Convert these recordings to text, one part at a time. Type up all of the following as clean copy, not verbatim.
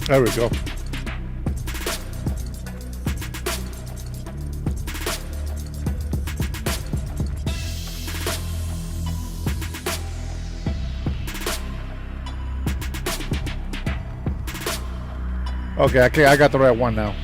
There we go. Okay, I got the right one now.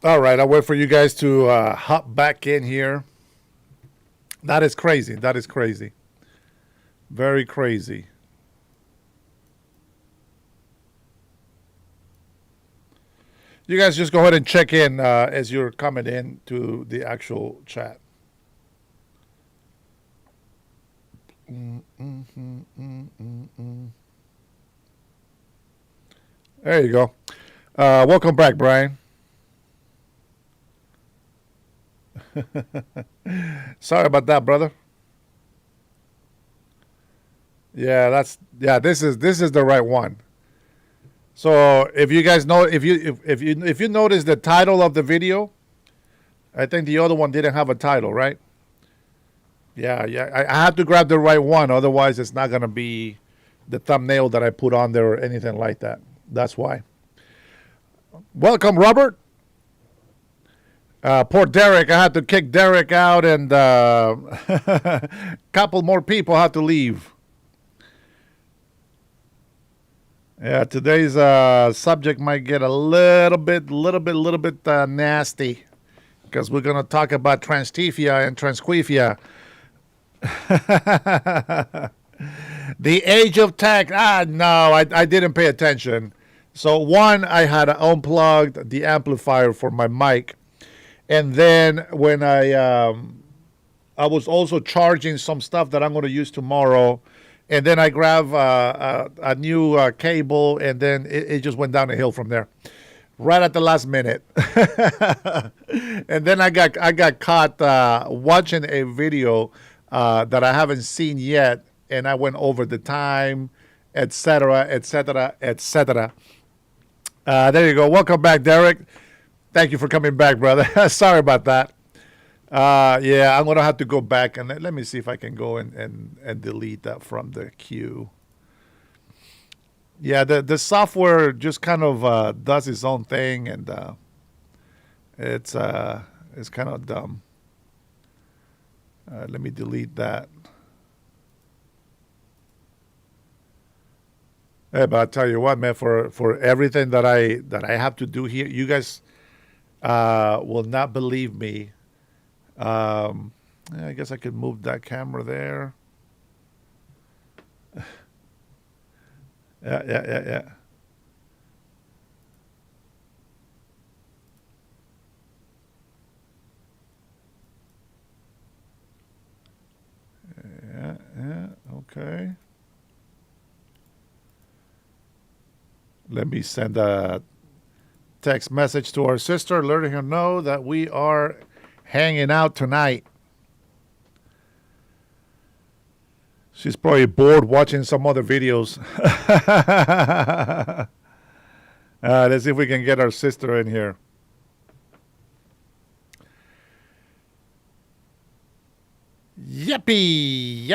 All right, I'll wait for you guys to hop back in here. That is crazy. That is crazy. Very crazy. You guys just go ahead and check in as you're coming in to the actual chat. There you go. Welcome back, Brian. Sorry about that, brother. Yeah, this is the right one. So if you guys know, if you notice the title of the video, I think the other one didn't have a title, right? Yeah. I have to grab the right one, otherwise it's not gonna be the thumbnail that I put on there or anything like that. That's why. Welcome, Robert. Poor Derek. I had to kick Derek out, and couple more people had to leave. Yeah, today's subject might get a little bit nasty because we're gonna talk about transtifia and transquifia. The age of tech. No, I didn't pay attention. So one, I had unplugged the amplifier for my mic. And then when I was also charging some stuff that I'm going to use tomorrow, and then I grabbed a new cable, and then it just went down the hill from there, right at the last minute. And then I got caught watching a video that I haven't seen yet, and I went over the time, etc., etc., etc. There you go. Welcome back, Derek. Thank you for coming back, brother. Sorry about that. Yeah, I'm going to have to go back and let me see if I can go and delete that from the queue. Yeah, the software just kind of does its own thing, and it's kind of dumb. Let me delete that. Hey, but I'll tell you what, man, for everything that I have to do here, you guys will not believe me. Yeah, I guess I could move that camera there. Yeah. Yeah, okay. Let me send a text message to our sister, letting her know that we are hanging out tonight. She's probably bored watching some other videos. Let's see if we can get our sister in here. Yippee!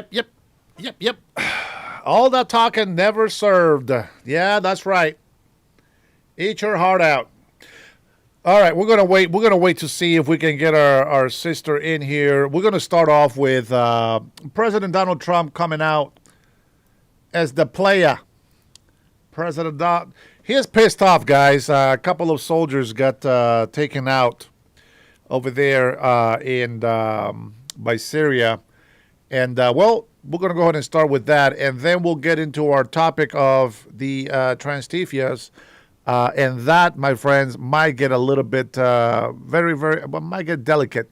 Yep. All that talking never served. Yeah, that's right. Eat your heart out. All right, we're gonna wait. We're gonna wait to see if we can get our sister in here. We're gonna start off with President Donald Trump coming out as the player. He is pissed off, guys. A couple of soldiers got taken out over there in by Syria, and well, we're gonna go ahead and start with that, and then we'll get into our topic of the transtifias, and that, my friends, might get a little bit well, might get delicate.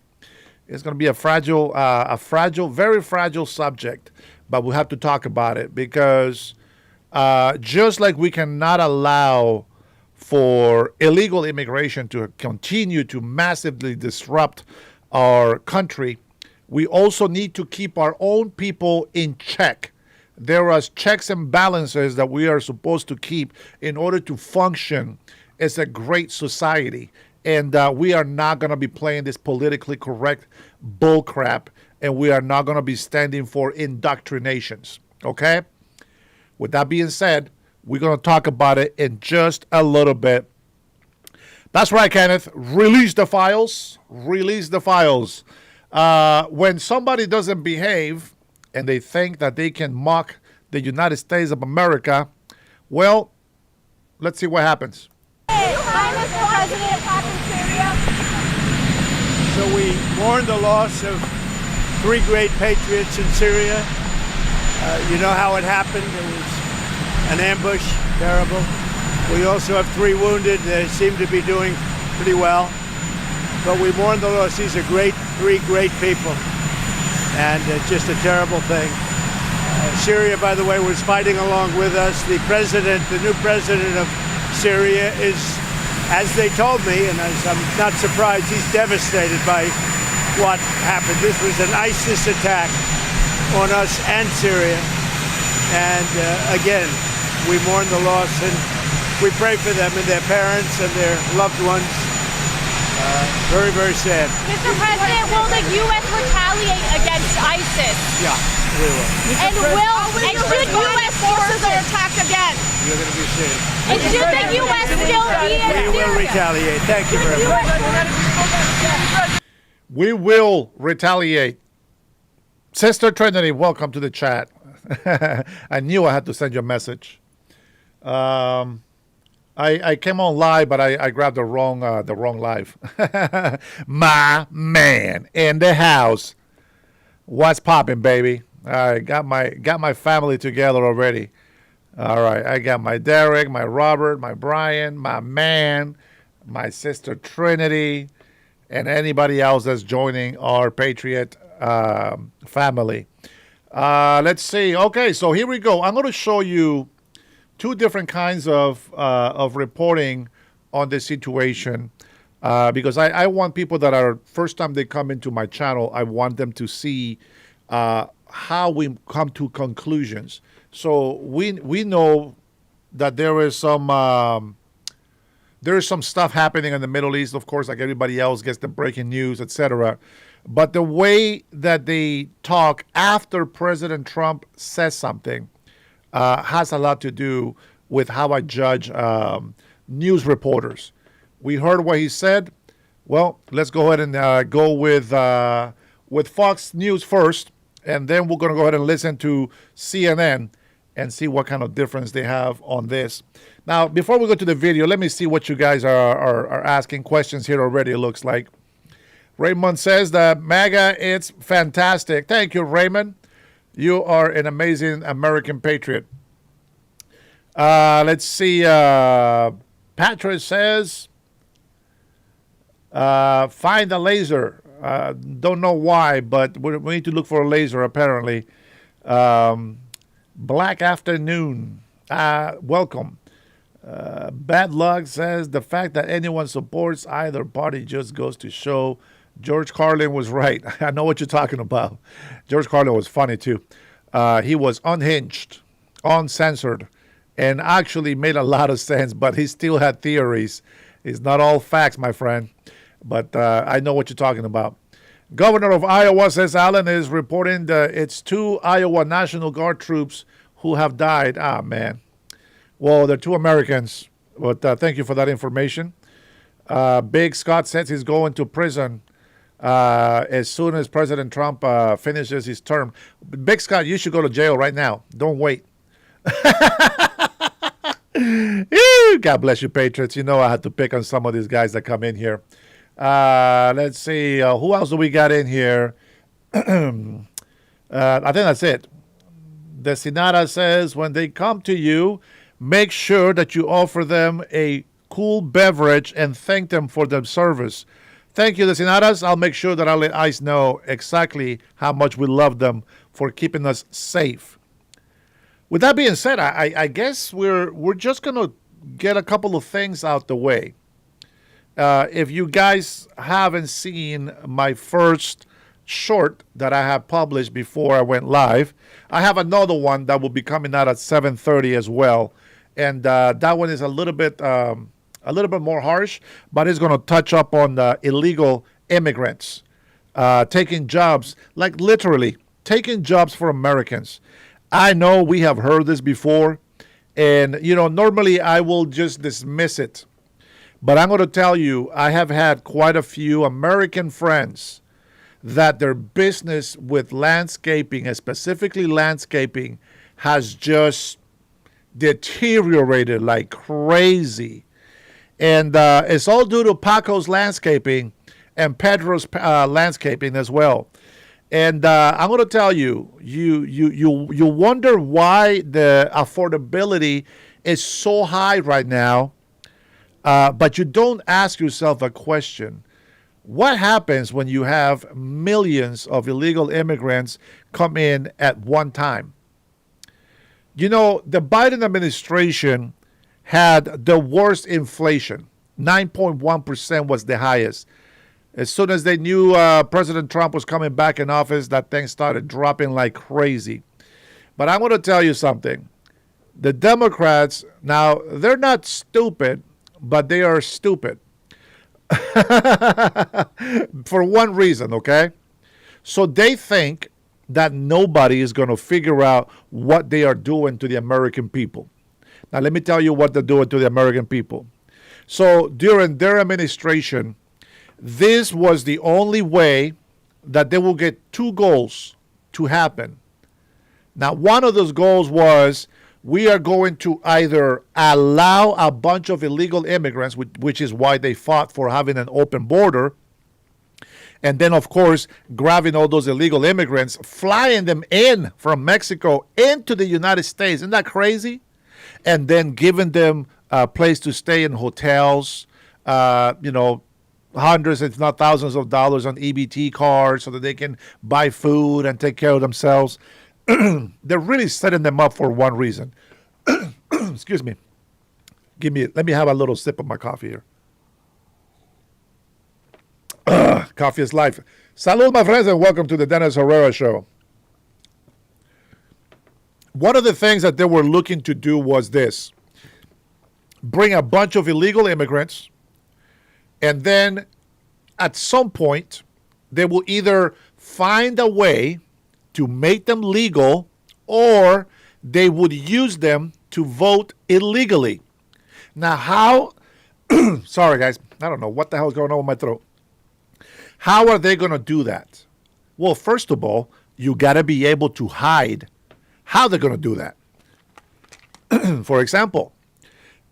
It's going to be a fragile, very fragile subject, but we have to talk about it because just like we cannot allow for illegal immigration to continue to massively disrupt our country, we also need to keep our own people in check. There are checks and balances that we are supposed to keep in order to function as a great society. And we are not going to be playing this politically correct bull crap, and we are not going to be standing for indoctrinations. Okay? With that being said, we're going to talk about it in just a little bit. That's right, Kenneth. Release the files. Release the files. When somebody doesn't behave and they think that they can mock the United States of America, well, let's see what happens. So we mourn the loss of 3 great patriots in Syria. You know how it happened. It was an ambush, terrible. We also have 3 wounded. They seem to be doing pretty well. But we mourn the loss. These are 3 great people. And it's just a terrible thing. Syria, by the way, was fighting along with us. The new president of Syria is, as they told me, and I'm not surprised, he's devastated by what happened. This was an ISIS attack on us and Syria. And again, we mourn the loss and we pray for them and their parents and their loved ones. Very, very sad. Mr. President, will the U.S. retaliate against ISIS? Yeah, we will. And should U.S. forces are attacked again? You're going to be safe. And should the U.S. still be in Syria? We will retaliate. Thank you very much. We will retaliate. Sister Trinity, welcome to the chat. I knew I had to send you a message. I came on live, but I grabbed the wrong live. My man in the house. What's popping, baby? I got my family together already. All right, I got my Derek, my Robert, my Brian, my man, my sister Trinity, and anybody else that's joining our Patriot family. Let's see. Okay, so here we go. I'm going to show you 2 different kinds of reporting on this situation because I want people that are first time they come into my channel, I want them to see how we come to conclusions. So we know that there is some stuff happening in the Middle East, of course, like everybody else gets the breaking news, etc. But the way that they talk after President Trump says something has a lot to do with how I judge news reporters. We heard what he said. Well, let's go ahead and go with Fox News first, and then we're going to go ahead and listen to CNN and see what kind of difference they have on this. Now, before we go to the video, let me see what you guys are asking questions here already, it looks like. Raymond says that MAGA, it's fantastic. Thank you, Raymond. You are an amazing American patriot. Let's see. Patrick says, find a laser. Don't know why, but we need to look for a laser, apparently. Black Afternoon. Welcome. Bad Luck says, the fact that anyone supports either party just goes to show George Carlin was right. I know what you're talking about. George Carlin was funny, too. He was unhinged, uncensored, and actually made a lot of sense, but he still had theories. It's not all facts, my friend, but I know what you're talking about. Governor of Iowa, says Allen, is reporting that it's 2 Iowa National Guard troops who have died. Ah, man. Well, they're 2 Americans, but thank you for that information. Big Scott says he's going to prison as soon as President Trump finishes his term. Big Scott, you should go to jail right now. Don't wait. God bless you, Patriots. You know I had to pick on some of these guys that come in here. Let's see. Who else do we got in here? I think that's it. Desinada says, when they come to you, make sure that you offer them a cool beverage and thank them for their service. Thank you, Desinadas. I'll make sure that I'll let ICE know exactly how much we love them for keeping us safe. With that being said, I guess we're just gonna get a couple of things out the way. If you guys haven't seen my first short that I have published before I went live, I have another one that will be coming out at 7:30 as well, and that one is a little bit more harsh, but it's going to touch up on illegal immigrants taking jobs, like literally taking jobs for Americans. I know we have heard this before, and normally I will just dismiss it, but I'm going to tell you I have had quite a few American friends that their business with landscaping, and specifically landscaping, has just deteriorated like crazy. And it's all due to Paco's landscaping and Pedro's landscaping as well. And I'm going to tell you, you wonder why the affordability is so high right now, but you don't ask yourself a question. What happens when you have millions of illegal immigrants come in at one time? The Biden administration had the worst inflation. 9.1% was the highest. As soon as they knew President Trump was coming back in office, that thing started dropping like crazy. But I'm going to tell you something. The Democrats, now, they're not stupid, but they are stupid. For one reason, okay? So they think that nobody is going to figure out what they are doing to the American people. Now, let me tell you what they're doing to the American people. So during their administration, this was the only way that they will get two goals to happen. Now, one of those goals was we are going to either allow a bunch of illegal immigrants, which is why they fought for having an open border, and then, of course, grabbing all those illegal immigrants, flying them in from Mexico into the United States. Isn't that crazy? And then giving them a place to stay in hotels, hundreds, if not thousands of dollars on EBT cards so that they can buy food and take care of themselves. They're really setting them up for one reason. Excuse me. Let me have a little sip of my coffee here. Coffee is life. Salud, my friends, and welcome to the Dennis Herrera Show. One of the things that they were looking to do was this: bring a bunch of illegal immigrants, and then at some point, they will either find a way to make them legal, or they would use them to vote illegally. Now, how, sorry guys, I don't know what the hell is going on with my throat. How are they going to do that? Well, first of all, you got to be able to hide how they're going to do that. For example,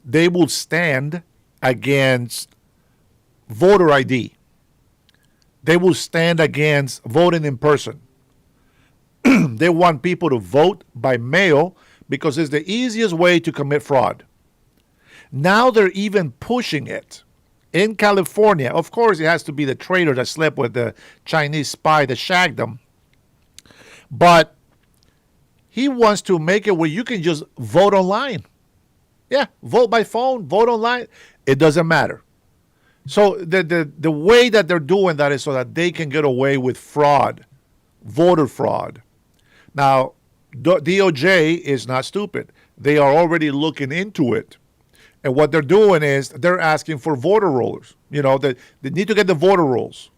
they will stand against voter ID. They will stand against voting in person. They want people to vote by mail because it's the easiest way to commit fraud. Now they're even pushing it. In California, of course, it has to be the traitor that slept with the Chinese spy that shagged them. But he wants to make it where you can just vote online. Yeah, vote by phone, vote online. It doesn't matter. So the way that they're doing that is so that they can get away with fraud, voter fraud. Now, DOJ is not stupid. They are already looking into it. And what they're doing is they're asking for voter rolls. They need to get the voter rolls.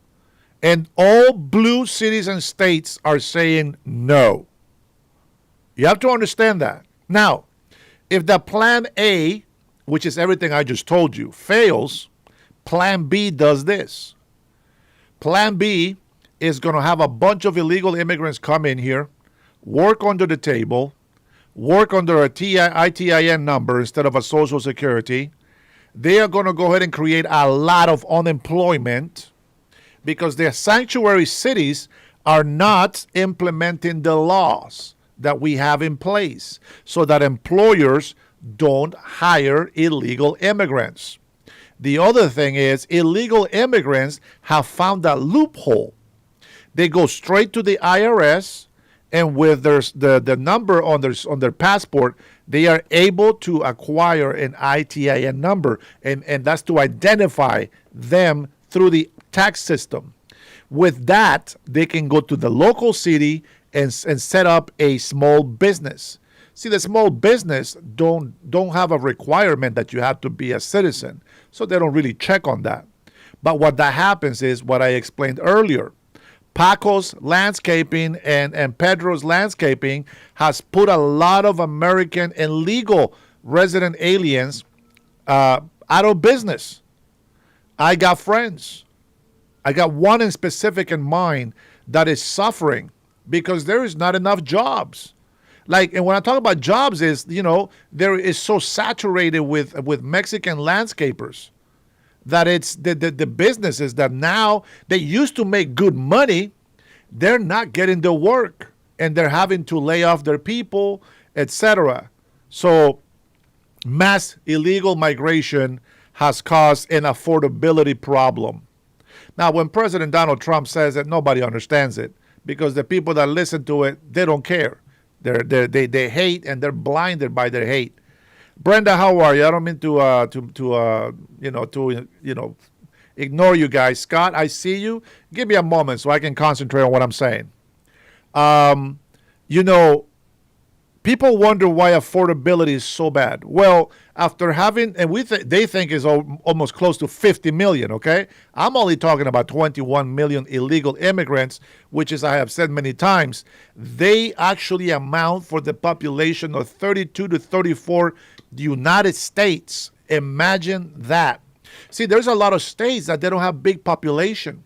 And all blue cities and states are saying no. You have to understand that. Now, if the plan A, which is everything I just told you, fails, plan B does this. Plan B is going to have a bunch of illegal immigrants come in here, work under the table, work under a ITIN number instead of a social security. They are going to go ahead and create a lot of unemployment because their sanctuary cities are not implementing the laws that we have in place so that employers don't hire illegal immigrants. The other thing is illegal immigrants have found a loophole. They go straight to the IRS, and with the number on their passport, they are able to acquire an ITIN number, and that's to identify them through the tax system. With that, they can go to the local city and set up a small business. See, the small business don't have a requirement that you have to be a citizen, so they don't really check on that. But what that happens is what I explained earlier. Paco's Landscaping and Pedro's Landscaping has put a lot of American and legal resident aliens out of business. I got friends. I got one in specific in mind that is suffering because there is not enough jobs. And when I talk about jobs is, there is so saturated with Mexican landscapers that it's the businesses that now they used to make good money, they're not getting the work and they're having to lay off their people, etc. So mass illegal migration has caused an affordability problem. Now, when President Donald Trump says that, nobody understands it because the people that listen to it, they don't care. They hate and they're blinded by their hate. Brenda, how are you? I don't mean to ignore you guys. Scott, I see you. Give me a moment so I can concentrate on what I'm saying. People wonder why affordability is so bad. Well, after having, and they think is almost close to 50 million, okay? I'm only talking about 21 million illegal immigrants, which is, I have said many times, they actually amount for the population of 32 to 34 United States. Imagine that. See, there's a lot of states that they don't have big population.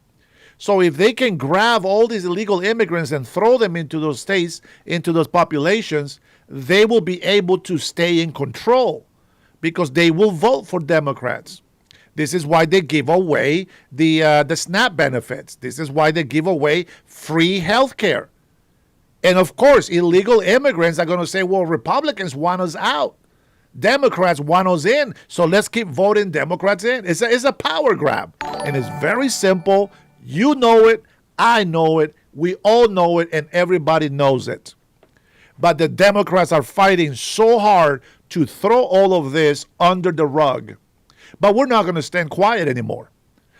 So if they can grab all these illegal immigrants and throw them into those states, into those populations, they will be able to stay in control because they will vote for Democrats. This is why they give away the SNAP benefits. This is why they give away free health care. And of course, illegal immigrants are going to say, well, Republicans want us out. Democrats want us in. So let's keep voting Democrats in. It's a power grab. And it's very simple. You know it, I know it, we all know it, and everybody knows it. But the Democrats are fighting so hard to throw all of this under the rug. But we're not going to stand quiet anymore.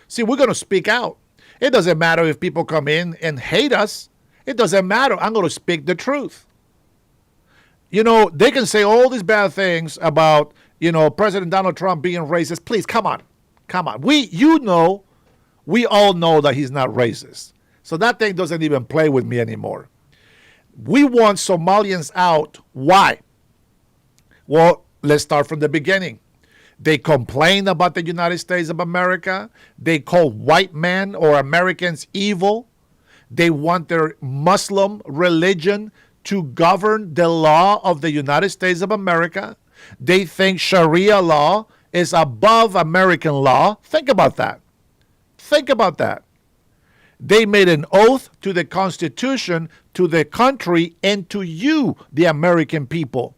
See, we're going to speak out. It doesn't matter if people come in and hate us. It doesn't matter. I'm going to speak the truth. They can say all these bad things about, President Donald Trump being racist. Please, come on. We all know that he's not racist. So that thing doesn't even play with me anymore. We want Somalians out. Why? Well, let's start from the beginning. They complain about the United States of America. They call white men or Americans evil. They want their Muslim religion to govern the law of the United States of America. They think Sharia law is above American law. Think about that. They made an oath to the Constitution, to the country, and to you, the American people,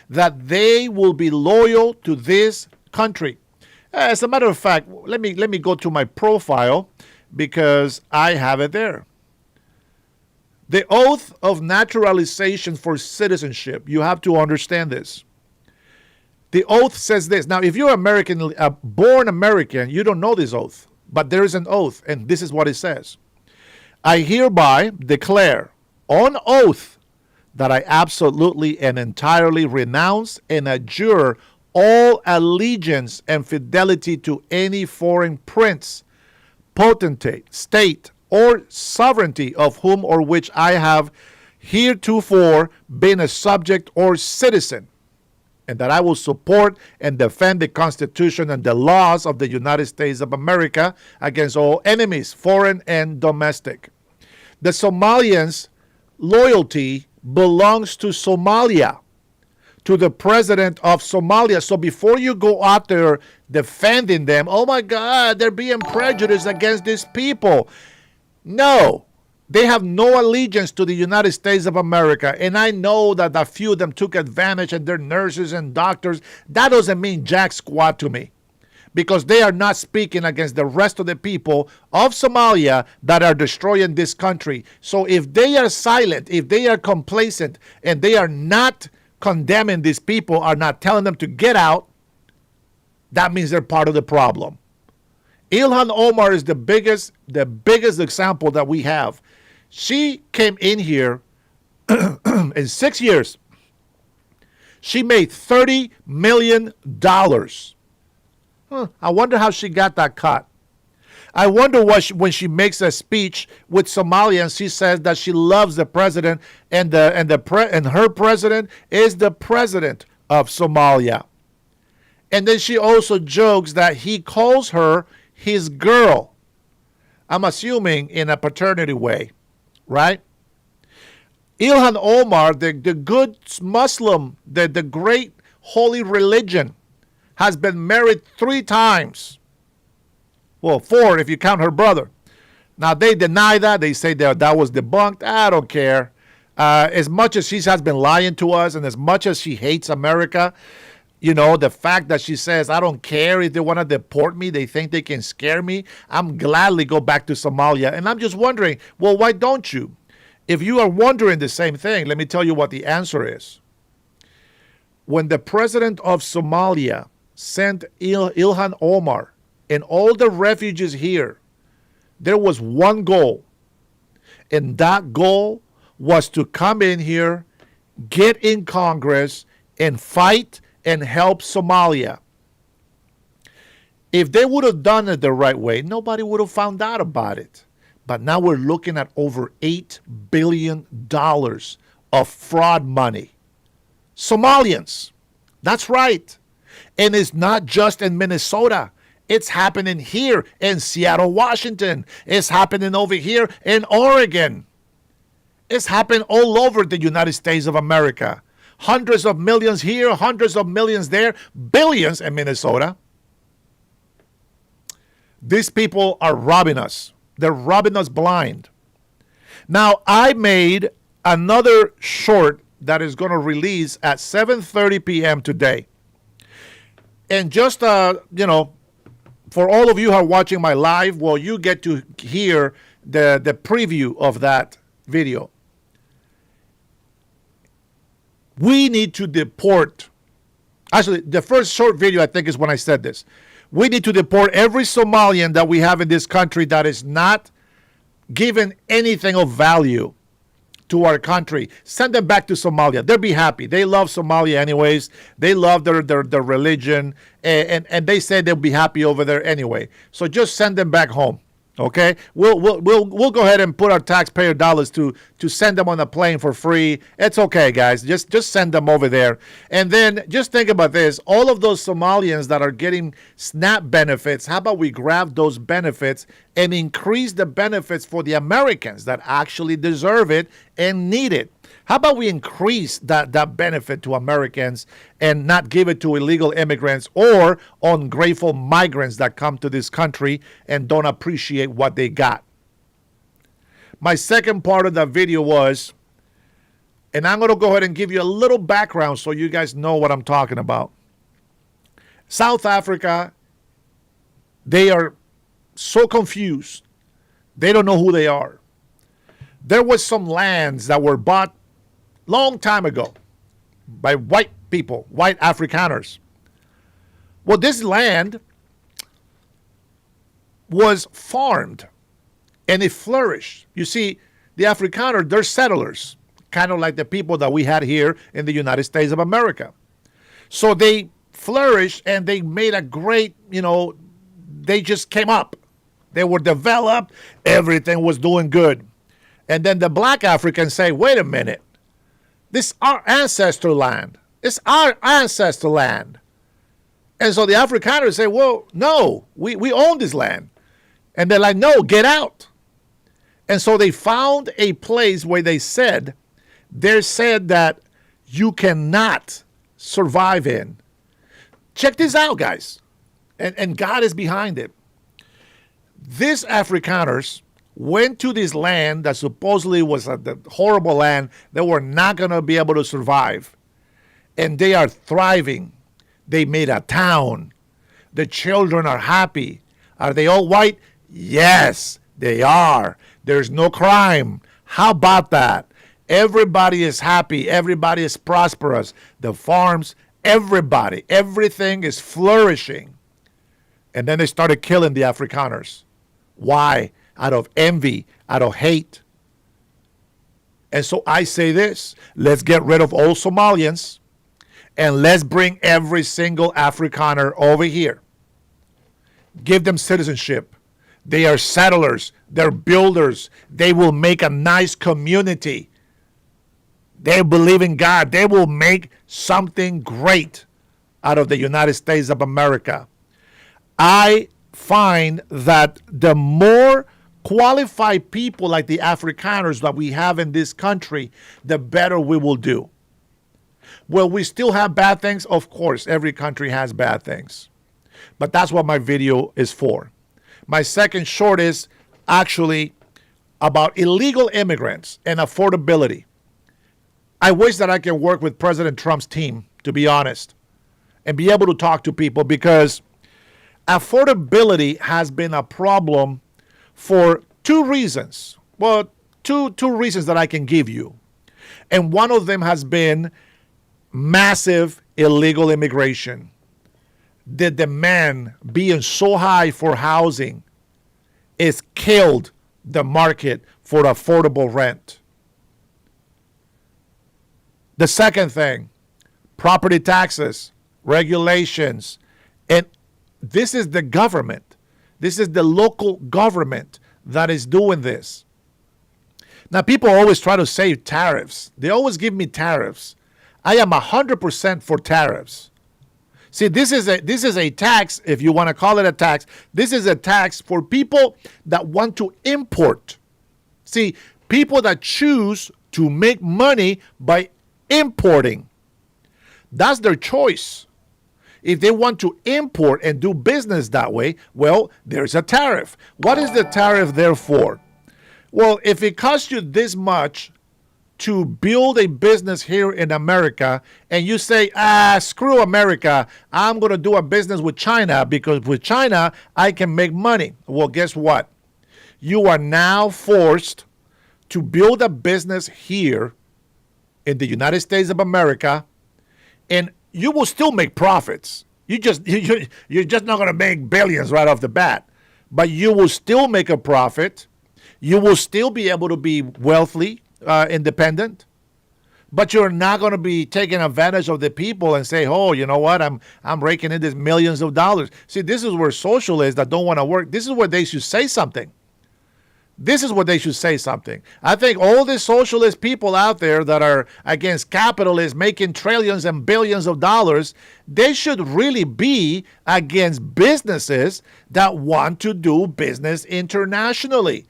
that they will be loyal to this country. As a matter of fact, let me go to my profile because I have it there. The oath of naturalization for citizenship. You have to understand this. The oath says this. Now, if you're American, born American, you don't know this oath. But there is an oath, and this is what it says. I hereby declare on oath that I absolutely and entirely renounce and adjure all allegiance and fidelity to any foreign prince, potentate, state, or sovereignty of whom or which I have heretofore been a subject or citizen, and that I will support and defend the Constitution and the laws of the United States of America against all enemies, foreign and domestic. The Somalians' loyalty belongs to Somalia. to the president of Somalia. So before you go out there defending them, oh my God, they're being prejudiced against these people. No, they have no allegiance to the United States of America. And I know that a few of them took advantage and they're nurses and doctors. That doesn't mean jack squat to me, because they are not speaking against the rest of the people of Somalia that are destroying this country. So if they are silent, if they are complacent, and they are not condemning these people, are not telling them to get out, that means they're part of the problem. Ilhan Omar is the biggest example that we have. She came in here in 6 years. She made $30 million. I wonder how she got that cut. I wonder when she makes a speech with Somalians, she says that she loves the president, and her president is the president of Somalia. And then she also jokes that he calls her his girl. I'm assuming in a paternity way, right? Ilhan Omar, the good Muslim, the great holy religion, has been married 3 times. Well, 4 if you count her brother. Now, they deny that. They say that was debunked. I don't care. As much as she has been lying to us, and as much as she hates America, you know, the fact that she says, I don't care if they want to deport me, they think they can scare me, I'm gladly go back to Somalia. And I'm just wondering, well, why don't you? If you are wondering the same thing, let me tell you what the answer is. When the president of Somalia sent Ilhan Omar and all the refugees here, there was one goal. And that goal was to come in here, get in Congress, and fight and help Somalia. If they would have done it the right way, nobody would have found out about it. But now we're looking at over $8 billion of fraud money. Somalians. That's right. And it's not just in Minnesota. It's happening here in Seattle, Washington. It's happening over here in Oregon. It's happening all over the United States of America. Hundreds of millions here, hundreds of millions there, billions in Minnesota. These people are robbing us. They're robbing us blind. Now, I made another short that is going to release at 7:30 p.m. today. And just, for all of you who are watching my live, well, you get to hear the preview of that video. We need to deport. Actually, the first short video, I think, is when I said this. We need to deport every Somalian that we have in this country that is not given anything of value to our country. Send them back to Somalia. They'll be happy. They love Somalia anyways. They love their religion, and they say they'll be happy over there anyway. So just send them back home. Okay, we'll go ahead and put our taxpayer dollars to send them on a plane for free. It's okay, guys. Just send them over there. And then just think about this. All of those Somalians that are getting SNAP benefits, how about we grab those benefits and increase the benefits for the Americans that actually deserve it and need it? How about we increase that benefit to Americans and not give it to illegal immigrants or ungrateful migrants that come to this country and don't appreciate what they got? My second part of that video was, and I'm going to go ahead and give you a little background so you guys know what I'm talking about. South Africa, they are so confused. They don't know who they are. There was some lands that were bought long time ago by white people, white Afrikaners. Well, this land was farmed and it flourished. You see, the Afrikaners, they're settlers, kind of like the people that we had here in the United States of America. So they flourished and they made a great, they just came up. They were developed. Everything was doing good. And then the black Africans say, wait a minute. This is our ancestor land. It's our ancestor land. And so the Afrikaners say, well, no, we own this land. And they're like, no, get out. And so they found a place where they said that you cannot survive in. Check this out, guys. And God is behind it. These Afrikaners went to this land that supposedly was the horrible land. They were not going to be able to survive. And they are thriving. They made a town. The children are happy. Are they all white? Yes, they are. There's no crime. How about that? Everybody is happy. Everybody is prosperous. The farms, everybody, everything is flourishing. And then they started killing the Afrikaners. Why? Out of envy, out of hate. And so I say this, let's get rid of all Somalians and let's bring every single Afrikaner over here. Give them citizenship. They are settlers. They're builders. They will make a nice community. They believe in God. They will make something great out of the United States of America. I find that the more qualified people like the Afrikaners that we have in this country, the better we will do. Will we still have bad things? Of course, every country has bad things. But that's what my video is for. My second short is actually about illegal immigrants and affordability. I wish that I can work with President Trump's team, to be honest, and be able to talk to people, because affordability has been a problem for two reasons. Well, two reasons that I can give you. And one of them has been massive illegal immigration. The demand being so high for housing is killed the market for affordable rent. The second thing, property taxes, regulations, and this is the government. This is the local government that is doing this. Now, people always try to say tariffs. They always give me tariffs. I am 100% for tariffs. See, this is a tax, if you want to call it a tax. This is a tax for people that want to import. See, people that choose to make money by importing. That's their choice. If they want to import and do business that way, well, there's a tariff. What is the tariff there for? Well, if it costs you this much to build a business here in America, and you say, screw America, I'm going to do a business with China because with China, I can make money. Well, guess what? You are now forced to build a business here in the United States of America, and you will still make profits. You're just not going to make billions right off the bat, but you will still make a profit. You will still be able to be wealthy, independent, but you're not going to be taking advantage of the people and say, oh, you know what, I'm raking in these millions of dollars. See, this is where socialists that don't want to work, this is where they should say something. This is what they should say something. I think all the socialist people out there that are against capitalists making trillions and billions of dollars, they should really be against businesses that want to do business internationally.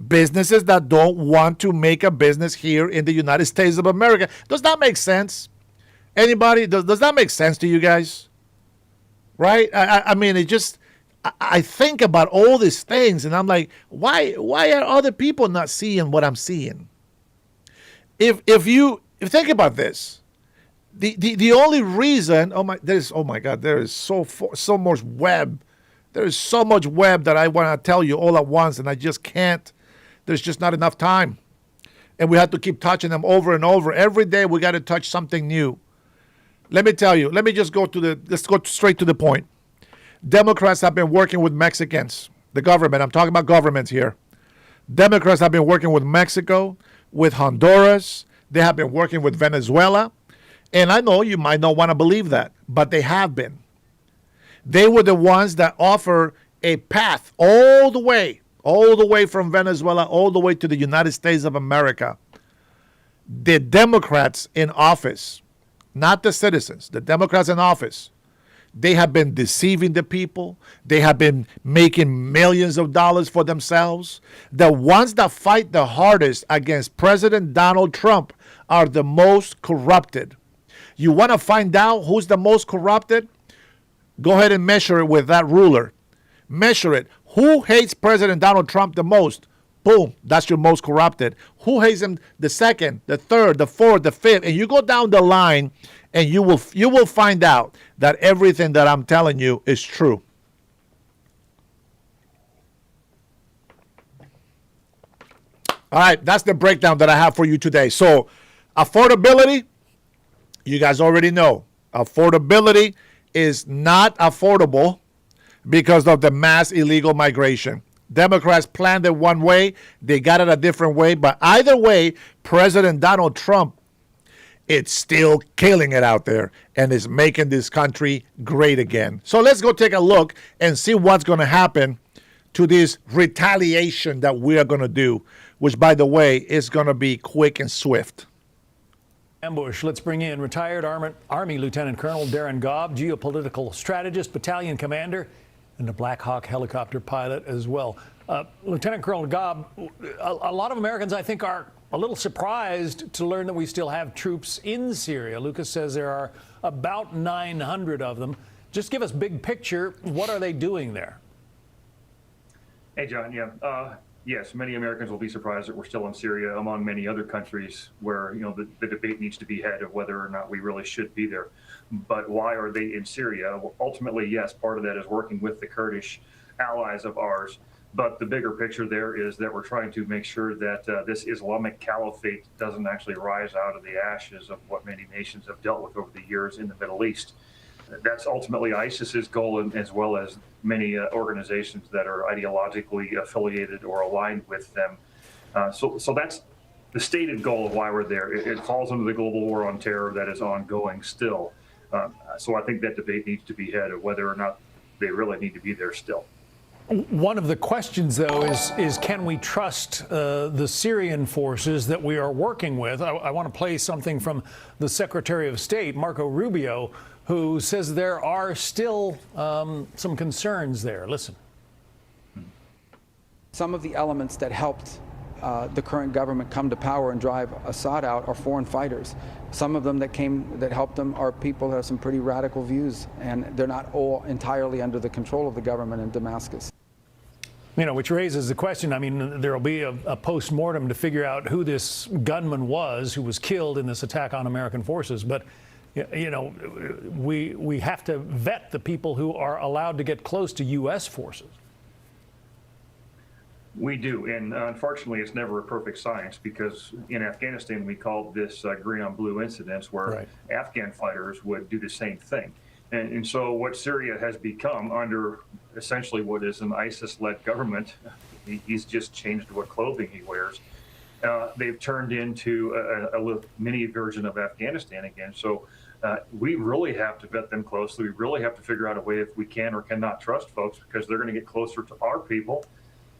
Businesses that don't want to make a business here in the United States of America. Does that make sense? Anybody? Does that make sense to you guys? Right? I mean, it just... I think about all these things and I'm like, why are other people not seeing what I'm seeing? If you think about this, the only reason, there is so much web. There is so much web that I want to tell you all at once and I just can't. There's just not enough time. And we have to keep touching them over and over. Every day we got to touch something new. Let me tell you, let's go straight to the point. Democrats have been working with Mexicans, the government. I'm talking about governments here. Democrats have been working with Mexico, with Honduras. They have been working with Venezuela. And I know you might not want to believe that, but they have been. They were the ones that offer a path all the way from Venezuela, all the way to the United States of America. The Democrats in office, not the citizens, the Democrats in office, they have been deceiving the people. They have been making millions of dollars for themselves. The ones that fight the hardest against President Donald Trump are the most corrupted. You want to find out who's the most corrupted? Go ahead and measure it with that ruler. Measure it. Who hates President Donald Trump the most? Boom, that's your most corrupted. Who hates him the second, the third, the fourth, the fifth? And you go down the line and you will find out that everything that I'm telling you is true. All right, that's the breakdown that I have for you today. So, affordability, you guys already know. Affordability is not affordable because of the mass illegal migration. Democrats planned it one way, they got it a different way, but either way, President Donald Trump, it's still killing it out there and is making this country great again. So let's go take a look and see what's going to happen to this retaliation that we are going to do, which, by the way, is going to be quick and swift. Ambush. Let's bring in retired Army Lieutenant Colonel Darren Gobb, geopolitical strategist, battalion commander, and a Black Hawk helicopter pilot as well. Lieutenant Colonel Gobb, a lot of Americans, I think, are a little surprised to learn that we still have troops in Syria. Lucas says there are about 900 of them. Just give us big picture. What are they doing there? Hey, John. Yes, many Americans will be surprised that we're still in Syria, among many other countries where, the debate needs to be had of whether or not we really should be there. But why are they in Syria? Well, ultimately, yes, part of that is working with the Kurdish allies of ours. But the bigger picture there is that we're trying to make sure that this Islamic caliphate doesn't actually rise out of the ashes of what many nations have dealt with over the years in the Middle East. That's ultimately ISIS's goal, as well as many organizations that are ideologically affiliated or aligned with them. So that's the stated goal of why we're there. It falls under the global war on terror that is ongoing still. So I think that debate needs to be had of whether or not they really need to be there still. One of the questions, though, is can we trust the Syrian forces that we are working with? I want to play something from the Secretary of State, Marco Rubio, who says there are still some concerns there. Listen. Some of the elements that helped the current government come to power and drive Assad out are foreign fighters. Some of them that helped them are people that have some pretty radical views, and they're not all entirely under the control of the government in Damascus. Which raises the question, there will be a post-mortem to figure out who this gunman was who was killed in this attack on American forces. But we have to vet the people who are allowed to get close to U.S. forces. We do, and unfortunately, it's never a perfect science, because in Afghanistan, we called this green on blue incidents, where Afghan fighters would do the same thing. And so what Syria has become under essentially what is an ISIS-led government, he's just changed what clothing he wears. They've turned into a mini version of Afghanistan again. So we really have to vet them closely. We really have to figure out a way if we can or cannot trust folks, because they're going to get closer to our people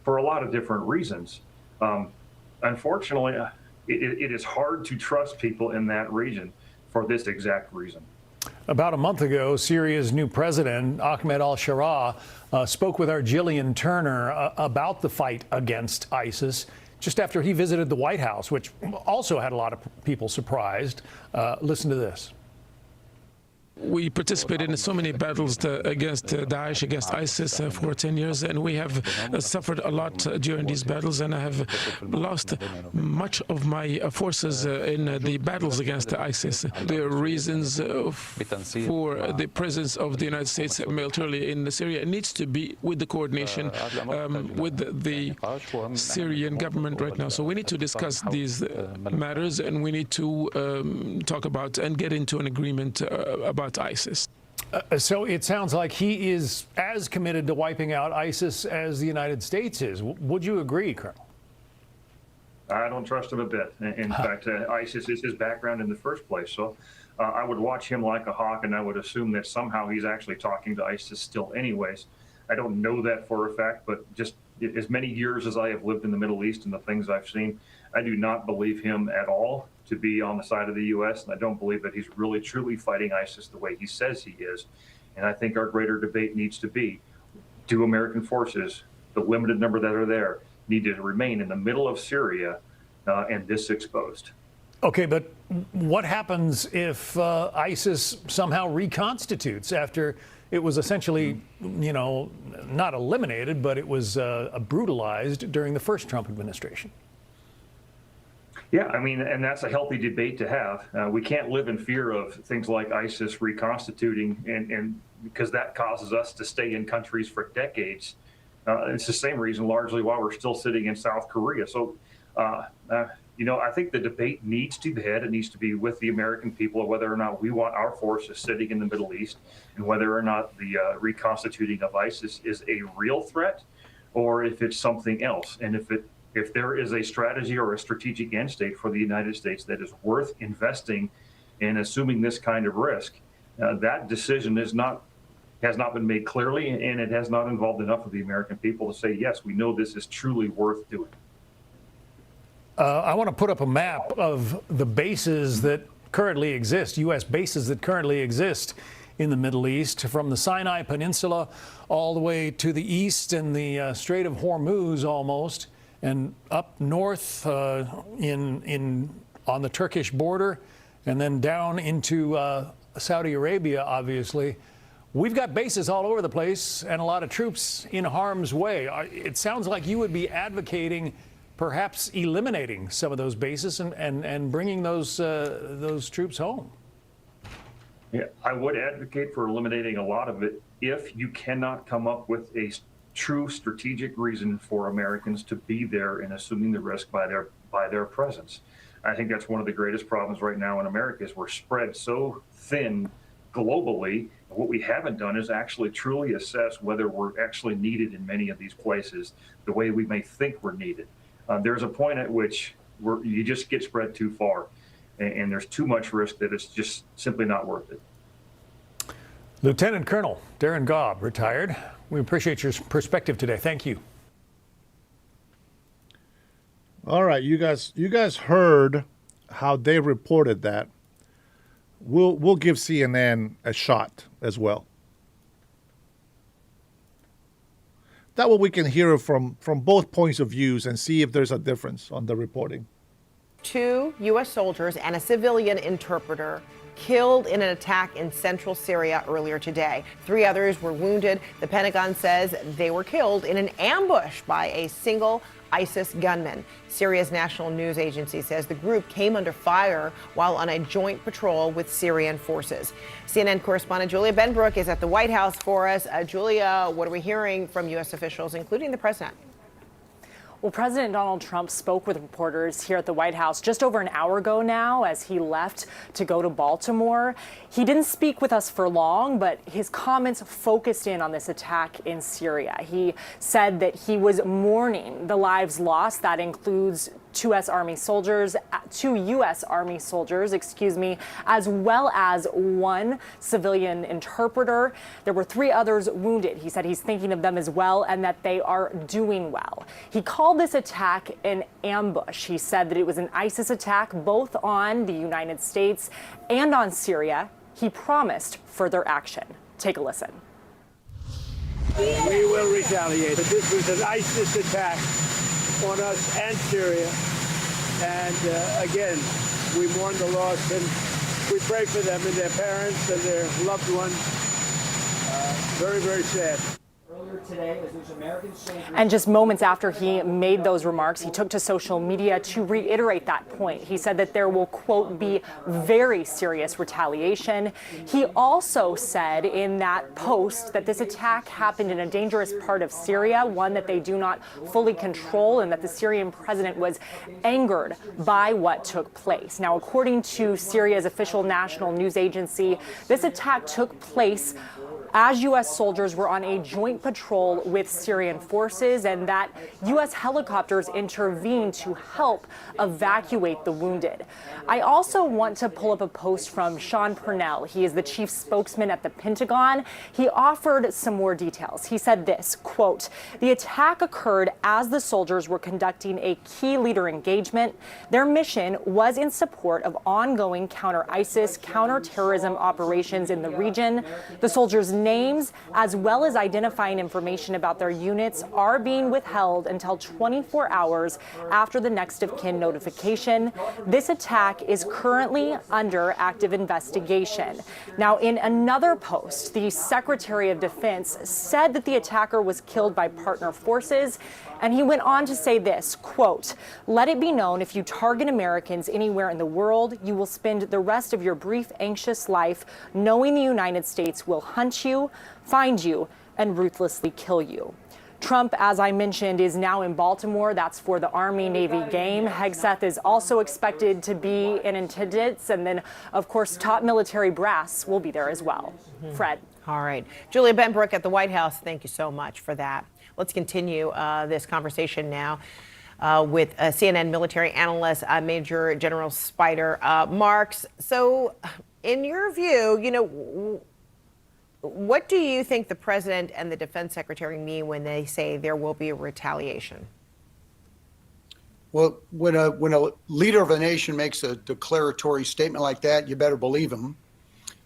for a lot of different reasons. Unfortunately, it is hard to trust people in that region for this exact reason. About a month ago, Syria's new president, Ahmed al-Sharaa, spoke with our Jillian Turner about the fight against ISIS just after he visited the White House, which also had a lot of people surprised. Listen to this. We participated in so many battles against Daesh, against ISIS for 10 years, and we have suffered a lot during these battles, and I have lost much of my forces in the battles against ISIS. The reasons for the presence of the United States militarily in Syria needs to be with the coordination with the Syrian government right now. So we need to discuss these matters, and we need to talk about and get into an agreement about ISIS. So it sounds like he is as committed to wiping out ISIS as the United States is. Would you agree, Colonel? I don't trust him a bit. In fact, ISIS is his background in the first place. So I would watch him like a hawk, and I would assume that somehow he's actually talking to ISIS still anyways. I don't know that for a fact, but just as many years as I have lived in the Middle East and the things I've seen, I do not believe him at all to be on the side of the U.S., and I don't believe that he's really truly fighting ISIS the way he says he is. And I think our greater debate needs to be, do American forces, the limited number that are there, need to remain in the middle of Syria and this exposed? Okay, but what happens if ISIS somehow reconstitutes after it was essentially, not eliminated, but it was brutalized during the first Trump administration? Yeah, I mean, and that's a healthy debate to have. We can't live in fear of things like ISIS reconstituting, and because that causes us to stay in countries for decades. It's the same reason largely why we're still sitting in South Korea. So, I think the debate needs to be had. It needs to be with the American people, whether or not we want our forces sitting in the Middle East, and whether or not the reconstituting of ISIS is a real threat, or if it's something else. And if there is a strategy or a strategic end state for the United States that is worth investing in assuming this kind of risk, that decision has not been made clearly, and it has not involved enough of the American people to say, yes, we know this is truly worth doing. I want to put up a map of the bases that currently exist, U.S. bases that currently exist in the Middle East, from the Sinai Peninsula all the way to the east and the Strait of Hormuz almost, and up north on the Turkish border, and then down into Saudi Arabia, obviously. We've got bases all over the place and a lot of troops in harm's way. It sounds like you would be advocating perhaps eliminating some of those bases and bringing those troops home. Yeah, I would advocate for eliminating a lot of it if you cannot come up with a true strategic reason for Americans to be there and assuming the risk by their presence. I think that's one of the greatest problems right now in America is we're spread so thin globally. What we haven't done is actually truly assess whether we're actually needed in many of these places the way we may think we're needed. There's a point at which you just get spread too far, and there's too much risk that it's just simply not worth it. Lieutenant Colonel Darren Gobb, retired. We appreciate your perspective today. Thank you. All right, you guys heard how they reported that. We'll give CNN a shot as well. That way we can hear it from both points of views and see if there's a difference on the reporting. 2 U.S. soldiers and a civilian interpreter killed in an attack in central Syria earlier today. 3 others were wounded. The Pentagon says they were killed in an ambush by a single ISIS gunman. Syria's national news agency says the group came under fire while on a joint patrol with Syrian forces. CNN correspondent Julia Benbrook is at the White House for us. Julia, what are we hearing from U.S. officials, including the president? Well, President Donald Trump spoke with reporters here at the White House just over an hour ago now as he left to go to Baltimore. He didn't speak with us for long, but his comments focused in on this attack in Syria. He said that he was mourning the lives lost. That includes 2 U.S. Army soldiers, as well as 1 civilian interpreter. There were 3 others wounded. He said he's thinking of them as well and that they are doing well. He called this attack an ambush. He said that it was an ISIS attack both on the United States and on Syria. He promised further action. Take a listen. We will retaliate. But this was an ISIS attack on us and Syria. And again, we mourn the loss and we pray for them and their parents and their loved ones. Very, very sad. And just moments after he made those remarks, he took to social media to reiterate that point. He said that there will, quote, be very serious retaliation. He also said in that post that this attack happened in a dangerous part of Syria, one that they do not fully control, and that the Syrian president was angered by what took place. Now, according to Syria's official national news agency, this attack took place as U.S. soldiers were on a joint patrol with Syrian forces, and that U.S. helicopters intervened to help evacuate the wounded. I also want to pull up a post from Sean Purnell. He is the chief spokesman at the Pentagon. He offered some more details. He said this, quote, "The attack occurred as the soldiers were conducting a key leader engagement. Their mission was in support of ongoing counter-ISIS, counter-terrorism operations in the region. The soldiers names, as well as identifying information about their units, are being withheld until 24 hours after the next of kin notification. This attack is currently under active investigation. Now, in another post, the Secretary of Defense said that the attacker was killed by partner forces, and he went on to say this, quote, "Let it be known, if you target Americans anywhere in the world, you will spend the rest of your brief, anxious life knowing the United States will hunt you, find you, and ruthlessly kill you." Trump, as I mentioned, is now in Baltimore. That's for the Army-Navy game. Hegseth is also expected to be in attendance. And then, of course, top military brass will be there as well. Fred. All right. Julia Benbrook at the White House, thank you so much for that. Let's continue this conversation now with CNN military analyst Major General Spider Marks. So in your view, you know, what do you think the president and the defense secretary mean when they say there will be a retaliation? Well, when a leader of a nation makes a declaratory statement like that, you better believe him.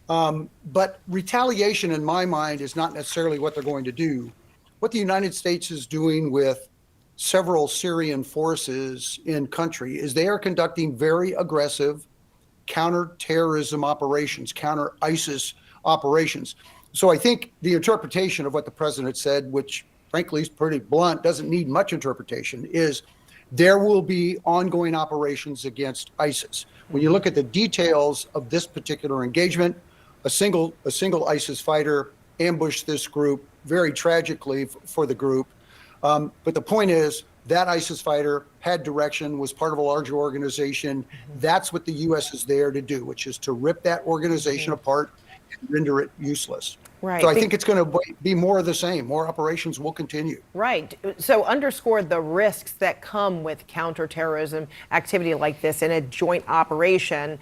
But retaliation, in my mind, is not necessarily what they're going to do. What the United States is doing with several Syrian forces in country is they are conducting very aggressive counterterrorism operations, counter-ISIS operations. So I think the interpretation of what the president said, which frankly is pretty blunt, doesn't need much interpretation, is there will be ongoing operations against ISIS. When you look at the details of this particular engagement, a single ISIS fighter ambushed this group very tragically for the group. But the point is that ISIS fighter had direction, was part of a larger organization. That's what the U.S. is there to do, which is to rip that organization apart and render it useless. Right. So I think it's going to be more of the same. More operations will continue. Right. So underscore the risks that come with counterterrorism activity like this in a joint operation.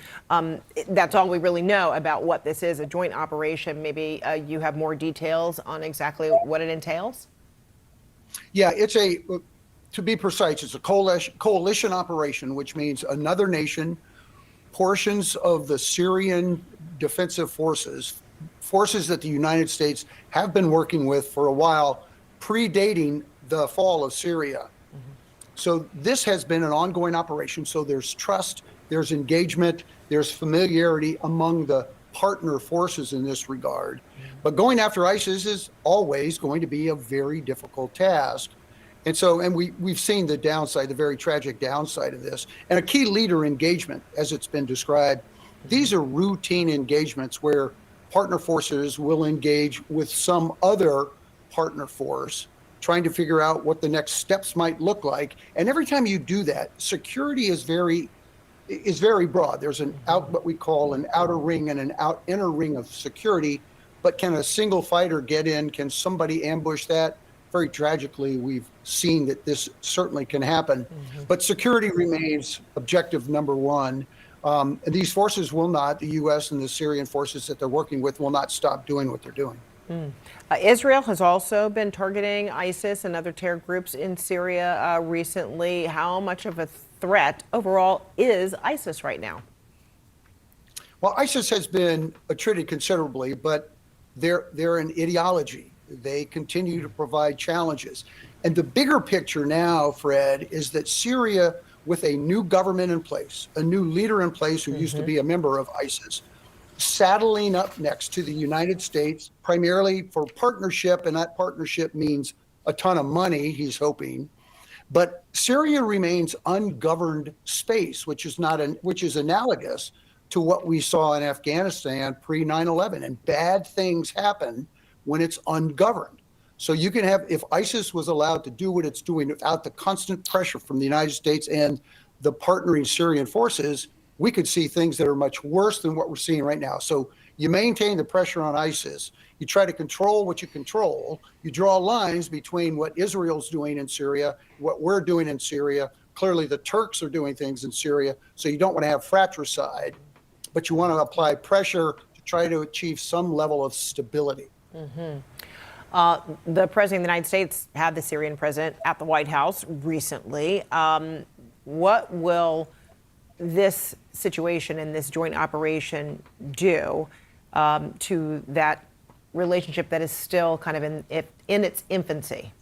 That's all we really know about what this is, a joint operation. Maybe you have more details on exactly what it entails? Yeah, to be precise, it's a coalition operation, which means another nation, portions of the Syrian defensive forces that the United States have been working with for a while, predating the fall of Syria. So this has been an ongoing operation. So there's trust, there's engagement, there's familiarity among the partner forces in this regard. But going after ISIS is always going to be a very difficult task. And we've seen the downside, the very tragic downside of this. And a key leader engagement, as it's been described, these are routine engagements where partner forces will engage with some other partner force, trying to figure out what the next steps might look like. And every time you do that, security is very broad. There's what we call an outer ring and an inner ring of security. But can a single fighter get in? Can somebody ambush that? Very tragically, we've seen that this certainly can happen. But security remains objective number one. And these forces will not, the U.S. and the Syrian forces that they're working with, will not stop doing what they're doing. Israel has also been targeting ISIS and other terror groups in Syria recently. How much of a threat overall is ISIS right now? Well, ISIS has been attrited considerably, but they're an ideology. They continue to provide challenges. And the bigger picture now, Fred, is that Syria, with a new government in place, a new leader in place who used to be a member of ISIS, saddling up next to the United States, primarily for partnership, and that partnership means a ton of money, he's hoping. But Syria remains ungoverned space, which is analogous to what we saw in Afghanistan pre 9/11. And bad things happen when it's ungoverned. So you can have, if ISIS was allowed to do what it's doing without the constant pressure from the United States and the partnering Syrian forces, we could see things that are much worse than what we're seeing right now. So you maintain the pressure on ISIS. You try to control what you control. You draw lines between what Israel's doing in Syria, what we're doing in Syria. Clearly the Turks are doing things in Syria. So you don't want to have fratricide, but you want to apply pressure to try to achieve some level of stability. The president of the United States had the Syrian president at the White House recently. What will this situation and this joint operation do to that relationship that is still kind of in its infancy?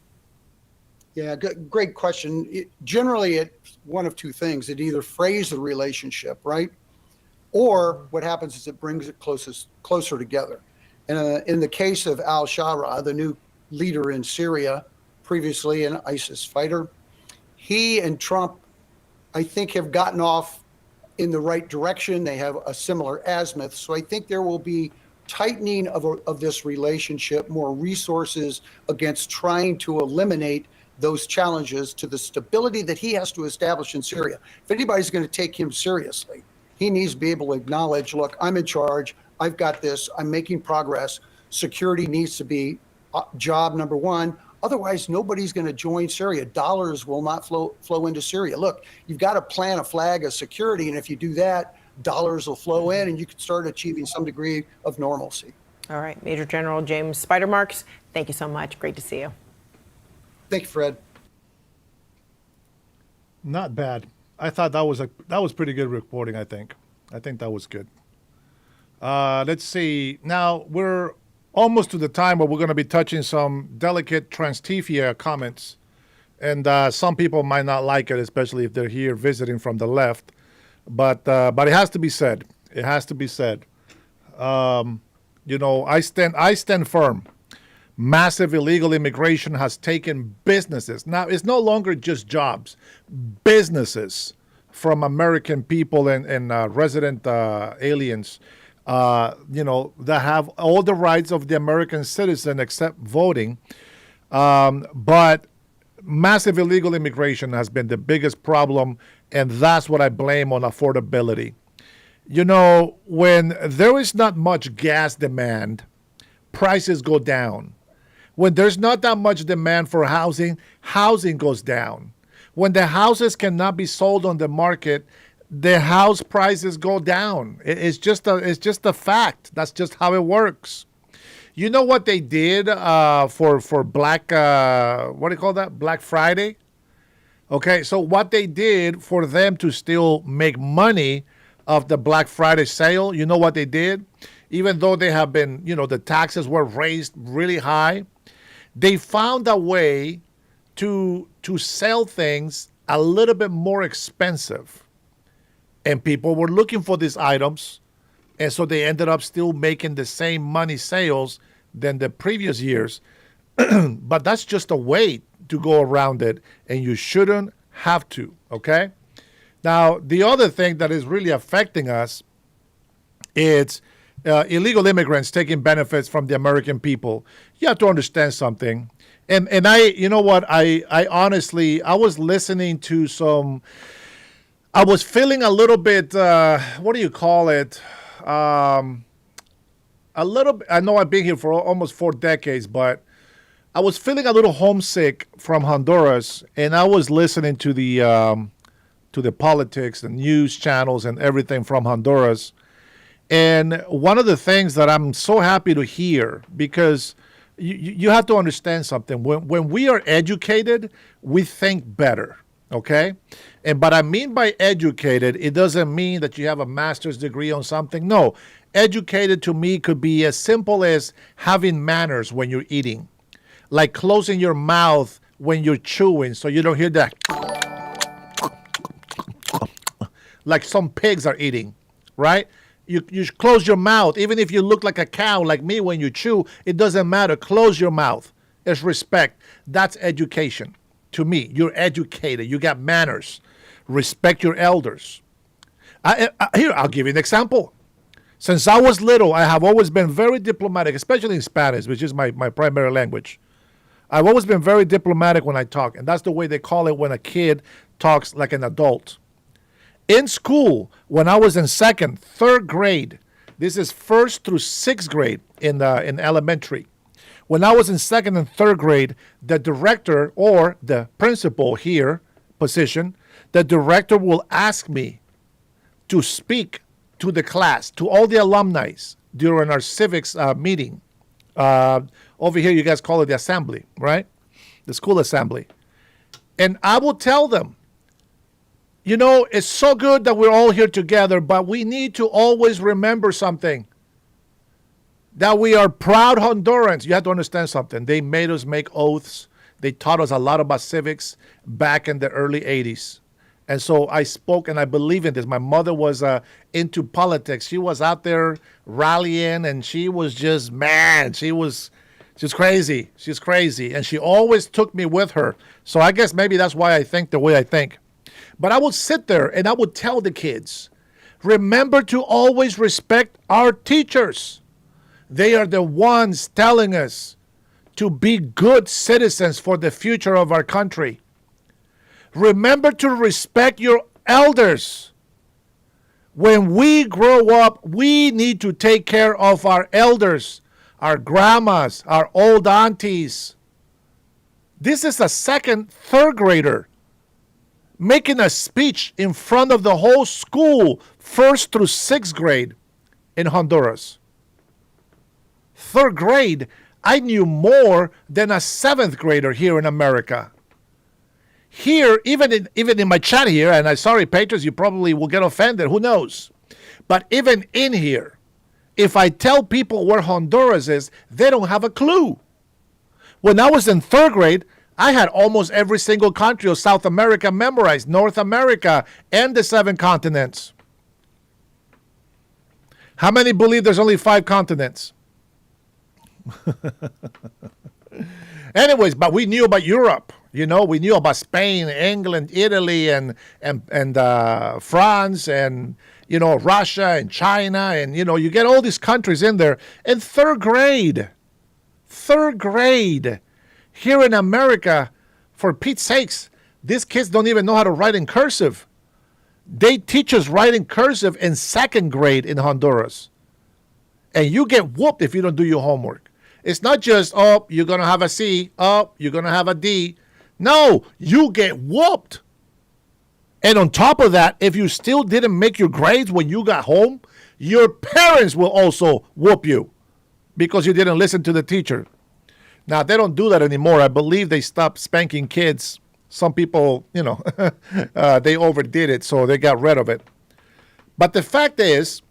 Yeah, great question. Generally, it's one of two things. It either frays the relationship, right? Or what happens is it brings it closer together. And in the case of al-Shara, the new leader in Syria, previously an ISIS fighter, he and Trump, I think, have gotten off in the right direction. They have a similar azimuth. So I think there will be tightening of this relationship, more resources against trying to eliminate those challenges to the stability that he has to establish in Syria. If anybody's going to take him seriously, he needs to be able to acknowledge, look, I'm in charge. I've got this. I'm making progress. Security needs to be job number one. Otherwise, nobody's going to join Syria. Dollars will not flow into Syria. Look, you've got to plant a flag of security. And if you do that, dollars will flow in and you can start achieving some degree of normalcy. All right. Major General James Spidermarks, thank you so much. Great to see you. Thank you, Fred. Not bad. I thought that was pretty good reporting. I think that was good. Let's see. Now we're almost to the time where we're going to be touching some delicate transtefia comments, and some people might not like it, especially if they're here visiting from the left. But it has to be said. It has to be said. I stand firm. Massive illegal immigration has taken businesses. Now, it's no longer just jobs. Businesses from American people and resident aliens, that have all the rights of the American citizen except voting. But massive illegal immigration has been the biggest problem, and that's what I blame on affordability. When there is not much gas demand, prices go down. When there's not that much demand for housing, housing goes down. When the houses cannot be sold on the market, the house prices go down. It's just a fact. That's just how it works. You know what they did for Black, what do you call that? Black Friday? Okay, so what they did for them to still make money of the Black Friday sale, you know what they did? Even though they have been, the taxes were raised really high, they found a way to sell things a little bit more expensive. And people were looking for these items, and so they ended up still making the same money sales than the previous years. But that's just a way to go around it, and you shouldn't have to, okay? Now, the other thing that is really affecting us is illegal immigrants taking benefits from the American people. You have to understand something. And I honestly, I was listening to I was feeling a little bit, what do you call it? A little bit, I know I've been here for almost 4 decades, but I was feeling a little homesick from Honduras, and I was listening to the politics, the news channels, and everything from Honduras. And one of the things that I'm so happy to hear, because you have to understand something. When we are educated, we think better, okay? But I mean by educated, it doesn't mean that you have a master's degree on something. No, educated to me could be as simple as having manners when you're eating, like closing your mouth when you're chewing so you don't hear that like some pigs are eating, right? You close your mouth. Even if you look like a cow like me when you chew, it doesn't matter. Close your mouth. It's respect. That's education. To me, you're educated. You got manners. Respect your elders. Here, I'll give you an example. Since I was little, I have always been very diplomatic, especially in Spanish, which is my primary language. I've always been very diplomatic when I talk, and that's the way they call it when a kid talks like an adult. In school, when I was in 2nd, 3rd grade, this is 1st through 6th grade in elementary. When I was in 2nd and 3rd grade, the director or the principal here position, the director will ask me to speak to the class, to all the alumni during our civics meeting. Over here, you guys call it the assembly, right? The school assembly. And I will tell them, it's so good that we're all here together, but we need to always remember something. that we are proud Hondurans. You have to understand something. They made us make oaths. They taught us a lot about civics back in the early 80s. And so I spoke and I believe in this. My mother was into politics. She was out there rallying and she was just, man, she's crazy. She's crazy. And she always took me with her. So I guess maybe that's why I think the way I think. But I would sit there and I would tell the kids, remember to always respect our teachers. They are the ones telling us to be good citizens for the future of our country. Remember to respect your elders. When we grow up, we need to take care of our elders, our grandmas, our old aunties. This is a third grader making a speech in front of the whole school, 1st through 6th grade in Honduras. 3rd grade, I knew more than a 7th grader here in America. Here, even in my chat here, and I'm sorry, patrons, you probably will get offended. Who knows? But even in here, if I tell people where Honduras is, they don't have a clue. When I was in 3rd grade, I had almost every single country of South America memorized, North America, and the 7 continents. How many believe there's only 5 continents? Anyways, but we knew about Europe. You know, we knew about Spain, England, Italy, and France, and, you know, Russia and China. And, you know, you get all these countries in there. In 3rd grade, here in America, for Pete's sakes, these kids don't even know how to write in cursive. They teach us writing cursive in 2nd grade in Honduras. And you get whooped if you don't do your homework. It's not just, oh, you're going to have a C. Oh, you're going to have a D. No, you get whooped. And on top of that, if you still didn't make your grades when you got home, your parents will also whoop you because you didn't listen to the teacher. Now, they don't do that anymore. I believe they stopped spanking kids. Some people, you know, they overdid it, so they got rid of it. But the fact is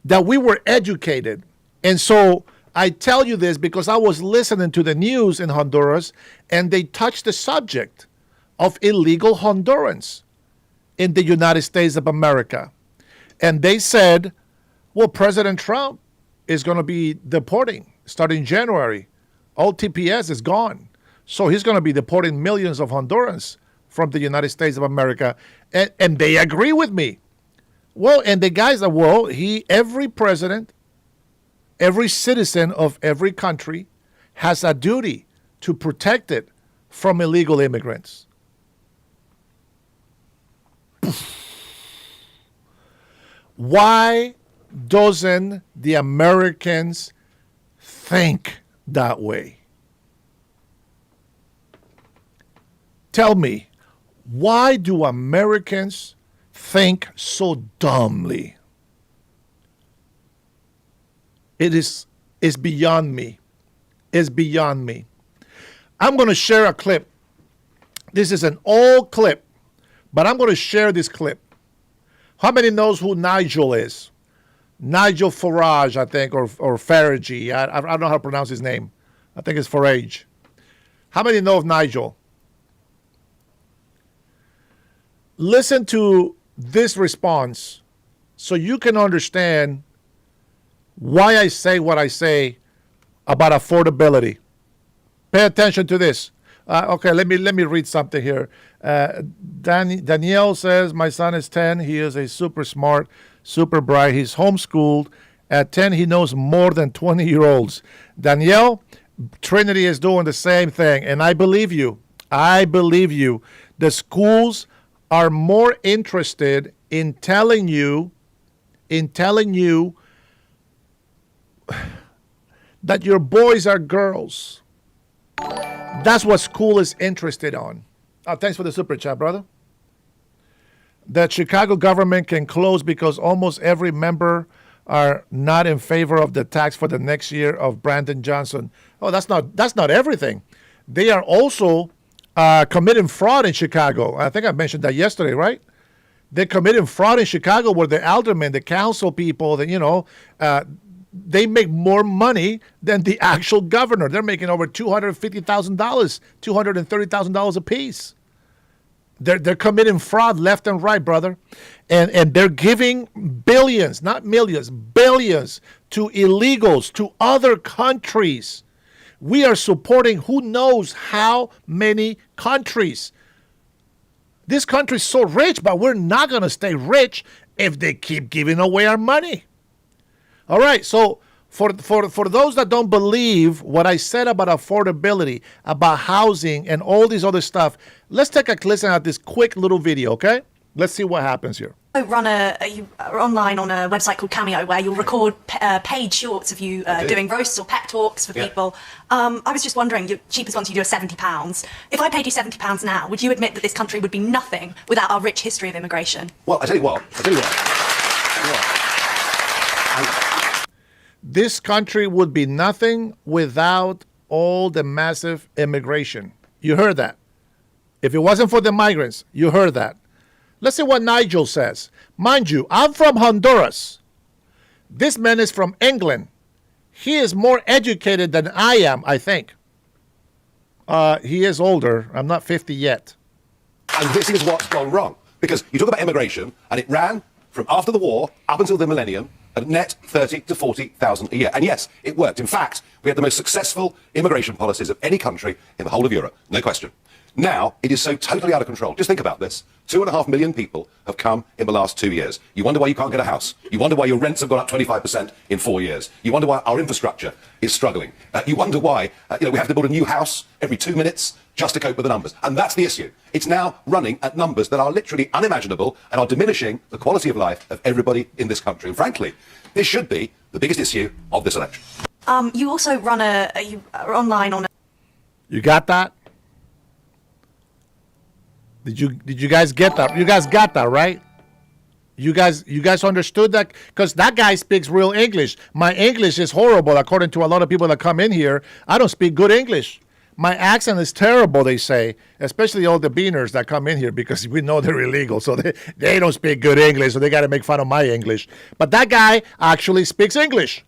that we were educated. And so I tell you this because I was listening to the news in Honduras, and they touched the subject of illegal Hondurans in the United States of America. And they said, well, President Trump is going to be deporting starting January. All TPS is gone. So he's going to be deporting millions of Hondurans from the United States of America. And they agree with me. Well, and the guys are, well, every president, every citizen of every country has a duty to protect it from illegal immigrants. Why doesn't the Americans think that way? Tell me, why do Americans think so dumbly? It's beyond me. It's beyond me. I'm going to share a clip. This is an old clip, but I'm going to share this clip. How many knows who Nigel is? Nigel Farage, I think, or Farage. I don't know how to pronounce his name. I think it's Farage. How many know of Nigel? Listen to this response so you can understand why I say what I say about affordability. Pay attention to this. Okay, let me read something here. Danielle says, my son is 10. He is a super smart, super bright. He's homeschooled. At 10, he knows more than 20-year-olds. Danielle, Trinity is doing the same thing, and I believe you. I believe you. The schools are more interested in telling you that your boys are girls. That's what school is interested on. Oh, thanks for the super chat, brother. That Chicago government can close because almost every member are not in favor of the tax for the next year of Brandon Johnson. Oh, that's not everything. They are also committing fraud in Chicago. I think I mentioned that yesterday, right? They're committing fraud in Chicago where the aldermen, the council people, they make more money than the actual governor. They're making over $250,000, $230,000 apiece. They're committing fraud left and right, brother. And they're giving billions, not millions, billions to illegals, to other countries. We are supporting who knows how many countries. This country's so rich, but we're not going to stay rich if they keep giving away our money. All right, so for those that don't believe what I said about affordability, about housing, and all this other stuff, let's take a listen at this quick little video, okay? Let's see what happens here. You are online on a website called Cameo where you'll record paid shorts of you doing roasts or pep talks for people. I was just wondering, your cheapest ones you do are £70. If I paid you £70 now, would you admit that this country would be nothing without our rich history of immigration? Well, I tell you what. This country would be nothing without all the massive immigration. You heard that. If it wasn't for the migrants, you heard that. Let's see what Nigel says. Mind you, I'm from Honduras. This man is from England. He is more educated than I am, I think. He is older. I'm not 50 yet. And this is what's gone wrong. Because you talk about immigration, and it ran from after the war up until the millennium at net 30 to 40,000 a year. And yes, it worked. In fact, we had the most successful immigration policies of any country in the whole of Europe. No question. Now, it is so totally out of control. Just think about this. 2.5 million people have come in the last 2 years. You wonder why you can't get a house. You wonder why your rents have gone up 25% in 4 years. You wonder why our infrastructure is struggling. You wonder why we have to build a new house every 2 minutes just to cope with the numbers. And that's the issue. It's now running at numbers that are literally unimaginable and are diminishing the quality of life of everybody in this country. And frankly, this should be the biggest issue of this election. You also run you are online on You got that? Did you guys get that? You guys got that, right? You guys understood that? Because that guy speaks real English. My English is horrible, according to a lot of people that come in here. I don't speak good English. My accent is terrible, they say, especially all the beaners that come in here because we know they're illegal. So they don't speak good English, so they got to make fun of my English. But that guy actually speaks English.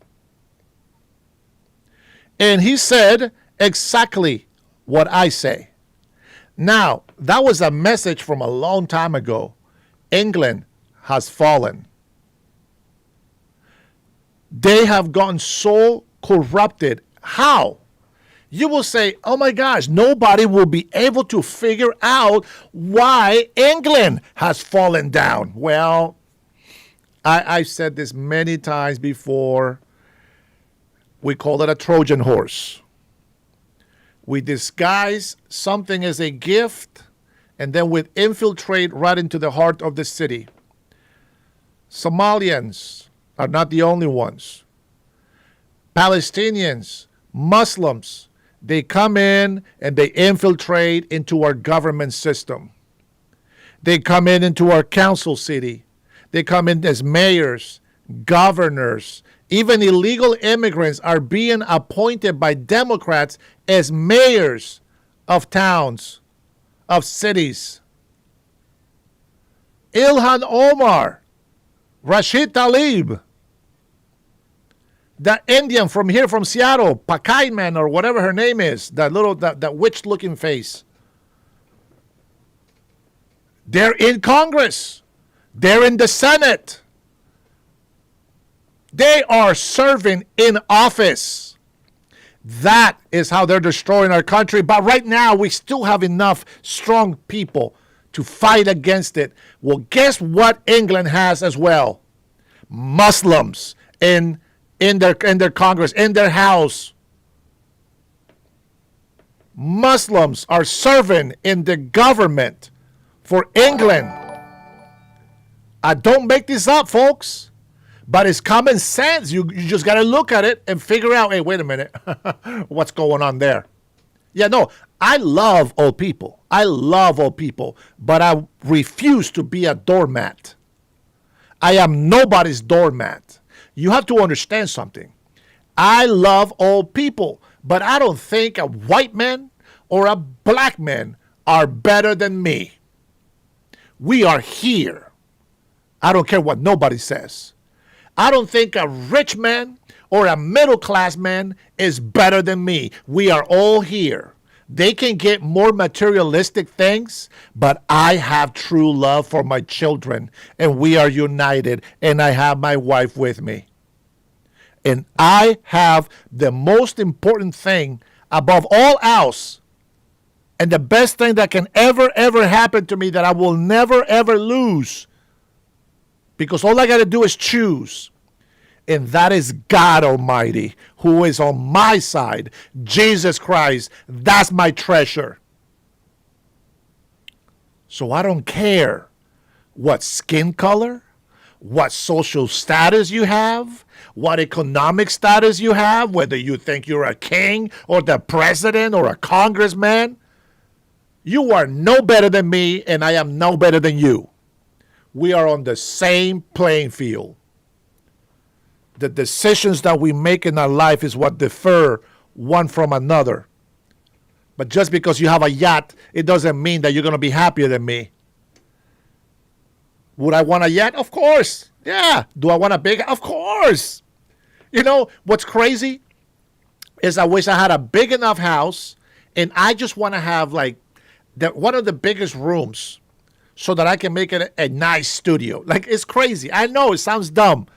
And he said exactly what I say. Now, that was a message from a long time ago. England has fallen. They have gotten so corrupted. How? You will say, oh my gosh, nobody will be able to figure out why England has fallen down. Well, I've said this many times before. We call it a Trojan horse. We disguise something as a gift, and then we infiltrate right into the heart of the city. Somalians are not the only ones. Palestinians, Muslims, they come in and they infiltrate into our government system. They come into our council city. They come in as mayors, governors. Even illegal immigrants are being appointed by Democrats as mayors of towns, of cities. Ilhan Omar, Rashid Tlaib, that Indian from here, from Seattle, Pakai Man or whatever her name is, that witch-looking face. They're in Congress. They're in the Senate. They are serving in office. That is how they're destroying our country. But right now, we still have enough strong people to fight against it. Well, guess what England has as well? Muslims in their Congress, in their house. Muslims are serving in the government for England. I don't make this up, folks. But it's common sense. You just got to look at it and figure out, hey, wait a minute, what's going on there? Yeah, no, I love old people. I love old people, but I refuse to be a doormat. I am nobody's doormat. You have to understand something. I love old people, but I don't think a white man or a black man are better than me. We are here. I don't care what nobody says. I don't think a rich man or a middle class man is better than me. We are all here. They can get more materialistic things, but I have true love for my children, and we are united, and I have my wife with me. And I have the most important thing above all else, and the best thing that can ever happen to me that I will never, ever lose, because all I got to do is choose. And that is God Almighty, who is on my side. Jesus Christ, that's my treasure. So I don't care what skin color, what social status you have, what economic status you have, whether you think you're a king or the president or a congressman. You are no better than me, and I am no better than you. We are on the same playing field. The decisions that we make in our life is what differ one from another. But just because you have a yacht, it doesn't mean that you're going to be happier than me. Would I want a yacht? Of course. Yeah. Do I want a big? Of course. You know, what's crazy is I wish I had a big enough house, and I just want to have like one of the biggest rooms so that I can make it a nice studio. Like, it's crazy. I know it sounds dumb,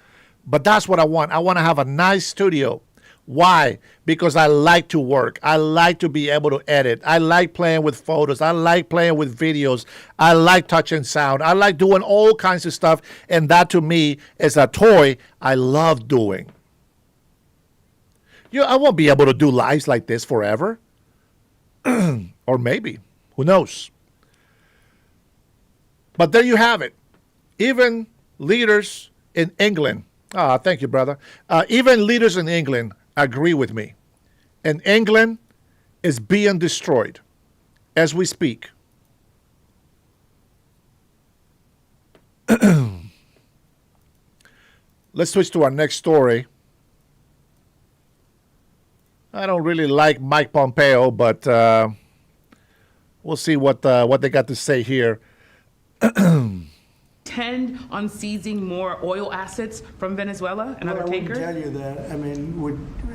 but that's what I want. I want to have a nice studio. Why? Because I like to work. I like to be able to edit. I like playing with photos. I like playing with videos. I like touching sound. I like doing all kinds of stuff. And that to me is a toy I love doing. I won't be able to do lives like this forever. Or maybe. Who knows? But there you have it. Even leaders in England. Thank you, brother. Even leaders in England agree with me. And England is being destroyed as we speak. Let's switch to our next story. I don't really like Mike Pompeo, but we'll see what they got to say here. Tend on seizing more oil assets from Venezuela and other tankers? I wouldn't tell you that. I mean,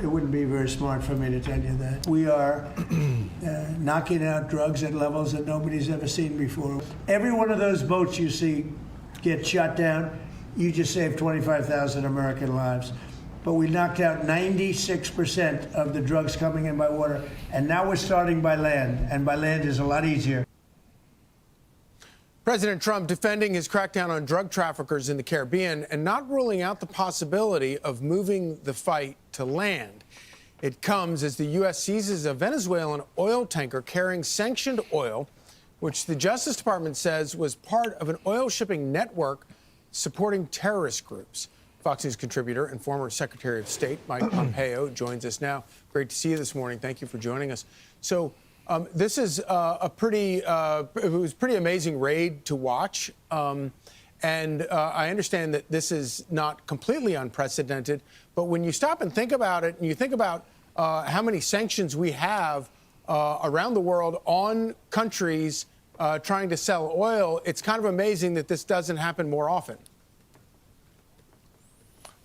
it wouldn't be very smart for me to tell you that. We are knocking out drugs at levels that nobody's ever seen before. Every one of those boats you see get shot down, you just saved 25,000 American lives. But we knocked out 96% of the drugs coming in by water, and now we're starting by land, and by land is a lot easier. President Trump defending his crackdown on drug traffickers in the Caribbean and not ruling out the possibility of moving the fight to land. It comes as the U.S. seizes a Venezuelan oil tanker carrying sanctioned oil, which the Justice Department says was part of an oil shipping network supporting terrorist groups. Fox News contributor and former Secretary of State Mike Pompeo joins us now. Great to see you this morning. Thank you for joining us. So this is it was a pretty amazing raid to watch. And I understand that this is not completely unprecedented. But when you stop and think about it, and you think about how many sanctions we have around the world on countries trying to sell oil, it's kind of amazing that this doesn't happen more often.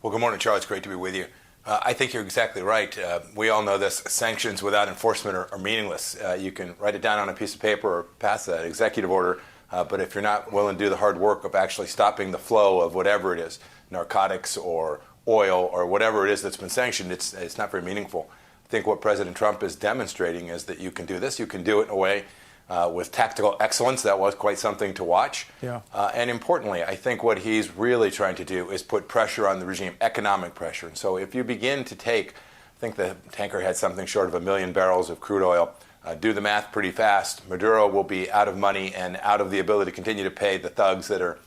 Well, good morning, Charles. It's great to be with you. I think you're exactly right. We all know this. Sanctions without enforcement are meaningless. You can write it down on a piece of paper or pass an executive order, but if you're not willing to do the hard work of actually stopping the flow of whatever it is, narcotics or oil or whatever it is that's been sanctioned, it's not very meaningful. I think what President Trump is demonstrating is that you can do this. You can do it in a way with tactical excellence. That was quite something to watch. Yeah. And importantly, I think what he's really trying to do is put pressure on the regime, economic pressure. And so if you begin to take, I think the tanker had something short of 1 million barrels of crude oil, do the math pretty fast, Maduro will be out of money and out of the ability to continue to pay the thugs that are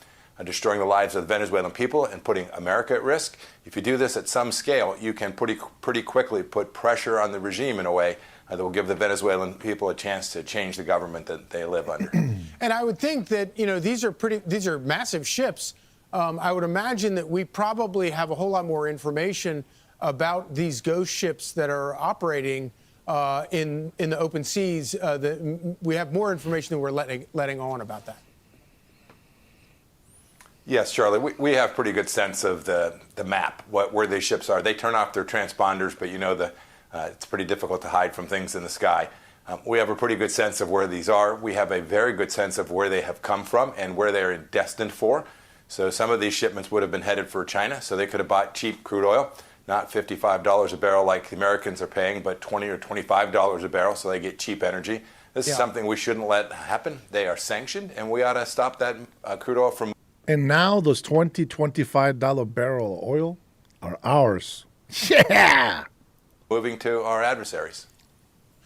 destroying the lives of the Venezuelan people and putting America at risk. If you do this at some scale, you can pretty quickly put pressure on the regime in a way that will give the Venezuelan people a chance to change the government that they live under. And I would think that, these are massive ships. I would imagine that we probably have a whole lot more information about these ghost ships that are operating in the open seas. We have more information than we're letting on about that. Yes, Charlie, we have pretty good sense of the map, where these ships are. They turn off their transponders, but it's pretty difficult to hide from things in the sky. We have a pretty good sense of where these are. We have a very good sense of where they have come from and where they are destined for. So some of these shipments would have been headed for China, so they could have bought cheap crude oil, not $55 a barrel like the Americans are paying, but $20 or $25 a barrel, so they get cheap energy. This is something we shouldn't let happen. They are sanctioned, and we ought to stop that crude oil from... And now those $20, $25 barrel oil are ours. Yeah! Moving to our adversaries.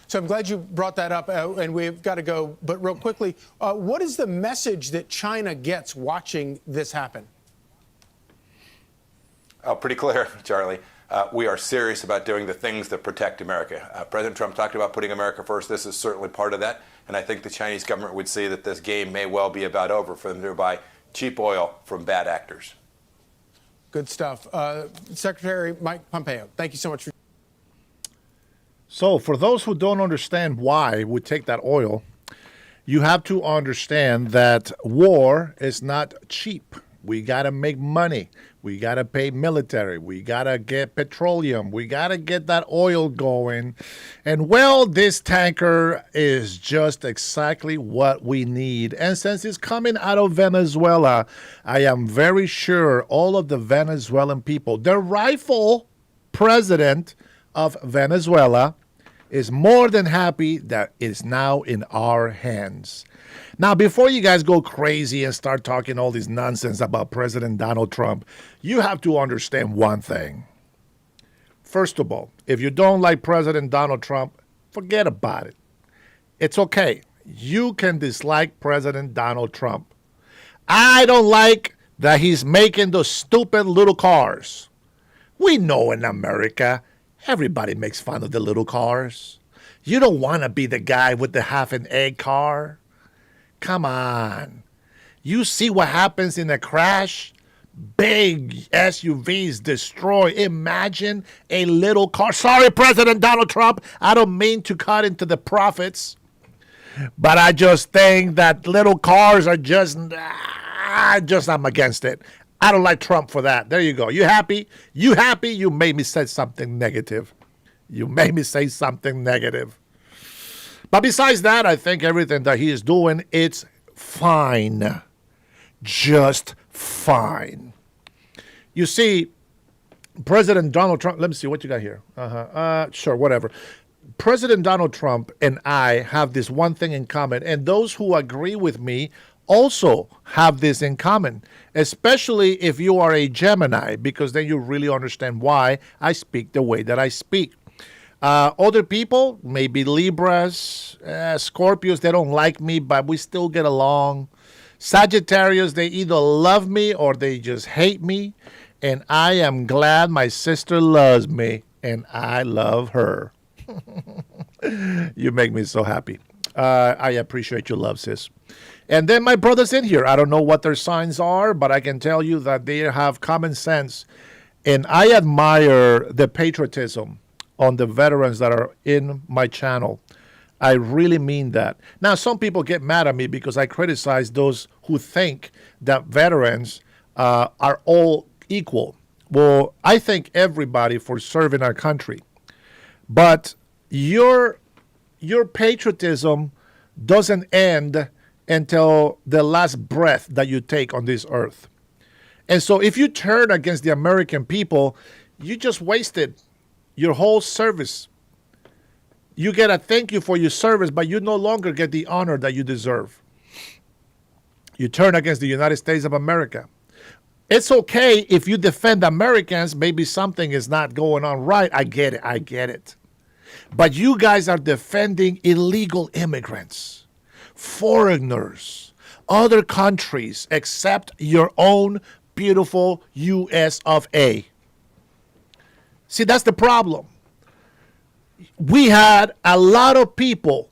So I'm glad you brought that up, and we've got to go. But real quickly, what is the message that China gets watching this happen? Oh, pretty clear, Charlie. We are serious about doing the things that protect America. President Trump talked about putting America first. This is certainly part of that. And I think the Chinese government would see that this game may well be about over for them to buy cheap oil from bad actors. Good stuff. Secretary Mike Pompeo, thank you so much for... So for those who don't understand why we take that oil, you have to understand that war is not cheap. We got to make money. We got to pay military. We got to get petroleum. We got to get that oil going. And well, this tanker is just exactly what we need. And since it's coming out of Venezuela, I am very sure all of the Venezuelan people, the rightful president of Venezuela, is more than happy that it's now in our hands. Now, before you guys go crazy and start talking all this nonsense about President Donald Trump, you have to understand one thing. First of all, if you don't like President Donald Trump, forget about it. It's okay. You can dislike President Donald Trump. I don't like that he's making those stupid little cars. We know in America, everybody makes fun of the little cars. You don't want to be the guy with the half an egg car. Come on. You see what happens in a crash? Big SUVs destroy. Imagine a little car. Sorry, President Donald Trump. I don't mean to cut into the profits. But I just think that little cars are I'm against it. I don't like Trump for that. There you go. You happy? You happy? You made me say something negative. You made me say something negative. But besides that, I think everything that he is doing, it's fine. Just fine. You see, President Donald Trump, let me see what you got here. Sure, whatever. President Donald Trump and I have this one thing in common, and those who agree with me also have this in common, especially if you are a Gemini, because then you really understand why I speak the way that I speak. Other people, maybe Libras, Scorpios, they don't like me, but we still get along. Sagittarius, they either love me or they just hate me. And I am glad my sister loves me and I love her. You make me so happy. I appreciate your love, sis. And then my brothers in here, I don't know what their signs are, but I can tell you that they have common sense. And I admire the patriotism on the veterans that are in my channel. I really mean that. Now, some people get mad at me because I criticize those who think that veterans are all equal. Well, I thank everybody for serving our country. But your patriotism doesn't end until the last breath that you take on this earth. And so if you turn against the American people, you just wasted your whole service. You get a thank you for your service, but you no longer get the honor that you deserve. You turn against the United States of America. It's okay if you defend Americans, maybe something is not going on right. I get it. But you guys are defending illegal immigrants, foreigners, other countries except your own beautiful US of A. See, that's the problem. We had a lot of people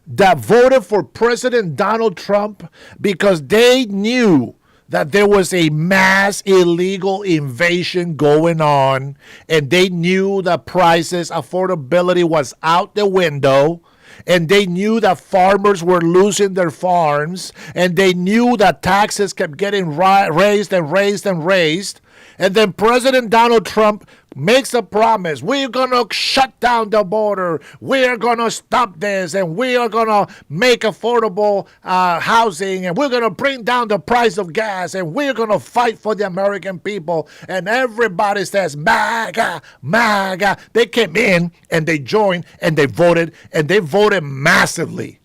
that voted for President Donald Trump because they knew that there was a mass illegal invasion going on, and they knew that prices, affordability was out the window, and they knew that farmers were losing their farms, and they knew that taxes kept getting raised and raised and raised. And then President Donald Trump makes a promise. We're going to shut down the border. We're going to stop this. And we are going to make affordable housing. And we're going to bring down the price of gas. And we're going to fight for the American people. And everybody says, MAGA, MAGA. They came in and they joined and they voted. And they voted massively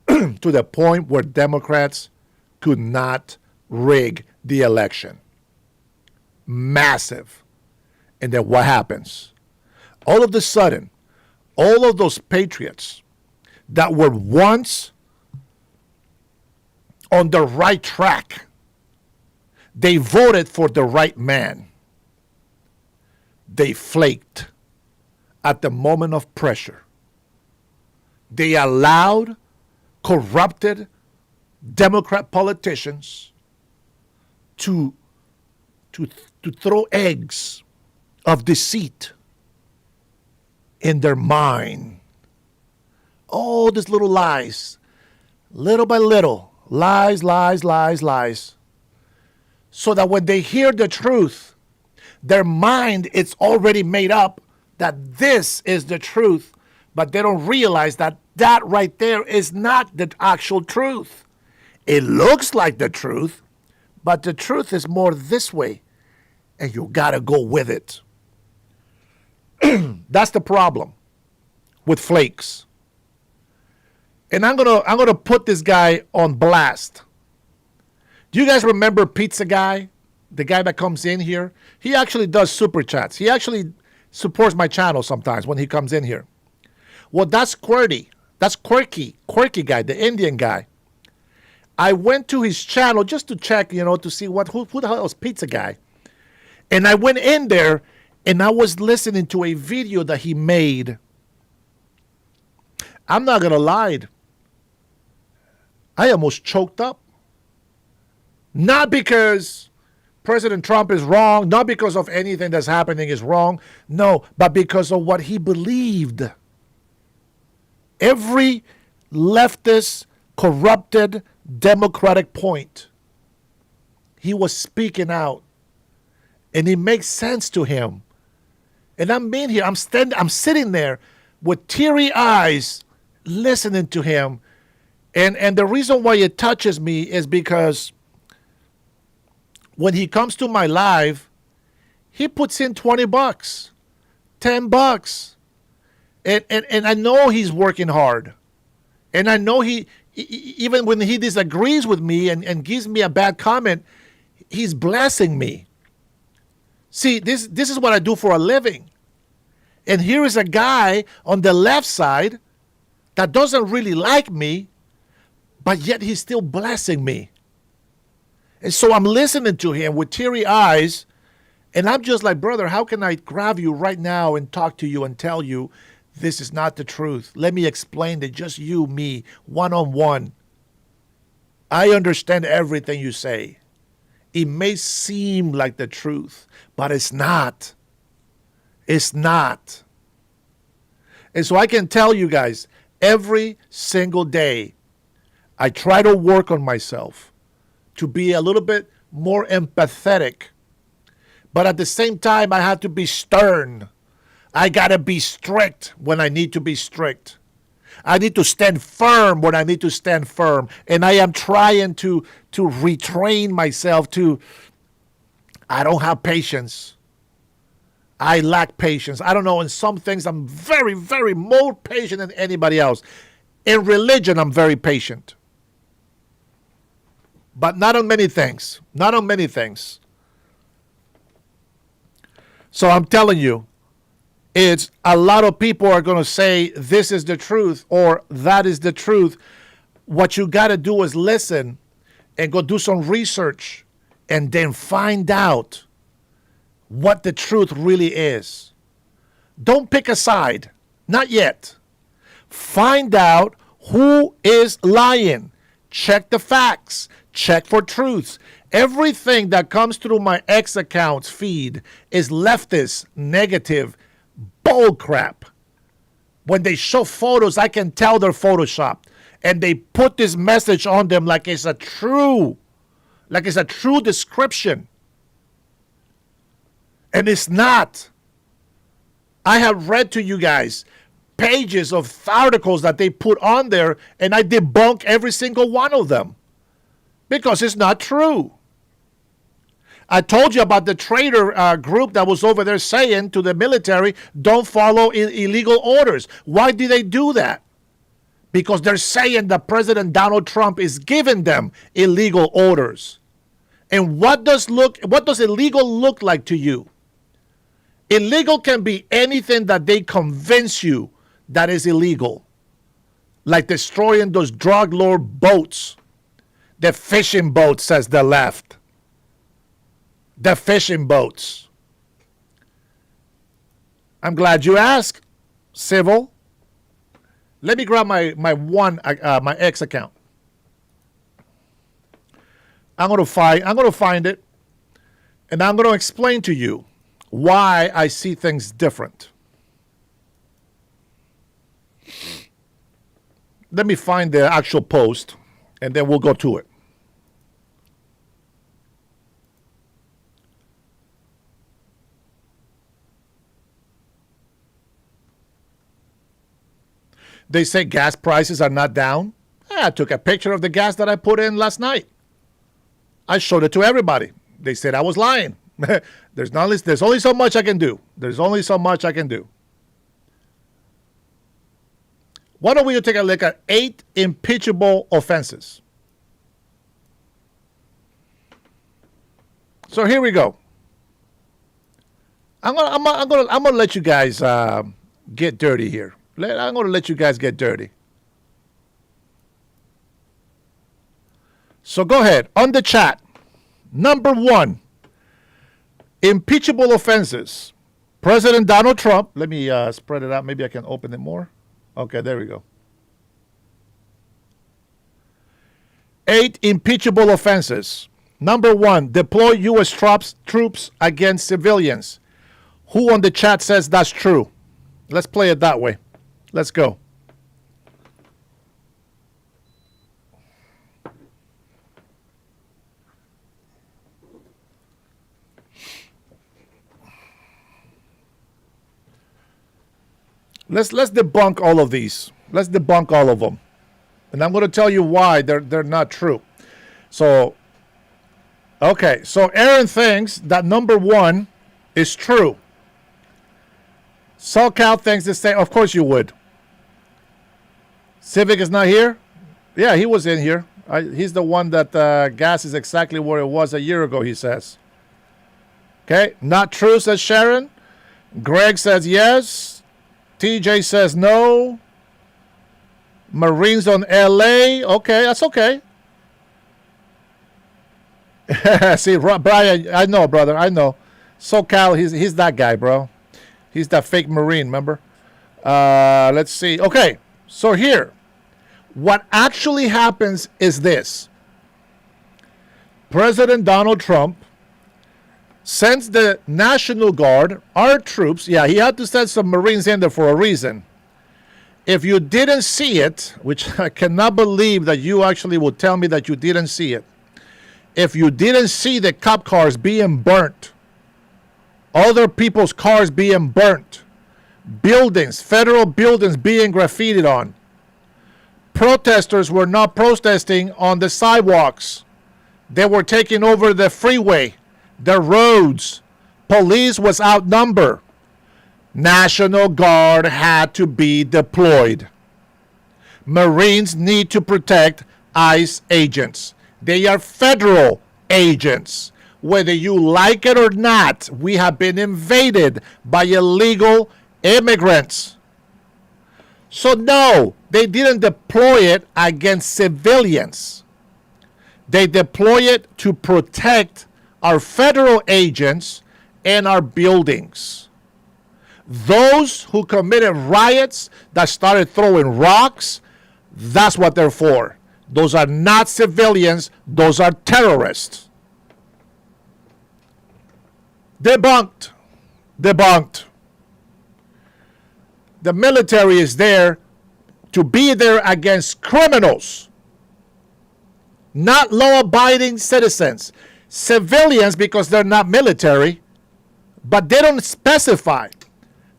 to the point where Democrats could not rig the election. Massive. And then what happens? All of a sudden, all of those patriots that were once on the right track, they voted for the right man. They flaked at the moment of pressure. They allowed corrupted Democrat politicians to throw eggs of deceit in their mind. All these little lies, little by little, lies, lies, lies, lies. So that when they hear the truth, their mind is already made up that this is the truth, but they don't realize that that right there is not the actual truth. It looks like the truth, but the truth is more this way. And you gotta go with it. That's the problem with flakes. And I'm gonna put this guy on blast. Do you guys remember Pizza Guy? The guy that comes in here? He actually does super chats. He actually supports my channel sometimes when he comes in here. Well, that's Quirky. That's Quirky guy, the Indian guy. I went to his channel just to check, to see who the hell was Pizza Guy. And I went in there and I was listening to a video that he made. I'm not going to lie. I almost choked up. Not because President Trump is wrong, not because of anything that's happening is wrong. No, but because of what he believed. Every leftist, corrupted, Democratic point, he was speaking out. And it makes sense to him. And I'm being here. I'm sitting there with teary eyes listening to him. And the reason why it touches me is because when he comes to my live, he puts in $20, $10. And I know he's working hard. And I know he even when he disagrees with me and gives me a bad comment, he's blessing me. See, this is what I do for a living. And here is a guy on the left side that doesn't really like me, but yet he's still blessing me. And so I'm listening to him with teary eyes, and I'm just like, brother, how can I grab you right now and talk to you and tell you this is not the truth? Let me explain that just you, me, one-on-one. I understand everything you say. It may seem like the truth, but it's not. It's not. And so I can tell you guys, every single day, I try to work on myself to be a little bit more empathetic. But at the same time, I have to be stern. I got to be strict when I need to be strict. I need to stand firm when I need to stand firm. And I am trying to retrain myself to, I don't have patience. I lack patience. I don't know. In some things, I'm very, very more patient than anybody else. In religion, I'm very patient. But not on many things. Not on many things. So I'm telling you, it's a lot of people are going to say this is the truth or that is the truth. What you got to do is listen and go do some research and then find out what the truth really is. Don't pick a side. Not yet. Find out who is lying. Check the facts. Check for truths. Everything that comes through my X account's feed is leftist, negative, bull crap. When they show photos, I can tell they're photoshopped. And they put this message on them like it's a true description. And it's not. I have read to you guys pages of articles that they put on there, and I debunk every single one of them because it's not true. I told you about the traitor group that was over there saying to the military, don't follow illegal orders. Why do they do that? Because they're saying that President Donald Trump is giving them illegal orders. And what does illegal look like to you? Illegal can be anything that they convince you that is illegal, like destroying those drug lord boats. The fishing boats, says the left. The fishing boats. I'm glad you asked, Civil. Let me grab my X account. I'm gonna find it, and I'm gonna explain to you why I see things different. Let me find the actual post, and then we'll go to it. They say gas prices are not down. I took a picture of the gas that I put in last night. I showed it to everybody. They said I was lying. There's only so much I can do. There's only so much I can do. Why don't we take a look at 8 impeachable offenses? So here we go. I'm gonna let you guys get dirty here. I'm gonna let you guys get dirty. So go ahead on the chat. Number 1, impeachable offenses. President Donald Trump. Let me spread it out. Maybe I can open it more. Okay, there we go. 8 impeachable offenses. Number 1, deploy U.S. troops against civilians. Who on the chat says that's true? Let's play it that way. Let's go. Let's debunk all of these. Let's debunk all of them. And I'm going to tell you why they're not true. So, okay. So Aaron thinks that number 1 is true. SoCal thinks the same. Of course you would. Civic is not here? Yeah, he was in here. He's the one that gas is exactly where it was a year ago, he says. Okay. Not true, says Sharon. Greg says yes. TJ says no. Marines on LA. Okay, that's okay. See, Brian, I know, brother. I know. SoCal, he's that guy, bro. He's that fake Marine, remember? Let's see. Okay, so here. What actually happens is this. President Donald Trump sends the National Guard, our troops. Yeah, he had to send some Marines in there for a reason. If you didn't see it, which I cannot believe that you actually would tell me that you didn't see it. If you didn't see the cop cars being burnt, other people's cars being burnt, buildings, federal buildings being graffitied on, protesters were not protesting on the sidewalks. They were taking over the freeway, the roads. Police was outnumbered. National Guard had to be deployed. Marines need to protect ICE agents. They are federal agents. Whether you like it or not, we have been invaded by illegal immigrants. So no, they didn't deploy it against civilians. They deploy it to protect our federal agents and our buildings. Those who committed riots that started throwing rocks, that's what they're for. Those are not civilians, those are terrorists. Debunked. Debunked. The military is there to be there against criminals, not law-abiding citizens. Civilians, because they're not military, but they don't specify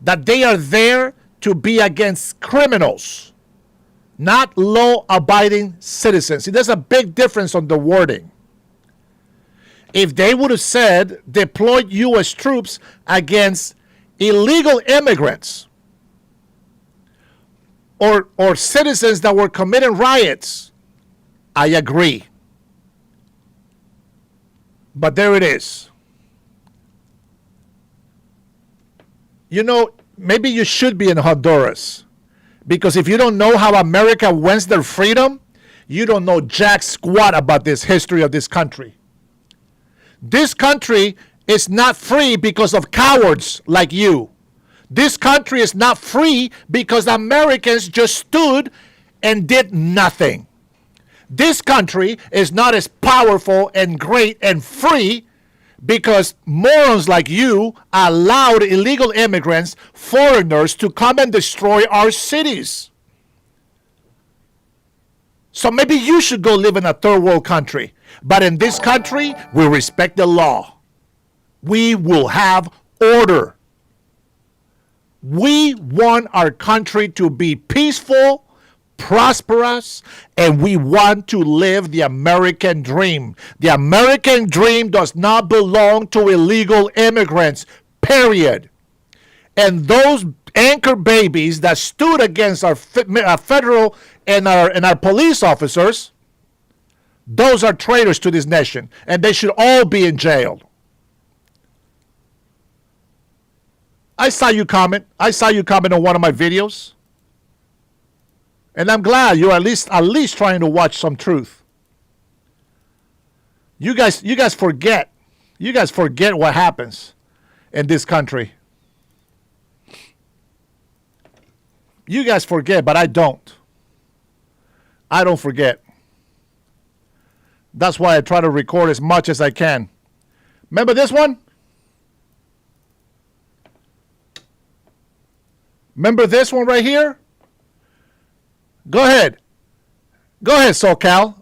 that they are there to be against criminals, not law-abiding citizens. See, there's a big difference on the wording. If they would have said deployed U.S. troops against illegal immigrants or citizens that were committing riots, I agree. But there it is. You know, maybe you should be in Honduras, because if you don't know how America wins their freedom, you don't know jack squat about this history of this country. This country is not free because of cowards like you. This country is not free because Americans just stood and did nothing. This country is not as powerful and great and free because morons like you allowed illegal immigrants, foreigners, to come and destroy our cities. So maybe you should go live in a third world country. But in this country, we respect the law. We will have order. We want our country to be peaceful, prosperous, and we want to live the American dream. The American dream does not belong to illegal immigrants, period. And those anchor babies that stood against our federal and our police officers, those are traitors to this nation, and they should all be in jail. I saw you comment. I saw you comment on one of my videos. And I'm glad you're at least trying to watch some truth. You guys forget. You guys forget what happens in this country. You guys forget, but I don't. I don't forget. That's why I try to record as much as I can. Remember this one? Remember this one right here? Go ahead. Go ahead, SoCal.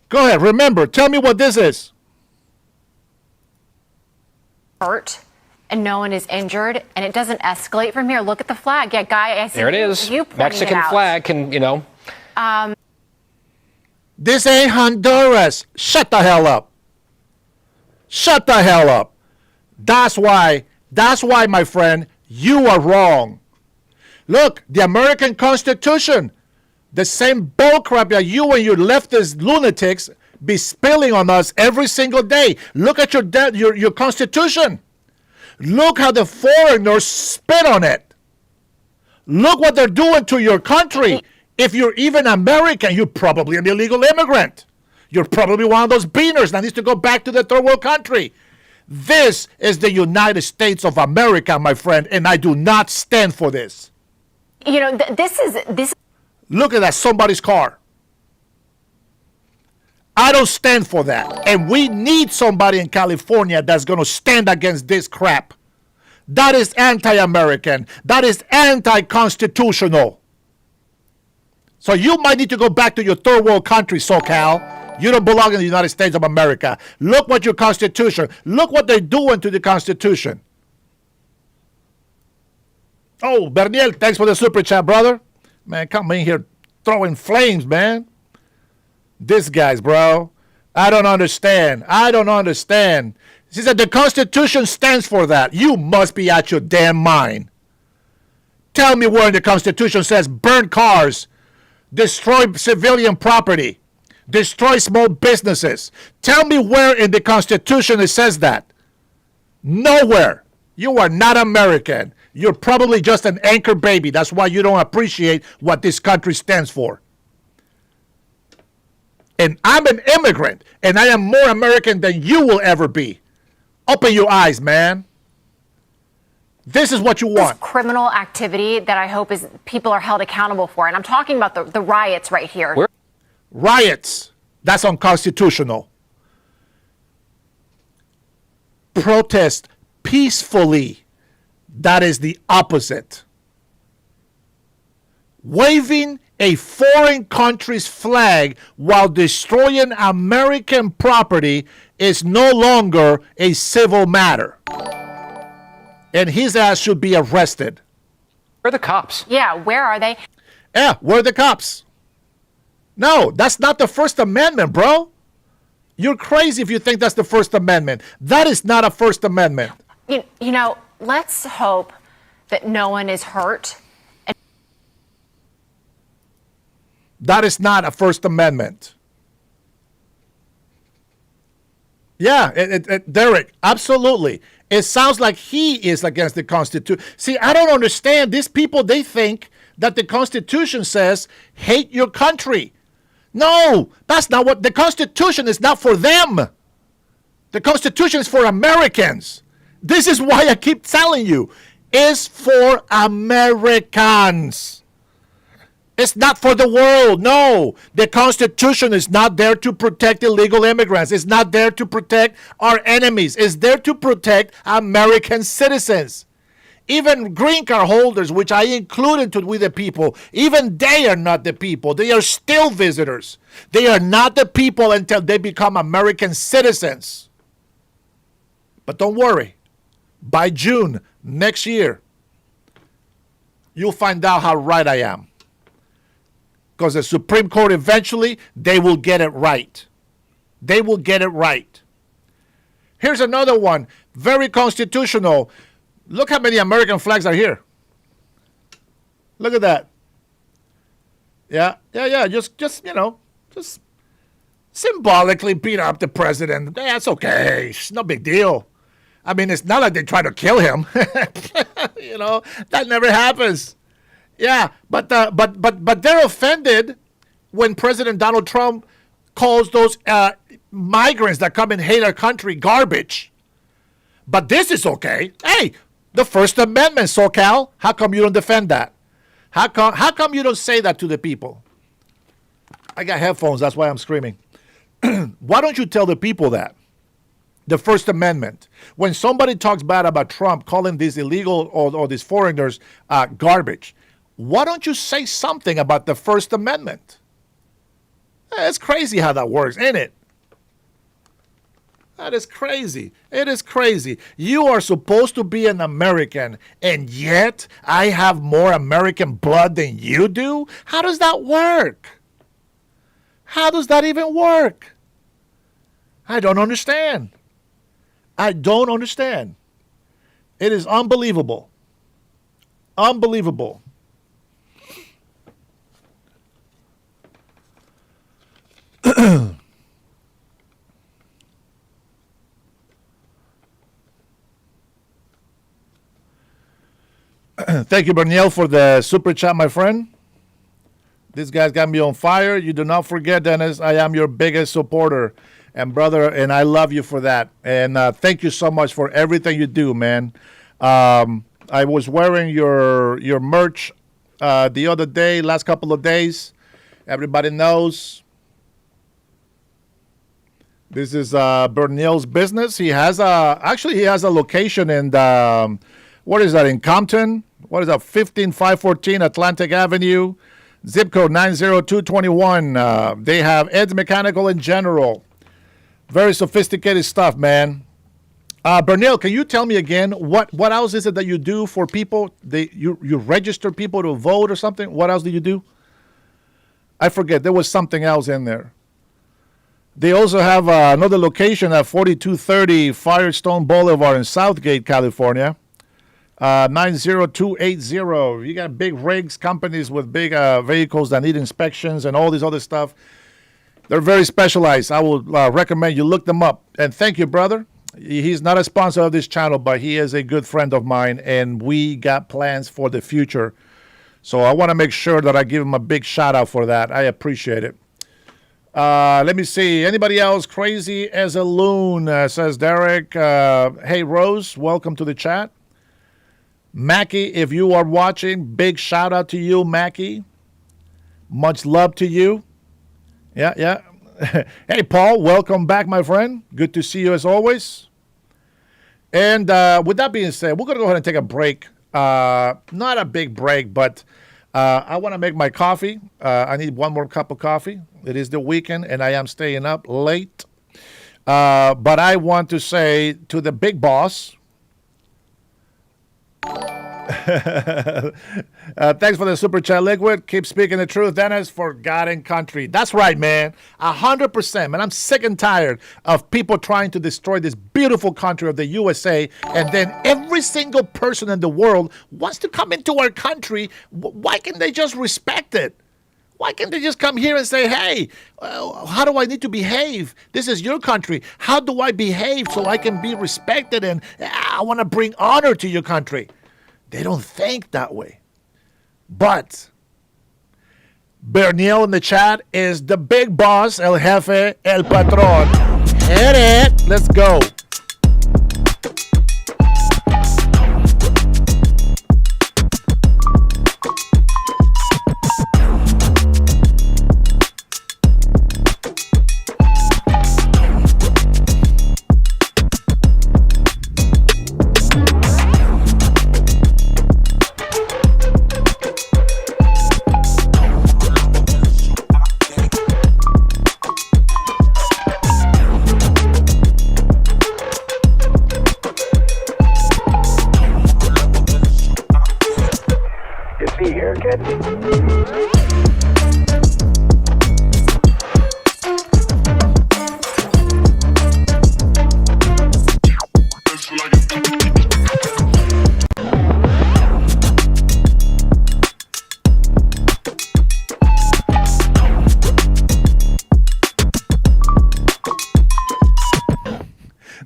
Go ahead. Remember. Tell me what this is. Hurt and no one is injured, and it doesn't escalate from here. Look at the flag. Yeah, Guy, I see there it is. You Mexican it out. flag can, you know. This ain't Honduras. Shut the hell up. Shut the hell up. That's why, my friend, you are wrong. Look, the American Constitution, the same bullcrap that you and your leftist lunatics be spilling on us every single day. Look at your Constitution. Look how the foreigners spit on it. Look what they're doing to your country. If you're even American, you're probably an illegal immigrant. You're probably one of those beaners that needs to go back to the third world country. This is the United States of America, my friend, and I do not stand for this. You know, this. Look at that, somebody's car. I don't stand for that. And we need somebody in California that's going to stand against this crap. That is anti-American. That is anti-constitutional. So you might need to go back to your third world country, SoCal. You don't belong in the United States of America. Look what your Constitution, look what they're doing to the Constitution. Oh, Berniel, thanks for the super chat, brother. Man, come in here throwing flames, man. This guy's, bro. I don't understand. She said the Constitution stands for that. You must be out your damn mind. Tell me where in the Constitution says burn cars, destroy civilian property, destroy small businesses. Tell me where in the Constitution it says that. Nowhere. You are not American. You're probably just an anchor baby. That's why you don't appreciate what this country stands for. And I'm an immigrant, and I am more American than you will ever be. Open your eyes, man. This is what you want. Criminal activity that I hope is people are held accountable for. And I'm talking about the riots right here. Riots. That's unconstitutional. Protest peacefully. That is the opposite. Waving a foreign country's flag while destroying American property is no longer a civil matter. And his ass should be arrested. Where are the cops? Yeah, where are they? Yeah, where are the cops? No, that's not the First Amendment, bro. You're crazy if you think that's the First Amendment. That is not a First Amendment. You know, let's hope that no one is hurt. That is not a First Amendment. Yeah, Derek, absolutely. It sounds like he is against the Constitution. See, I don't understand. These people, they think that the Constitution says, hate your country. No, that's not what the Constitution is. Not for them. The Constitution is for Americans. This is why I keep telling you, it's for Americans. It's not for the world. No, the Constitution is not there to protect illegal immigrants. It's not there to protect our enemies. It's there to protect American citizens. Even green card holders, which I included with the people, even they are not the people. They are still visitors. They are not the people until they become American citizens. But don't worry. By June next year, you'll find out how right I am. Because the Supreme Court eventually, they will get it right. They will get it right. Here's another one, very constitutional. Look how many American flags are here. Look at that. Yeah. Just symbolically beat up the president. Yeah, it's okay. It's no big deal. I mean, it's not like they try to kill him. That never happens. Yeah, but they're offended when President Donald Trump calls those migrants that come and hate our country garbage. But this is okay. Hey, the First Amendment, SoCal. How come you don't defend that? How come you don't say that to the people? I got headphones. That's why I'm screaming. Why don't you tell the people that? The First Amendment. When somebody talks bad about Trump, calling these illegal or these foreigners garbage, why don't you say something about the First Amendment? It's crazy how that works, ain't it? That is crazy. It is crazy. You are supposed to be an American, and yet I have more American blood than you do? How does that work? How does that even work? I don't understand. I don't understand. It is unbelievable. Unbelievable. Thank you, Berniel, for the super chat, my friend. This guy's got me on fire. You do not forget, Dennis, I am your biggest supporter and brother, and I love you for that. And thank you so much for everything you do, man. I was wearing your merch the other day, last couple of days. Everybody knows. This is Berniel's business. He has a location in what is that, in Compton? What is that, 15514 Atlantic Avenue, zip code 90221. They have Ed's Mechanical in general. Very sophisticated stuff, man. Berniel, can you tell me again, what else is it that you do for people? You register people to vote or something? What else do you do? I forget. There was something else in there. They also have another location at 4230 Firestone Boulevard in Southgate, California. 90280. You got big rigs, companies with big vehicles that need inspections and all this other stuff. They're very specialized. I would recommend you look them up. And thank you, brother. He's not a sponsor of this channel, but he is a good friend of mine, and we got plans for the future. So I want to make sure that I give him a big shout out for that. I appreciate it. Let me see. Anybody else? Crazy as a loon, says Derek. Hey, Rose, welcome to the chat. Mackie, if you are watching, big shout out to you, Mackie. Much love to you. Yeah. Hey, Paul, welcome back, my friend. Good to see you as always. And with that being said, we're going to go ahead and take a break. Not a big break, but I want to make my coffee. I need one more cup of coffee. It is the weekend, and I am staying up late. But I want to say to the big boss, thanks for the super chat, Liquid. Keep speaking the truth, Dennis. Forgotten country. That's right, man. 100%, man. I'm sick and tired of people trying to destroy this beautiful country of the USA, and then every single person in the world wants to come into our country. Why can't they just respect it? Why can't they just come here and say, hey, how do I need to behave? This is your country. How do I behave so I can be respected, and I want to bring honor to your country? They don't think that way. But Berniel in the chat is the big boss, el jefe, el patron. Hit it. Let's go.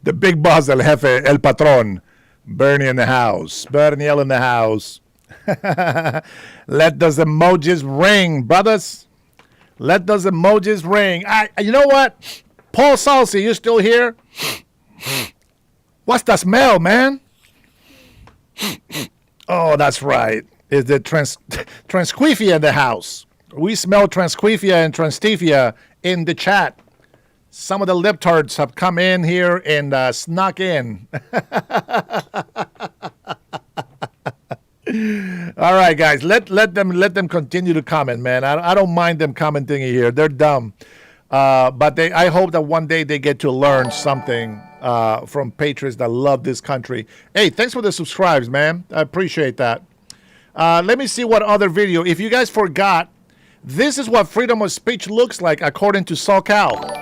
The big boss, el jefe, el patron. Bernie in the house. Berniel in the house. Let those emojis ring, brothers. Let those emojis ring. You know what? Paul Salsi, you still here? What's that smell, man? Oh, that's right. It's the transquifia in the house. We smell transquifia and transtifia in the chat. Some of the libtards have come in here and snuck in. All right, guys, let them continue to comment, man. I don't mind them commenting here. They're dumb, but I hope that one day they get to learn something from patriots that love this country. Hey, thanks for the subscribes, man. I appreciate that. Let me see what other video. If you guys forgot, this is what freedom of speech looks like according to SoCal.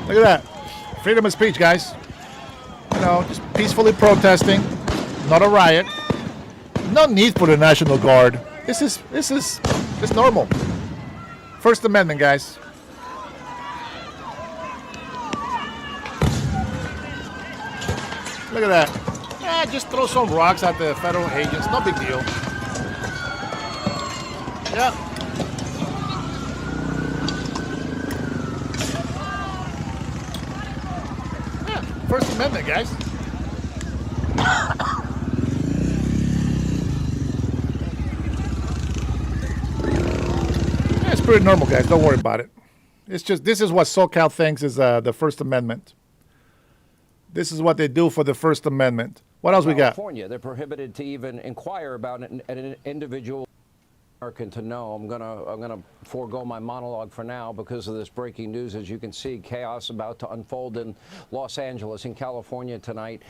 Look at that. Freedom of speech, guys. You know, just peacefully protesting. Not a riot. No need for the National Guard. This is normal. First Amendment, guys. Look at that. Just throw some rocks at the federal agents. No big deal. Yeah. First Amendment, guys. Yeah, it's pretty normal, guys. Don't worry about it. It's just, this is what SoCal thinks is the First Amendment. This is what they do for the First Amendment. What else we got? California, they're prohibited to even inquire about an individual American to know. I'm gonna forego my monologue for now because of this breaking news. As you can see, chaos about to unfold in Los Angeles, in California tonight.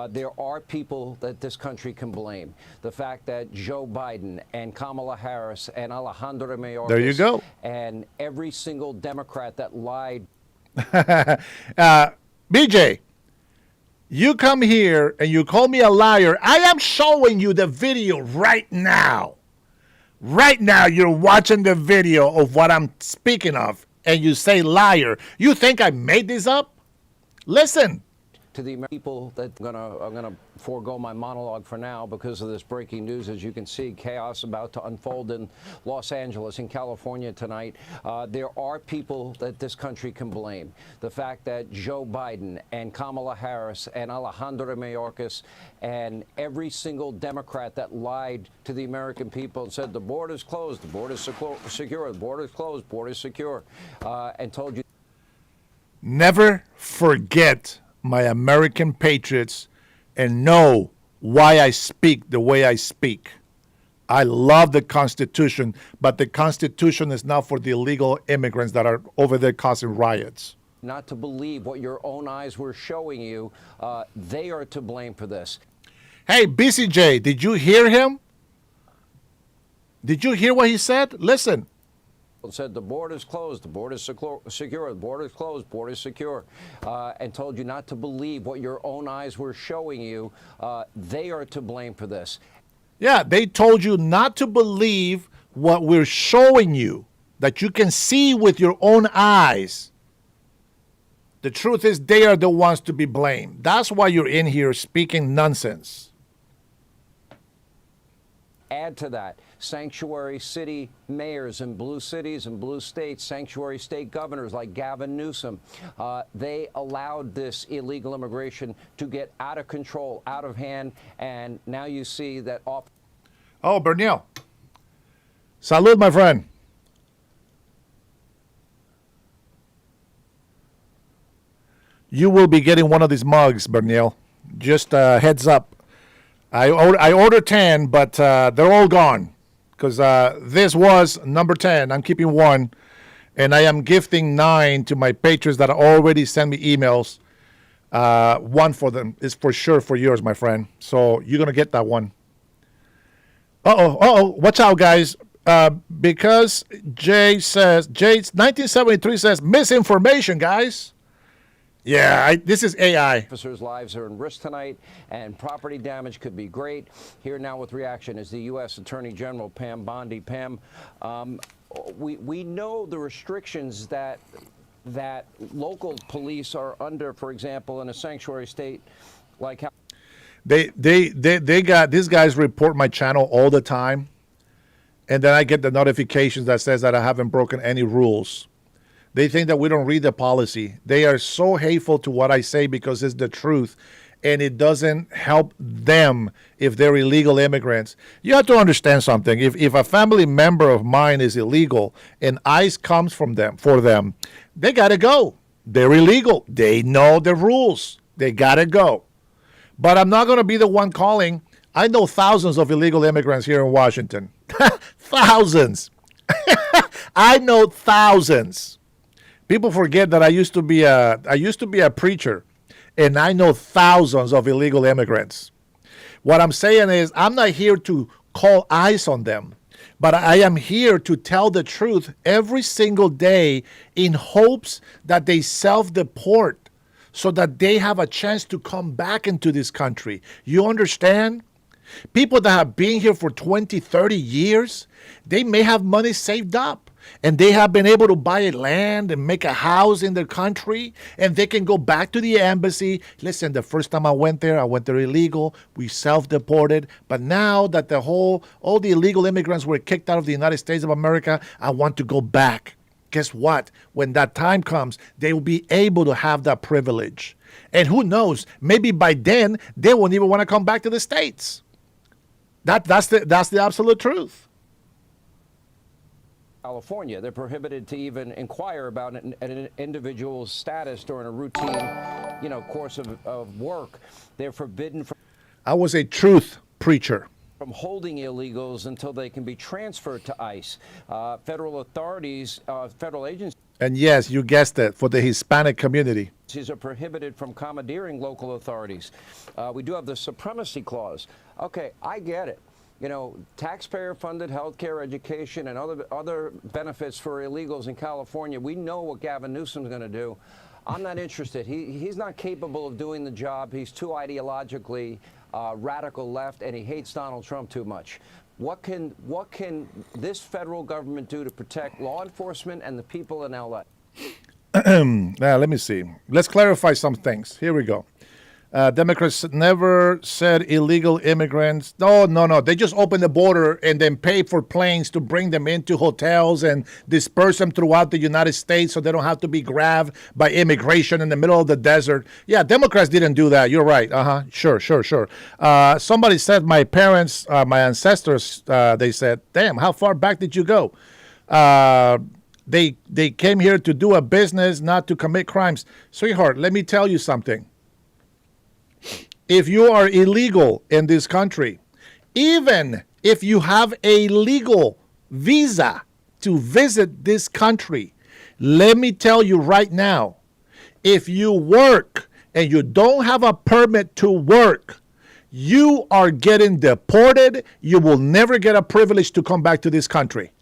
There are people that this country can blame. The fact that Joe Biden and Kamala Harris and Alejandro Mayorkas, there you go, and every single Democrat that lied. BJ, you come here and you call me a liar. I am showing you the video right now. Right now, you're watching the video of what I'm speaking of, and you say liar. You think I made this up? Listen. To the people that I'm gonna forego my monologue for now because of this breaking news. As you can see, chaos about to unfold in Los Angeles, in California tonight. There are people that this country can blame. The fact that Joe Biden and Kamala Harris and Alejandro Mayorkas and every single Democrat that lied to the American people and said the border's closed, the border's secure, the border's closed, border's secure, and told you. Never forget my American patriots and know why I speak the way I speak. I love the Constitution, but the Constitution is not for the illegal immigrants that are over there causing riots. Not to believe what your own eyes were showing you. They are to blame for this. Hey, BCJ, did you hear him? Did you hear what he said? Listen. Said the border's closed, the border's secure, the border's closed, border's secure, and told you not to believe what your own eyes were showing you. They are to blame for this. Yeah, they told you not to believe what we're showing you, that you can see with your own eyes. The truth is they are the ones to be blamed. That's why you're in here speaking nonsense. Add to that, sanctuary city mayors in blue cities and blue states, sanctuary state governors like Gavin Newsom, they allowed this illegal immigration to get out of control, out of hand, and now you see that off. Oh, Bernil. Salud, my friend. You will be getting one of these mugs, Bernil. Just heads up. I ordered 10, but they're all gone because this was number 10. I'm keeping one, and I am gifting 9 to my patrons that already sent me emails. One for them is for sure for yours, my friend. So you're going to get that one. Watch out, guys. Because Jay's 1973 says misinformation, guys. Yeah, this is AI. Officers' lives are in risk tonight, and property damage could be great. Here now with reaction is the U.S. Attorney General Pam Bondi. Pam, we know the restrictions that local police are under, for example, in a sanctuary state like how. They got these guys report my channel all the time, and then I get the notifications that says that I haven't broken any rules. They think that we don't read the policy. They are so hateful to what I say because it's the truth, and it doesn't help them if they're illegal immigrants. You have to understand something. If a family member of mine is illegal and ICE comes for them, they got to go. They're illegal. They know the rules. They got to go. But I'm not going to be the one calling. I know thousands of illegal immigrants here in Washington. Thousands. I know thousands. People forget that I used to be a preacher, and I know thousands of illegal immigrants. What I'm saying is I'm not here to call ICE on them, but I am here to tell the truth every single day in hopes that they self-deport so that they have a chance to come back into this country. You understand? People that have been here for 20, 30 years, they may have money saved up. And they have been able to buy land and make a house in their country, and they can go back to the embassy. Listen, the first time I went there illegal. We self-deported. But now that all the illegal immigrants were kicked out of the United States of America, I want to go back. Guess what? When that time comes, they will be able to have that privilege. And who knows? Maybe by then, they won't even want to come back to the States. That's the absolute truth. California, they're prohibited to even inquire about an individual's status during a routine, course of work. They're forbidden from. I was a truth preacher. From holding illegals until they can be transferred to ICE. Federal authorities, federal agencies. And yes, you guessed it, for the Hispanic community. Are prohibited from commandeering local authorities. We do have the supremacy clause. Okay, I get it. Taxpayer-funded health care, education, and other benefits for illegals in California. We know what Gavin Newsom's going to do. I'm not interested. He's not capable of doing the job. He's too ideologically radical left, and he hates Donald Trump too much. What can this federal government do to protect law enforcement and the people in L.A.? Now, let me see. Let's clarify some things. Here we go. Democrats never said illegal immigrants. No. They just open the border and then pay for planes to bring them into hotels and disperse them throughout the United States so they don't have to be grabbed by immigration in the middle of the desert. Yeah, Democrats didn't do that. You're right. Sure. Somebody said my parents, my ancestors, they said, damn, how far back did you go? They came here to do a business, not to commit crimes. Sweetheart, let me tell you something. If you are illegal in this country, even if you have a legal visa to visit this country, let me tell you right now, if you work and you don't have a permit to work, you are getting deported. You will never get a privilege to come back to this country.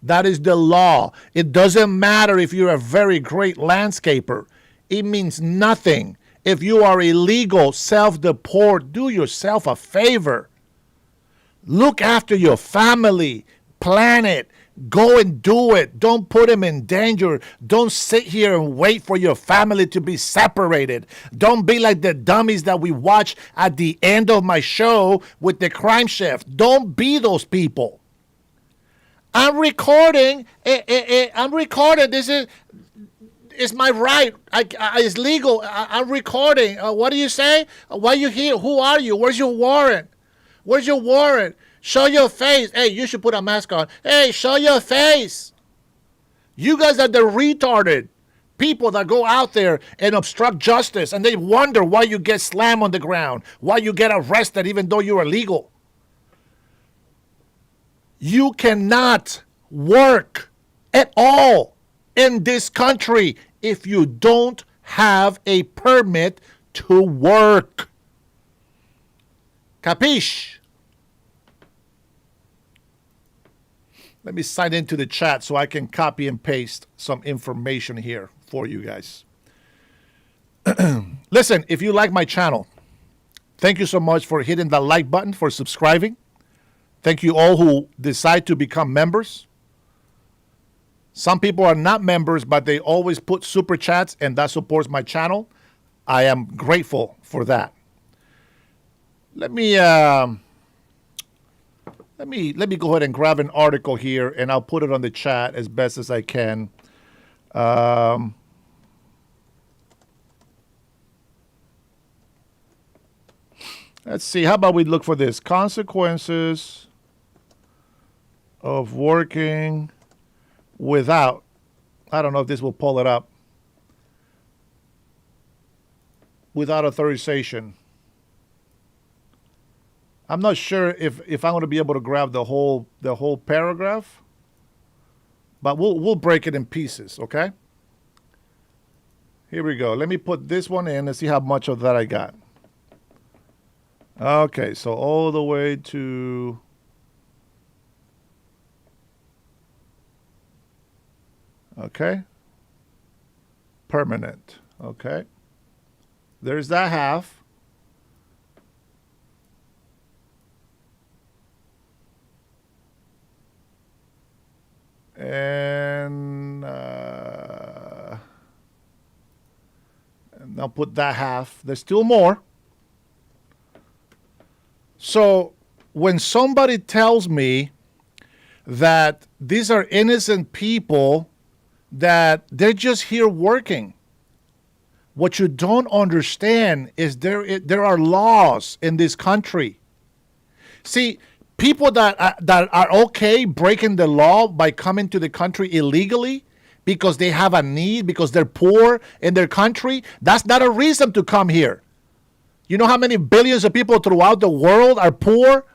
That is the law. It doesn't matter if you're a very great landscaper. It means nothing. If you are illegal, self-deport, do yourself a favor. Look after your family. Plan it. Go and do it. Don't put them in danger. Don't sit here and wait for your family to be separated. Don't be like the dummies that we watch at the end of my show with the crime chef. Don't be those people. I'm recording. I'm recording. This is it's my right. It's legal. I'm recording. What do you say? Why are you here? Who are you? Where's your warrant? Where's your warrant? Show your face. Hey, you should put a mask on. Hey, show your face. You guys are the retarded people that go out there and obstruct justice, and they wonder why you get slammed on the ground, why you get arrested even though you're illegal. You cannot work at all in this country if you don't have a permit to work. Capiche? Let me sign into the chat so I can copy and paste some information here for you guys. Listen, if you like my channel, thank you so much for hitting the like button, for subscribing. Thank you all who decide to become members. Some people are not members, but they always put super chats, and that supports my channel. I am grateful for that. Let me go ahead and grab an article here, and I'll put it on the chat as best as I can. Let's see. How about we look for this? Consequences of working without. I don't know if this will pull it up. Without authorization. I'm not sure if I'm going to be able to grab the whole paragraph, but we'll break it in pieces, okay? Here we go. Let me put this one in and see how much of that I got. Okay, so all the way to permanent. Okay. There's that half. And I'll put that half. There's still more. So when somebody tells me that these are innocent people, that they're just here working, what you don't understand is there are laws in this country. See, people that are okay breaking the law by coming to the country illegally because they have a need, because they're poor in their country, that's not a reason to come here. You know how many billions of people throughout the world are poor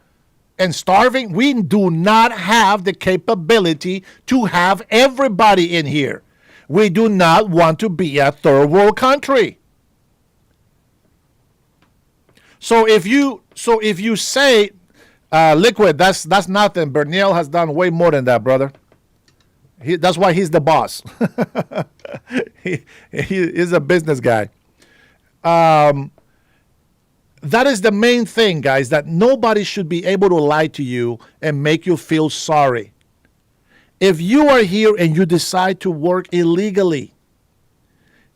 and starving? We do not have the capability to have everybody in here. We do not want to be a third world country. So if you say, Liquid, that's nothing. Berniel has done way more than that, brother. That's why he's the boss. he is a business guy. That is the main thing, guys, that nobody should be able to lie to you and make you feel sorry. If you are here and you decide to work illegally,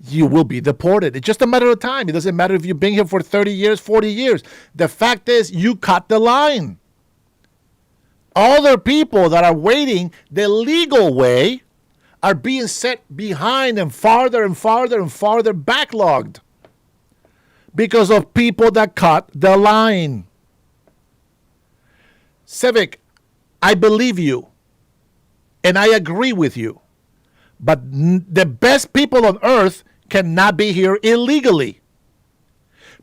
you will be deported. It's just a matter of time. It doesn't matter if you've been here for 30 years, 40 years. The fact is, you cut the line. Other people that are waiting the legal way are being set behind and farther and farther and farther backlogged because of people that cut the line. Civic, I believe you, and I agree with you, but the best people on earth cannot be here illegally.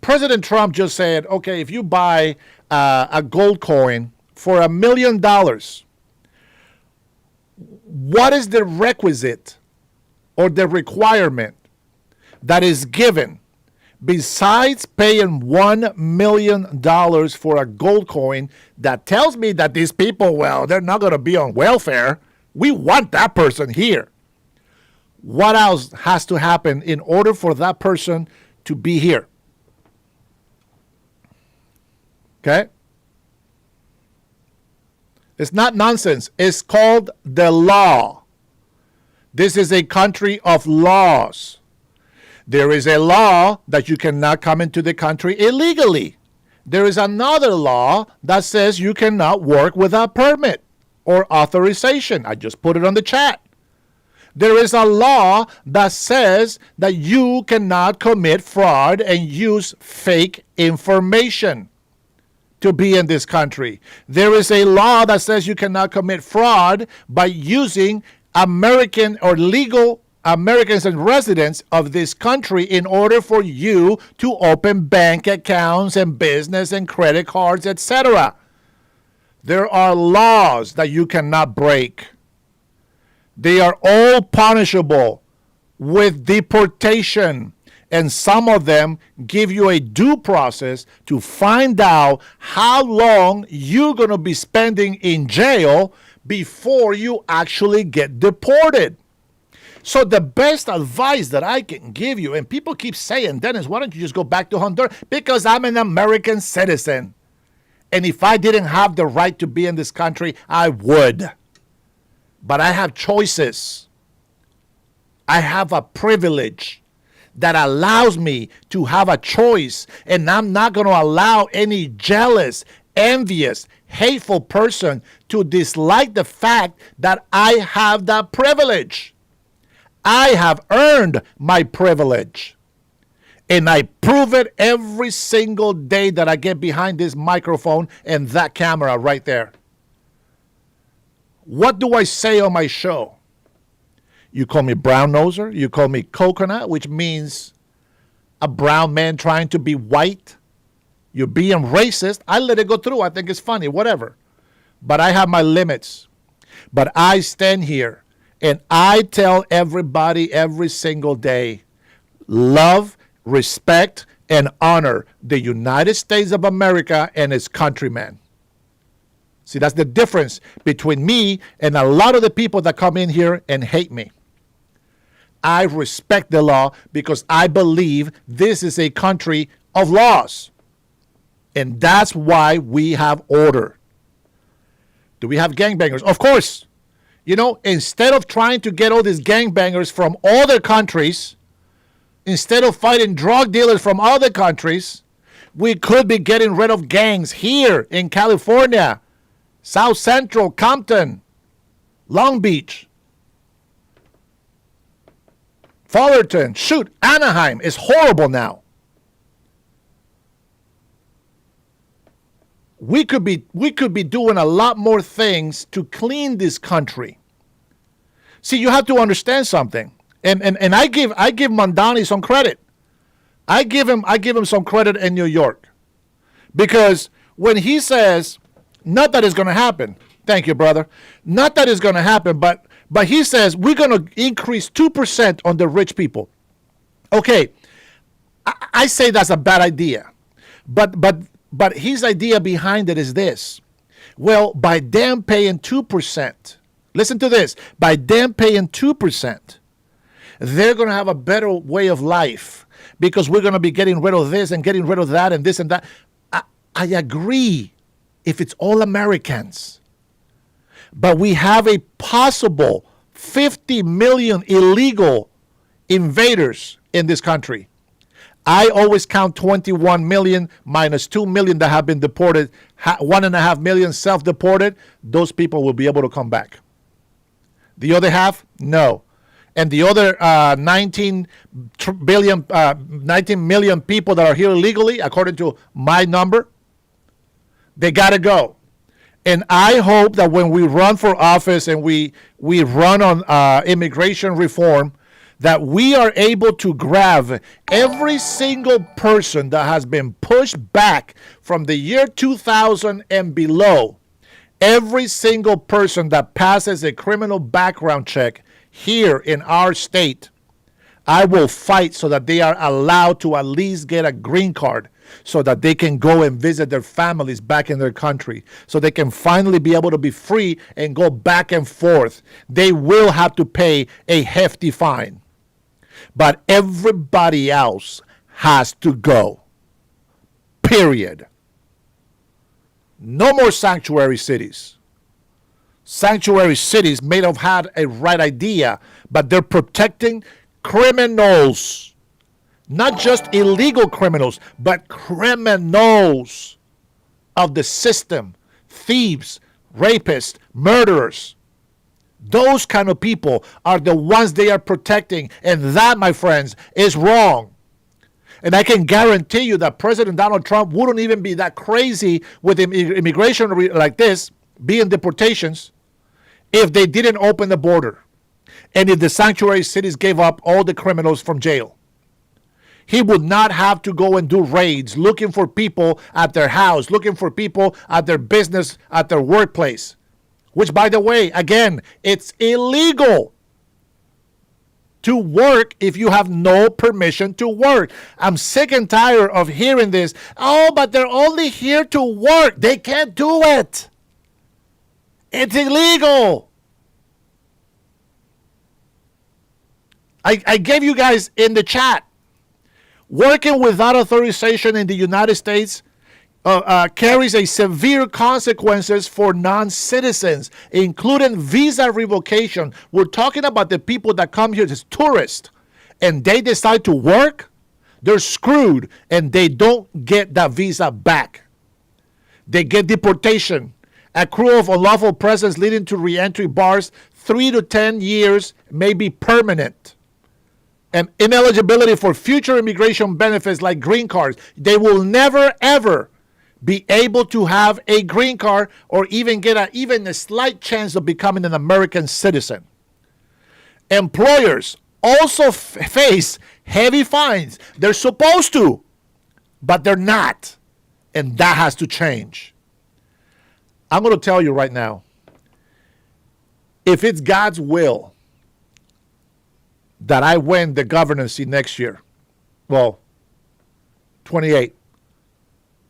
President Trump just said, okay, if you buy a gold coin for $1 million, what is the requisite or the requirement that is given besides paying $1 million for a gold coin that tells me that these people, well, they're not going to be on welfare. We want that person here. What else has to happen in order for that person to be here? Okay? It's not nonsense. It's called the law. This is a country of laws. There is a law that you cannot come into the country illegally. There is another law that says you cannot work without permit or authorization. I just put it on the chat. There is a law that says that you cannot commit fraud and use fake information to be in this country. There is a law that says you cannot commit fraud by using American or legal Americans and residents of this country in order for you to open bank accounts and business and credit cards, etc. There are laws that you cannot break. They are all punishable with deportation. And some of them give you a due process to find out how long you're going to be spending in jail before you actually get deported. So the best advice that I can give you, and people keep saying, Dennis, why don't you just go back to Honduras? Because I'm an American citizen. And if I didn't have the right to be in this country, I would. But I have choices. I have a privilege that allows me to have a choice. And I'm not going to allow any jealous, envious, hateful person to dislike the fact that I have that privilege. I have earned my privilege. And I prove it every single day that I get behind this microphone and that camera right there. What do I say on my show? You call me brown noser. You call me coconut, which means a brown man trying to be white. You're being racist. I let it go through. I think it's funny, whatever. But I have my limits. But I stand here and I tell everybody every single day, love, respect, and honor the United States of America and its countrymen. See, that's the difference between me and a lot of the people that come in here and hate me. I respect the law because I believe this is a country of laws. And that's why we have order. Do we have gangbangers? Of course. You know, instead of trying to get all these gangbangers from other countries, instead of fighting drug dealers from other countries, we could be getting rid of gangs here in California, South Central, Compton, Long Beach, Fullerton. Shoot, Anaheim is horrible now. We could be doing a lot more things to clean this country. See, you have to understand something. And I give Mondani some credit. I give him some credit in New York. Because when he says, not that it's going to happen. Thank you, brother. Not that it's going to happen, but he says we're going to increase 2% on the rich people. Okay, I say that's a bad idea. But his idea behind it is this. Well, by them paying 2%, listen to this, by them paying 2%, they're going to have a better way of life because we're going to be getting rid of this and getting rid of that and this and that. I agree if it's all Americans. But we have a possible 50 million illegal invaders in this country. I always count 21 million minus 2 million that have been deported, 1.5 million self-deported. Those people will be able to come back. The other half, no. And the other 19 million people that are here illegally, according to my number, they got to go. And I hope that when we run for office and we run on immigration reform, that we are able to grab every single person that has been pushed back from the year 2000 and below, every single person that passes a criminal background check here in our state, I will fight so that they are allowed to at least get a green card so that they can go and visit their families back in their country, so they can finally be able to be free and go back and forth. They will have to pay a hefty fine. But everybody else has to go. Period. No more sanctuary cities. Sanctuary cities may have had a right idea, but they're protecting criminals. Not just illegal criminals, but criminals of the system. Thieves, rapists, murderers. Those kind of people are the ones they are protecting. And that, my friends, is wrong. And I can guarantee you that President Donald Trump wouldn't even be that crazy with immigration like this, being deportations, if they didn't open the border. And if the sanctuary cities gave up all the criminals from jail. He would not have to go and do raids looking for people at their house, looking for people at their business, at their workplace. Which, by the way, again, it's illegal to work if you have no permission to work. I'm sick and tired of hearing this. Oh, but they're only here to work. They can't do it. It's illegal. I gave you guys in the chat. Working without authorization in the United States carries a severe consequences for non-citizens, including visa revocation. We're talking about the people that come here as tourists and they decide to work. They're screwed and they don't get that visa back. They get deportation, accrual of unlawful presence leading to reentry bars, 3 to 10 years, may be permanent. And ineligibility for future immigration benefits like green cards. They will never, ever be able to have a green card or even get even a slight chance of becoming an American citizen. Employers also face heavy fines. They're supposed to, but they're not. And that has to change. I'm going to tell you right now, if it's God's will that I win the governorcy next year, well, 28.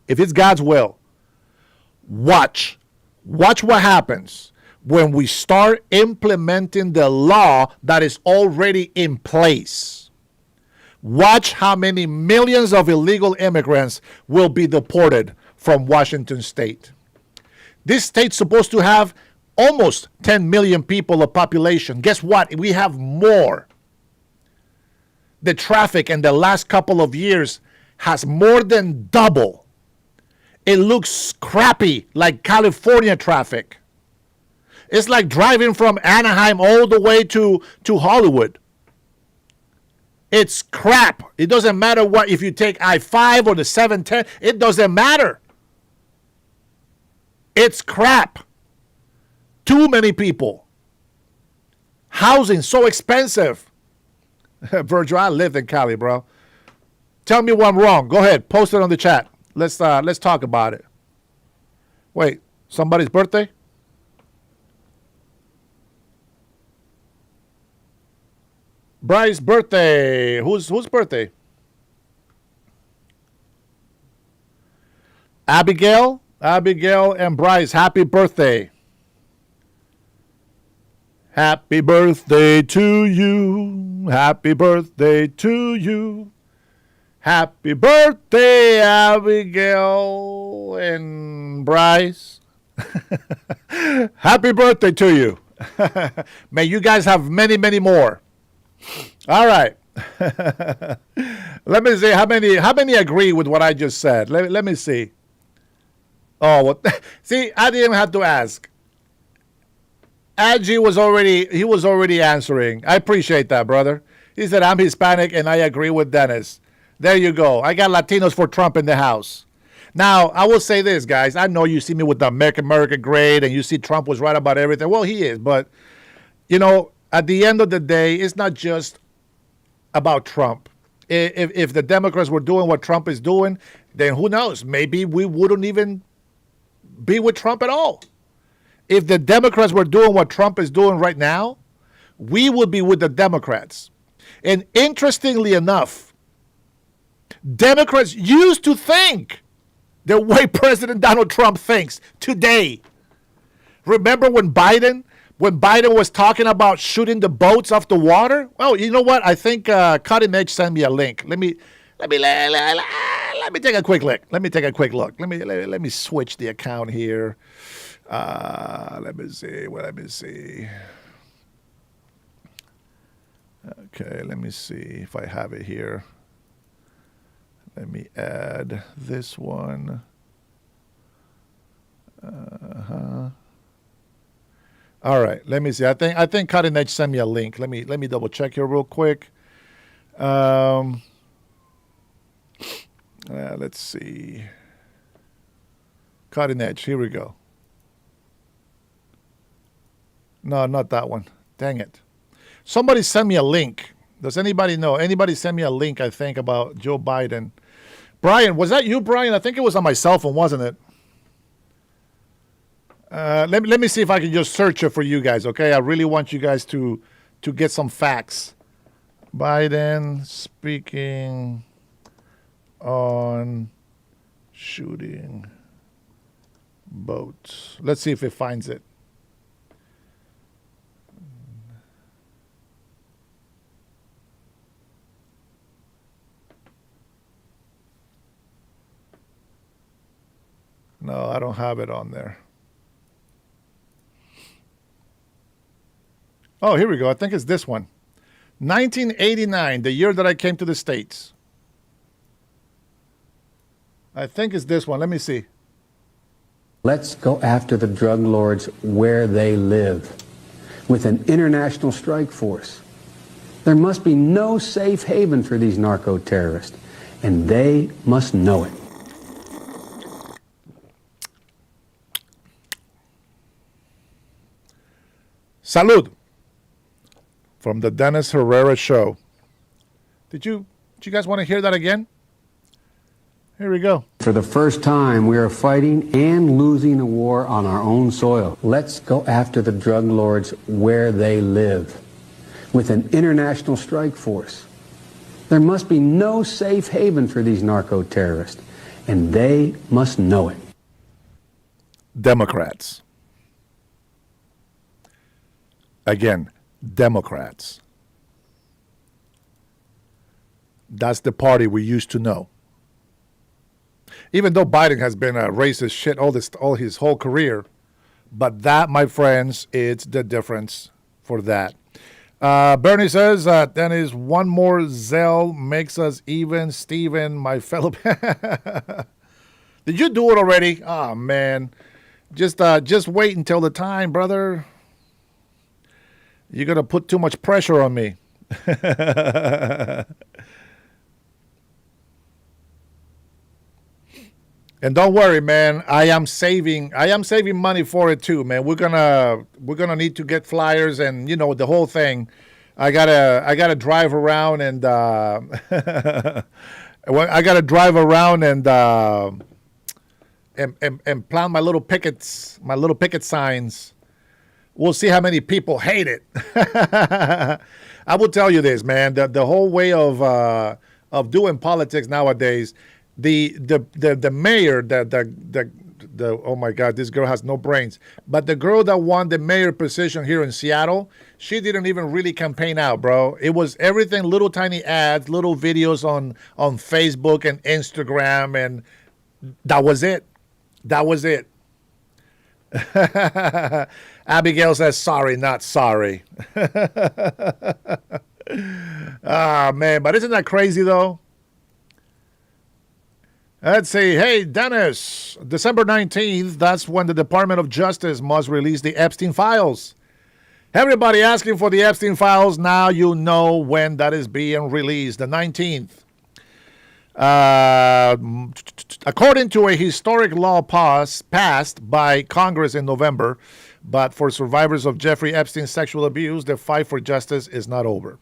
If it's God's will, watch what happens when we start implementing the law that is already in place. Watch how many millions of illegal immigrants will be deported from Washington state. This state's supposed to have almost 10 million people of population. Guess what? We have more. The traffic in the last couple of years has more than doubled. It looks crappy like California traffic. It's like driving from Anaheim all the way to Hollywood. It's crap. It doesn't matter what, if you take I-5 or the 710, it doesn't matter. It's crap. Too many people. Housing so expensive. Virgil, I lived in Cali, bro. Tell me what I'm wrong. Go ahead, post it on the chat. Let's talk about it. Wait, somebody's birthday? Bryce's birthday. Whose birthday? Abigail and Bryce, happy birthday. Happy birthday to you. Happy birthday to you. Happy birthday, Abigail and Bryce. Happy birthday to you. May you guys have many, many more. All right. Let me see how many agree with what I just said. Let me see. Oh, well, see, I didn't have to ask. Adji was already answering. I appreciate that, brother. He said, I'm Hispanic and I agree with Dennis. There you go. I got Latinos for Trump in the house. Now, I will say this, guys. I know you see me with the America grade and you see Trump was right about everything. Well, he is. But, you know, at the end of the day, it's not just about Trump. If the Democrats were doing what Trump is doing, then who knows? Maybe we wouldn't even be with Trump at all. If the Democrats were doing what Trump is doing right now, we would be with the Democrats. And interestingly enough, Democrats used to think the way President Donald Trump thinks today. Remember when Biden was talking about shooting the boats off the water? Well, you know what? I think Cutting Edge sent me a link. Let me take a quick look. Let me switch the account here. Let me see. Okay, let me see if I have it here. Let me add this one. All right, let me see. I think Cutting Edge sent me a link. Let me double check here real quick. Let's see. Cutting Edge. Here we go. No, not that one. Dang it. Somebody sent me a link. Does anybody know? Anybody sent me a link, I think, about Joe Biden. Brian, was that you, Brian? I think it was on my cell phone, wasn't it? Let me see if I can just search it for you guys, okay? I really want you guys to get some facts. Biden speaking on shooting boats. Let's see if it finds it. No, I don't have it on there. Oh, here we go. I think it's this one. 1989, the year that I came to the States. I think it's this one. Let me see. Let's go after the drug lords where they live with an international strike force. There must be no safe haven for these narco-terrorists, and they must know it. Salud. From the Dennis Herrera show. Did you guys want to hear that again? Here we go. For the first time, we are fighting and losing a war on our own soil. Let's go after the drug lords where they live with an international strike force. There must be no safe haven for these narco-terrorists, and they must know it. Democrats. Again, Democrats. That's the party we used to know. Even though Biden has been a racist shit all his whole career, but that, my friends, it's the difference for that. Bernie says, Dennis, one more Zell makes us even. Steven, my fellow. Did you do it already? Oh, man. Just wait until the time, brother. You're going to put too much pressure on me. And don't worry, man. I am saving money for it too, man. We're gonna need to get flyers and the whole thing. I gotta drive around and I gotta drive around and plant my little picket signs. We'll see how many people hate it. I will tell you this, man. The whole way of doing politics nowadays. The mayor, the oh my God, this girl has no brains. But the girl that won the mayor position here in Seattle, she didn't even really campaign out, bro. It was everything, little tiny ads, little videos on Facebook and Instagram, and that was it. That was it. Abigail says, sorry, not sorry. Ah, man, but isn't that crazy, though? Let's see. Hey, Dennis, December 19th, that's when the Department of Justice must release the Epstein files. Everybody asking for the Epstein files. Now you know when that is being released, the 19th. According to a historic law passed by Congress in November, but for survivors of Jeffrey Epstein's sexual abuse, the fight for justice is not over.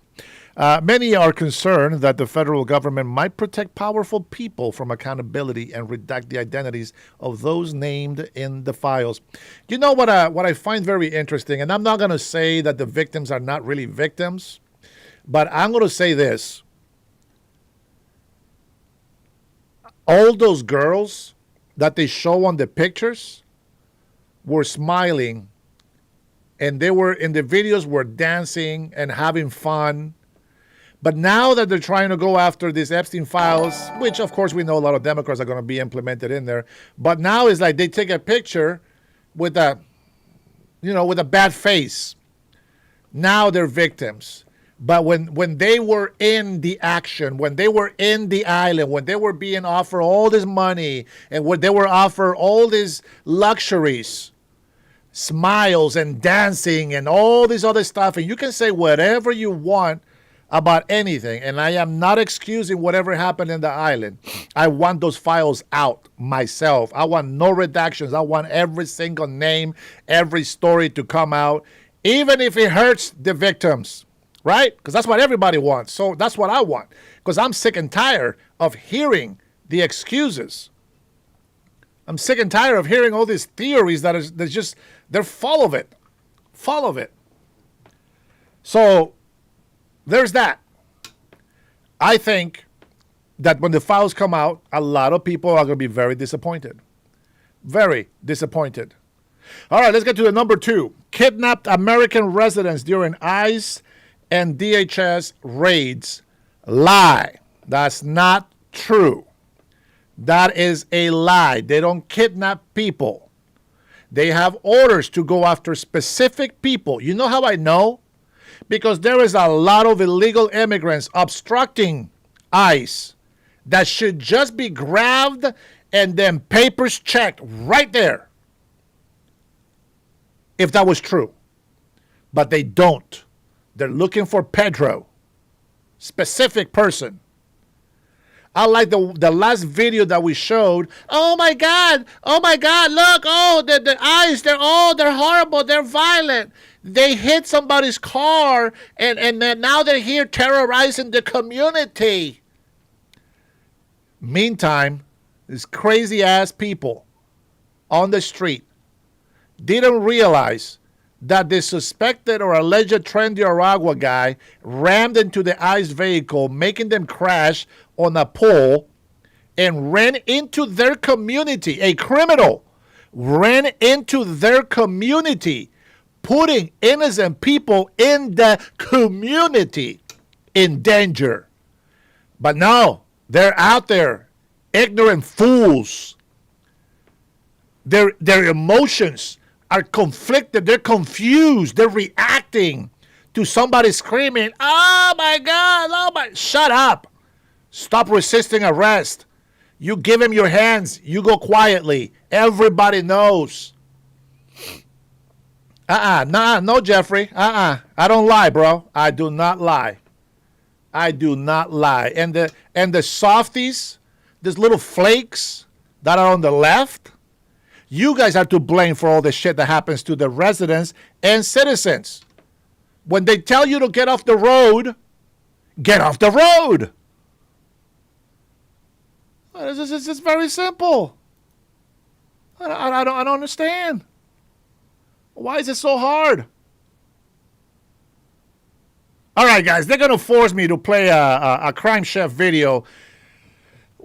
Many are concerned that the federal government might protect powerful people from accountability and redact the identities of those named in the files. You know what I find very interesting, and I'm not going to say that the victims are not really victims, but I'm going to say this. All those girls that they show on the pictures were smiling, and they were in the videos were dancing and having fun. But now that they're trying to go after these Epstein files, which of course we know a lot of Democrats are going to be implemented in there, but now it's like they take a picture with a, with a bad face. Now they're victims. But when they were in the action, when they were in the island, when they were being offered all this money, and when they were offered all these luxuries, smiles and dancing and all this other stuff, and you can say whatever you want about anything, and I am not excusing whatever happened in the island. I want those files out myself. I want no redactions. I want every single name, every story to come out, even if it hurts the victims, right? Because that's what everybody wants. So that's what I want, because I'm sick and tired of hearing the excuses. I'm sick and tired of hearing all these theories that is just, they're full of it. Full of it. So there's that. I think that when the files come out, a lot of people are going to be very disappointed. Very disappointed. All right, let's get to the number 2. Kidnapped American residents during ICE and DHS raids. Lie. That's not true. That is a lie. They don't kidnap people. They have orders to go after specific people. You know how I know? Because there is a lot of illegal immigrants obstructing ICE that should just be grabbed and then papers checked right there, if that was true. But they don't. They're looking for Pedro, specific person. I like the last video that we showed. Oh my God, look, the ICE, they're horrible, they're violent. They hit somebody's car, and then now they're here terrorizing the community. Meantime, these crazy-ass people on the street didn't realize that the suspected or alleged Trendy Aragua guy rammed into the ICE vehicle, making them crash on a pole, and ran into their community. A criminal ran into their community, putting innocent people in the community in danger. But no, they're out there, ignorant fools. Their emotions are conflicted. They're confused. They're reacting to somebody screaming, oh my God, oh my. Shut up. Stop resisting arrest. You give him your hands. You go quietly. Everybody knows. No, Jeffrey. I don't lie, bro. I do not lie. I do not lie. And the softies, these little flakes that are on the left, you guys are to blame for all the shit that happens to the residents and citizens. When they tell you to get off the road, get off the road. It's just very simple. I don't understand. Why is it so hard? All right, guys, they're gonna force me to play a Crime Chef video.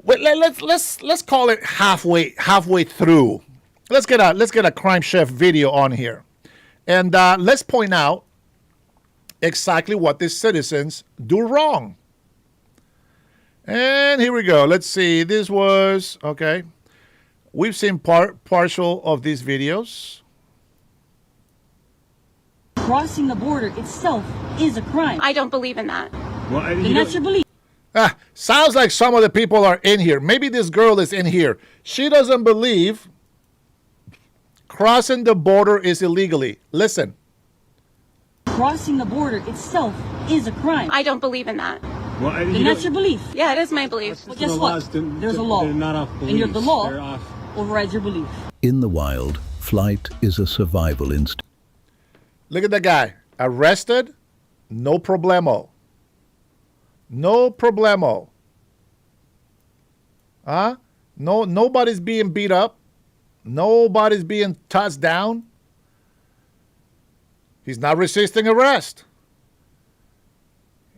Let's call it halfway through. Let's get a Crime Chef video on here, and let's point out exactly what these citizens do wrong. And here we go. Let's see. This was okay. We've seen partial of these videos. Crossing the border itself is a crime. I don't believe in that. Well, and that's your belief. Sounds like some of the people are in here. Maybe this girl is in here. She doesn't believe crossing the border is illegally. Listen. Crossing the border itself is a crime. I don't believe in that. Well, and that's your belief. Yeah, it is my belief. Well, guess what? There's a law. They're not off beliefs. And the law overrides your belief. In the wild, flight is a survival instinct. Look at the guy. Arrested, no problemo. No problemo. Huh? No, nobody's being beat up. Nobody's being tossed down. He's not resisting arrest.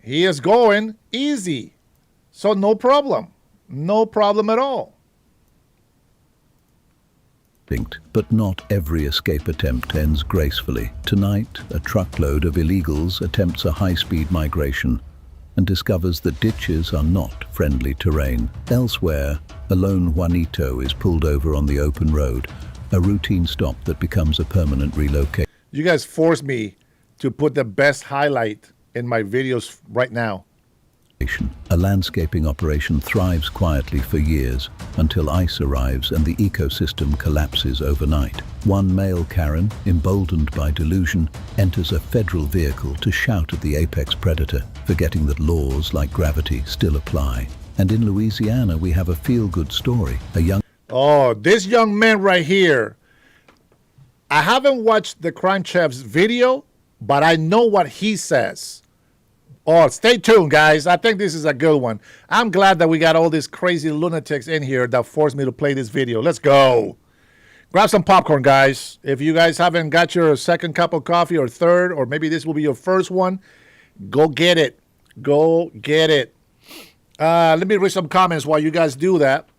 He is going easy. So no problem. No problem at all. But not every escape attempt ends gracefully. Tonight, a truckload of illegals attempts a high-speed migration and discovers that ditches are not friendly terrain. Elsewhere, a lone Juanito is pulled over on the open road, a routine stop that becomes a permanent relocation. You guys force me to put the best highlight in my videos right now. A landscaping operation thrives quietly for years until ice arrives and the ecosystem collapses overnight. One male Karen, emboldened by delusion, enters a federal vehicle to shout at the apex predator, forgetting that laws like gravity still apply. And in Louisiana, we have a feel-good story. This young man right here. I haven't watched the Crime Chef's video, but I know what he says. Oh, stay tuned, guys. I think this is a good one. I'm glad that we got all these crazy lunatics in here that forced me to play this video. Let's go. Grab some popcorn, guys. If you guys haven't got your second cup of coffee or third, or maybe this will be your first one, go get it. Go get it. Let me read some comments while you guys do that.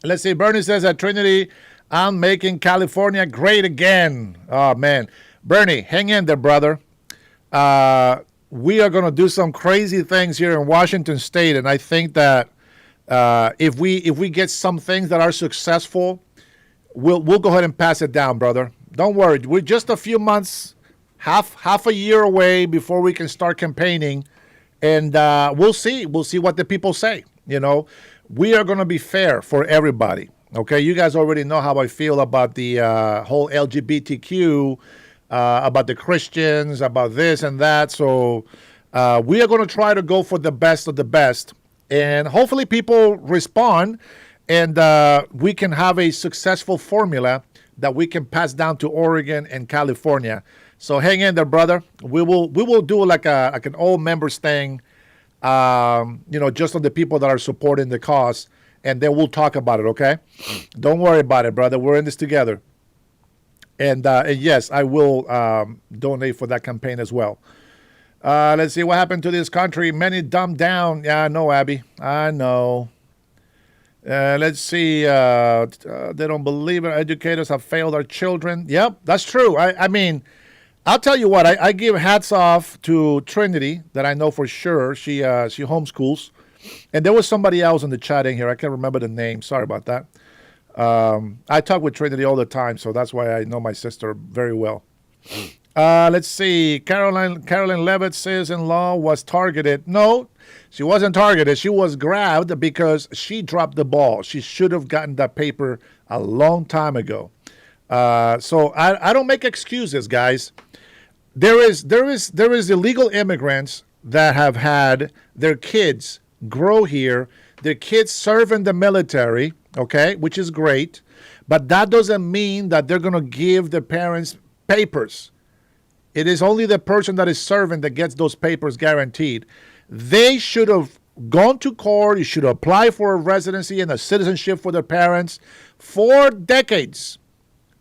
Let's see. Bernie says at Trinity, I'm making California great again. Oh, man. Bernie, hang in there, brother. We are going to do some crazy things here in Washington State, and I think that if we get some things that are successful, we'll go ahead and pass it down, brother. Don't worry. We're just a few months, half a year away before we can start campaigning, and we'll see. We'll see what the people say. You know, we are going to be fair for everybody. Okay, you guys already know how I feel about the whole LGBTQ. About the Christians, about this and that. So we are going to try to go for the best of the best. And hopefully people respond and we can have a successful formula that we can pass down to Oregon and California. So hang in there, brother. We will do like an all members thing, just on the people that are supporting the cause. And then we'll talk about it, okay? Don't worry about it, brother. We're in this together. And yes, I will donate for that campaign as well. Let's see what happened to this country. Many dumbed down. Yeah, I know, Abby. I know. Let's see. They don't believe it. Educators have failed our children. Yep, that's true. I mean, I'll tell you what. I give hats off to Trinity that I know for sure. She homeschools. And there was somebody else in the chat in here. I can't remember the name. Sorry about that. I talk with Trinity all the time, so that's why I know my sister very well. Let's see. Carolyn Levitt's sister-in-law was targeted. No, she wasn't targeted. She was grabbed because she dropped the ball. She should have gotten that paper a long time ago. So I don't make excuses, guys. There is illegal immigrants that have had their kids grow here. Their kids serve in the military. Okay, which is great, but that doesn't mean that they're going to give the parents papers. It is only the person that is serving that gets those papers guaranteed. They should have gone to court. You should apply for a residency and a citizenship for their parents for decades,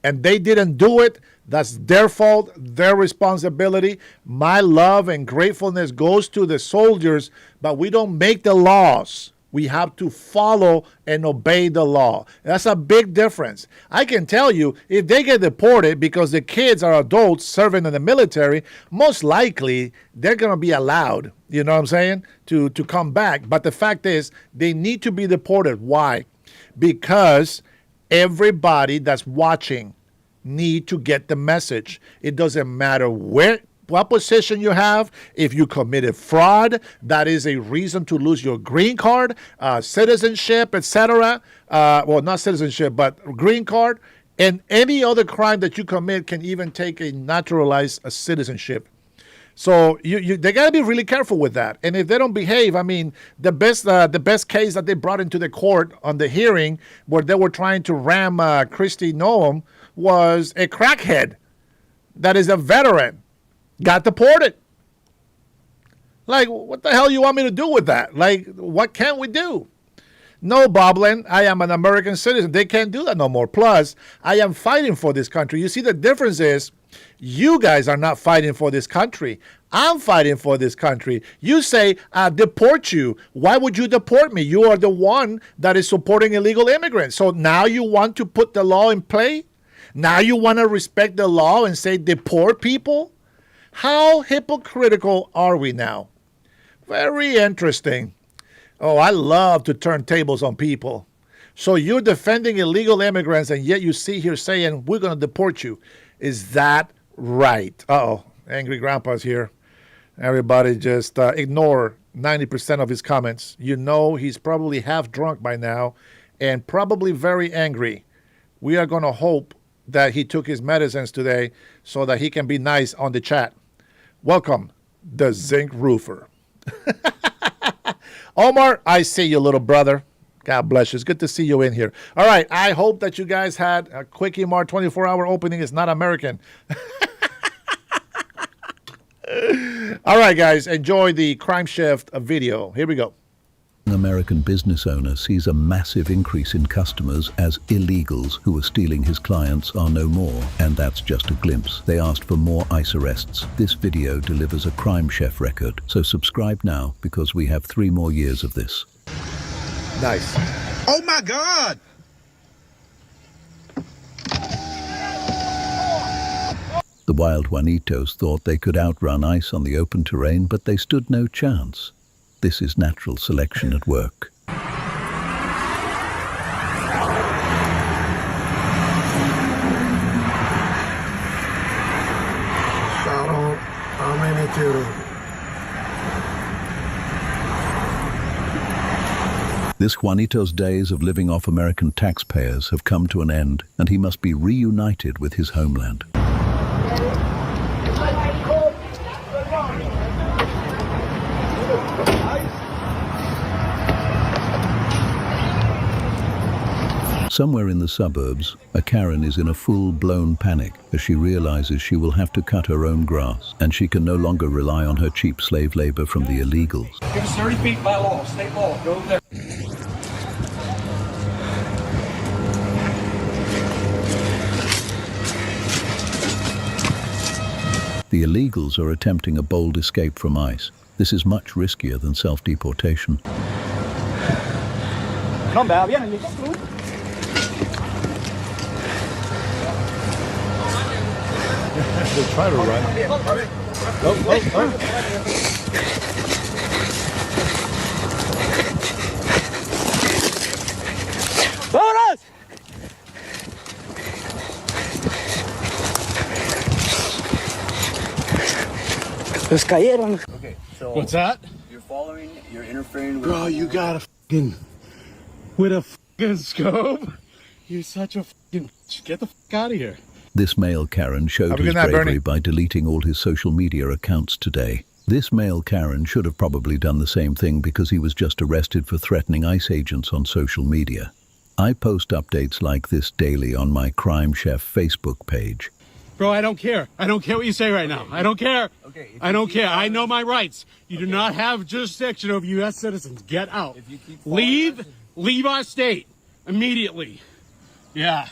and they didn't do it. That's their fault, their responsibility. My love and gratefulness goes to the soldiers, but we don't make the laws. We have to follow and obey the law. That's a big difference. I can tell you, if they get deported because the kids are adults serving in the military, most likely they're going to be allowed, you know what I'm saying, to come back. But the fact is, they need to be deported. Why? Because everybody that's watching need to get the message. It doesn't matter what position you have. If you committed fraud, that is a reason to lose your green card, citizenship, etc. Well, not citizenship, but green card. And any other crime that you commit can even take a naturalized citizenship. So they got to be really careful with that. And if they don't behave, I mean, the best case that they brought into the court on the hearing where they were trying to ram Kristi Noem was a crackhead that is a veteran. Got deported. Like, what the hell you want me to do with that? Like, what can we do? No, Boblin, I am an American citizen. They can't do that no more. Plus, I am fighting for this country. You see, the difference is you guys are not fighting for this country. I'm fighting for this country. You say, deport you. Why would you deport me? You are the one that is supporting illegal immigrants. So now you want to put the law in play? Now you want to respect the law and say deport people? How hypocritical are we now? Very interesting. Oh, I love to turn tables on people. So you're defending illegal immigrants, and yet you see here saying, we're going to deport you. Is that right? Uh-oh, angry grandpa's here. Everybody just ignore 90% of his comments. You know he's probably half drunk by now and probably very angry. We are going to hope that he took his medicines today so that he can be nice on the chat. Welcome, the Zinc Roofer. Omar, I see you, little brother. God bless you. It's good to see you in here. All right. I hope that you guys had a Quickie Mart 24-hour opening. It's not American. All right, guys. Enjoy the Crime Shift video. Here we go. An American business owner sees a massive increase in customers as illegals who are stealing his clients are no more. And that's just a glimpse. They asked for more ICE arrests. This video delivers a Crime Chef record. So subscribe now because we have 3 more years of this. Nice. Oh my God! The wild Juanitos thought they could outrun ICE on the open terrain, but they stood no chance. This is natural selection at work. This Juanito's days of living off American taxpayers have come to an end, and he must be reunited with his homeland. Somewhere in the suburbs, a Karen is in a full-blown panic as she realizes she will have to cut her own grass, and she can no longer rely on her cheap slave labor from the illegals. Give us 30 feet by law, state law, go over there. The illegals are attempting a bold escape from ICE. This is much riskier than self-deportation. They try to run. ¡Vámonos! Los cayeron. Okay, so what's that? You're following, you're interfering with... Bro, you got a fucking... with a fucking scope? You're such a fucking... Get the fuck out of here. This male Karen showed his bravery by deleting all his social media accounts today. This male Karen should have probably done the same thing because he was just arrested for threatening ICE agents on social media. I post updates like this daily on my Crime Chef Facebook page. Bro, I don't care. I don't care what you say right now. I don't care. Okay, I don't care. I know my rights. You do not have jurisdiction over U.S. citizens. Get out. Leave our state immediately. Yeah.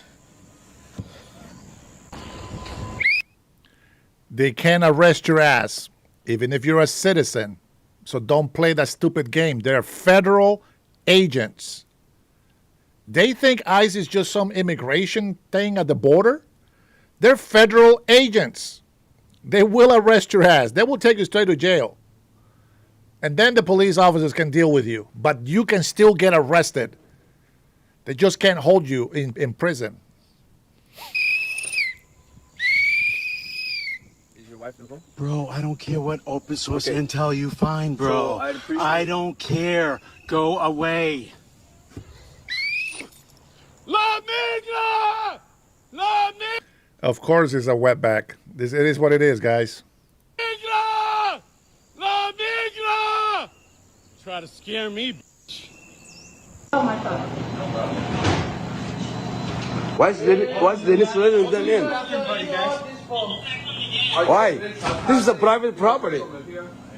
They can't arrest your ass, even if you're a citizen. So don't play that stupid game. They're federal agents. They think ICE is just some immigration thing at the border. They're federal agents. They will arrest your ass. They will take you straight to jail. And then the police officers can deal with you. But you can still get arrested. They just can't hold you in prison. Bro, I don't care what open source intel you find, bro. So I don't care. Go away. La migra! La migra! Of course it's a wetback. It is what it is, guys. Migra! La migra! Try to scare me, bitch. Oh my God. What's the Venezuelan done in? Why? This is a private property.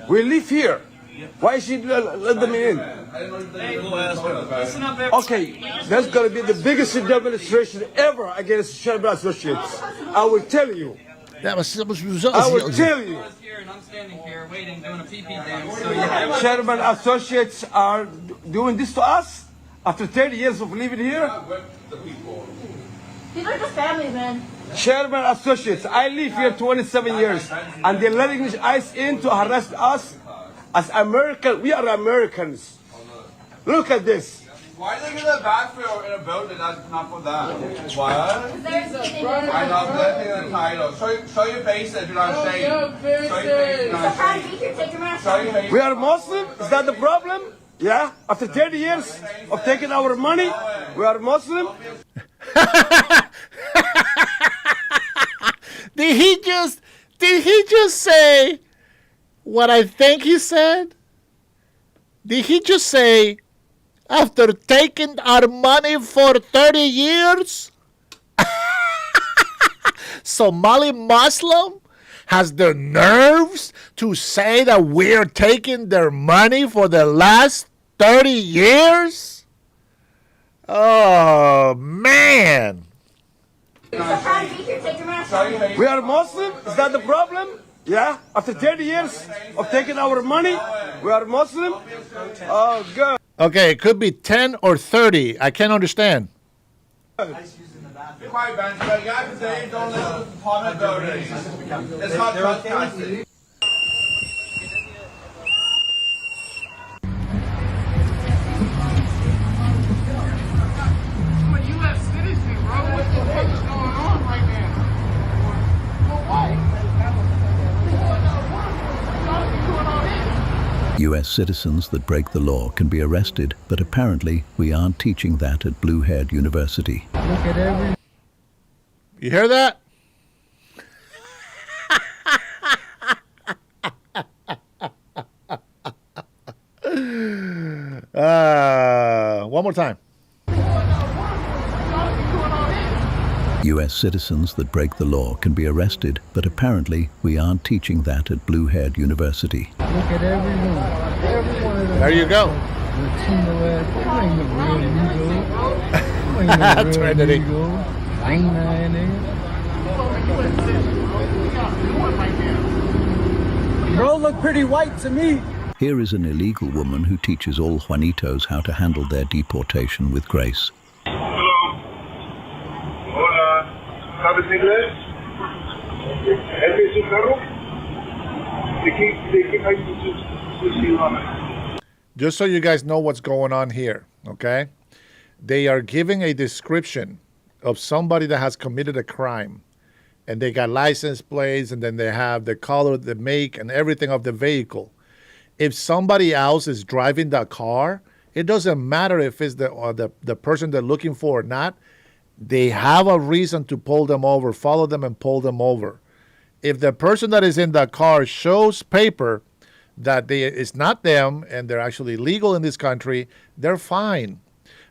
We live here. Why she let them in? Okay, that's going to be the biggest demonstration ever against Sherman Associates. I will tell you. I will tell you. Sherman Associates are doing this to us after 30 years of living here. These are just families, man. Sherman Associates, I live here 27 years, and they're letting us in to harass us as Americans. We are Americans. Look at this. Why do they get that back for in a building? That's not for that. What? I know that in the title. Show your face if you're not ashamed. Show your face. We are Muslim? Is that the problem? Yeah? After 30 years of taking our money, we are Muslim? Did he just say what I think he said? Did he just say, after taking our money for 30 years, Somali Muslim has the nerves to say that we're taking their money for the last 30 years? Oh, man. We are Muslim? Is that the problem? Yeah? After 30 years of taking our money, we are Muslim? Oh, God. Okay, it could be 10 or 30. I can't understand. Be quiet, Ben. You guys today don't listen to comment voting. It's not trespassing. I'm a U.S. citizen, bro. What the heck is going on right now? US citizens that break the law can be arrested, but apparently we aren't teaching that at Blue-Haired University. Look at every... You hear that? One more time. US citizens that break the law can be arrested, but apparently we aren't teaching that at Blue-Haired University. Look at everyone. There you go. Trinity. Bro, look pretty white to me. Here is an illegal woman who teaches all Juanitos how to handle their deportation with grace. ¿Sabes inglés? ¿Este es su carro? ¿De qué país es su ciudadano? Just so you guys know what's going on here, okay? They are giving a description of somebody that has committed a crime. And they got license plates, and then they have the color, the make, and everything of the vehicle. If somebody else is driving the car, it doesn't matter if it's the person they're looking for or not. They have a reason to pull them over, follow them and pull them over. If the person that is in the car shows paper that it's not them and they're actually legal in this country, they're fine.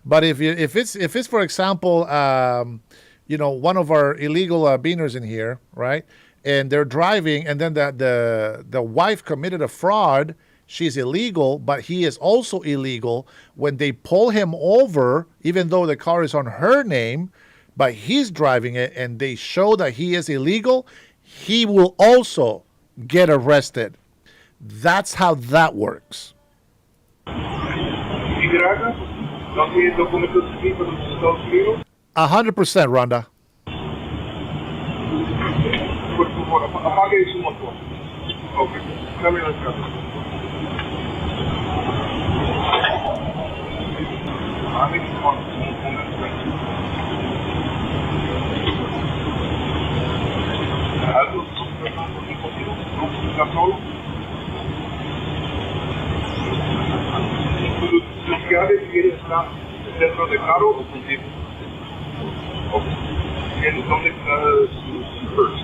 But if it's for example, one of our illegal beaners in here, right? And they're driving, and then the wife committed a fraud. She's illegal, but he is also illegal. When they pull him over, even though the car is on her name, but he's driving it, and they show that he is illegal, he will also get arrested. That's how that works. 100%, Rhonda. ¿Sus llaves quieren estar dentro del carro o contigo? Ok. ¿Dónde está su purse?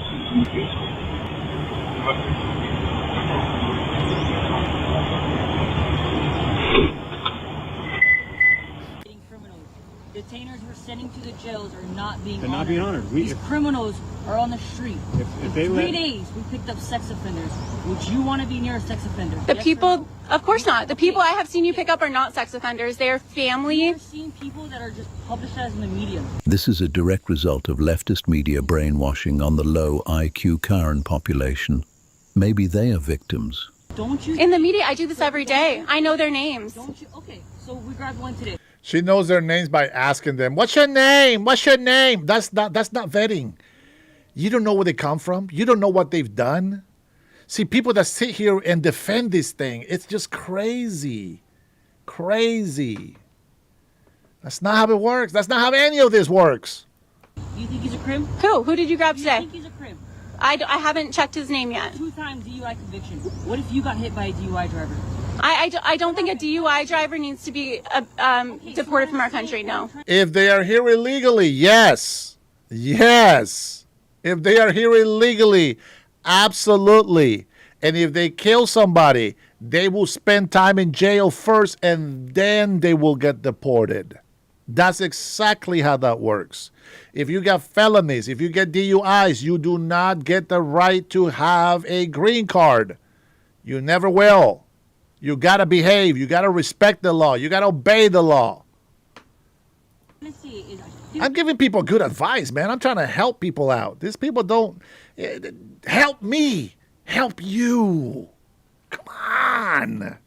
Detainers were sending to the jails are not being They're honored. not being honored. These criminals are on the street. If they In let 3 days, we picked up sex offenders. Would you want to be near a sex offender? The Yes or people, no? of course not. The people I have seen you pick up are not sex offenders. They are family. You're seeing people that are just publicized in the media. This is a direct result of leftist media brainwashing on the low IQ Karen population. Maybe they are victims. Don't you? In the media, I do this every day. I know their names. Don't you? Okay, so we grabbed one today. She knows their names by asking them, "What's your name? What's your name?" That's not vetting. You don't know where they come from. You don't know what they've done. See, people that sit here and defend this thing, it's just crazy. Crazy. That's not how it works. That's not how any of this works. You think he's a crim? Who did you grab You today? think he's a crim? I haven't checked his name yet. 2 times DUI conviction. What if you got hit by a DUI driver? I don't think a DUI driver needs to be deported from our country, no. If they are here illegally, yes. Yes. If they are here illegally, absolutely. And if they kill somebody, they will spend time in jail first and then they will get deported. That's exactly how that works. If you got felonies, if you get DUIs, you do not get the right to have a green card. You never will. You got to behave. You got to respect the law. You got to obey the law. I'm giving people good advice, man. I'm trying to help people out. These people don't help me. Help you. Come on.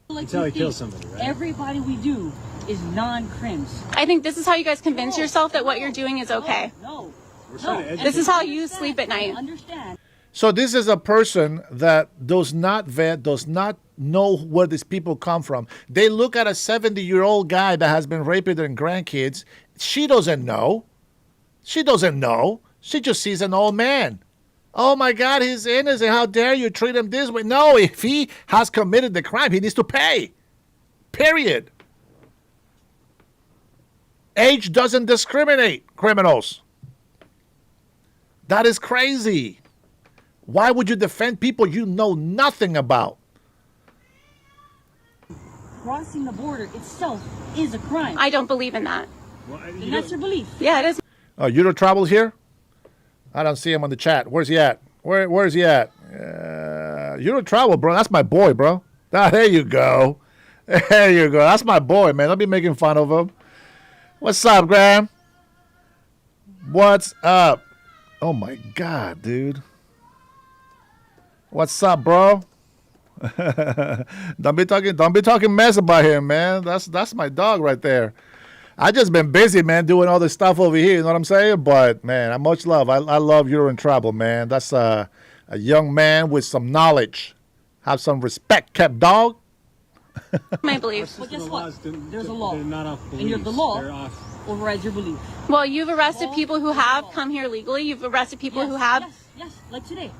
Until he kills somebody, right? Everybody we do is non-crims. I think this is how you guys convince yourself that what you're doing is okay. No. This is how you sleep at night. Understand. So this is a person that does not vet, does not know where these people come from. They look at a 70-year-old guy that has been raping their grandkids. She doesn't know. She doesn't know. She just sees an old man. Oh, my God, he's innocent. How dare you treat him this way? No, if he has committed the crime, he needs to pay. Period. Age doesn't discriminate criminals. That is crazy. Why would you defend people you know nothing about? Crossing the border itself is a crime. I don't believe in that. And that's your belief. Yeah, it is. Oh, you don't travel here? I don't see him on the chat. Where's he at? Where's he at? You don't travel, bro. That's my boy, bro. Ah, there you go. There you go. That's my boy, man. Don't be making fun of him. What's up, Graham? What's up? Oh, my God, dude. What's up, bro? Don't be talking mess about him, man. That's my dog right there. I just been busy, man, doing all this stuff over here. You know what I'm saying? But man, I'm much love. I love you're in trouble, man. That's a young man with some knowledge. Have some respect, kept dog. My belief. But guess what? There's a law. And the law overrides your belief. Well, you've arrested people who have come here legally. You've arrested people who have. Yes, like today.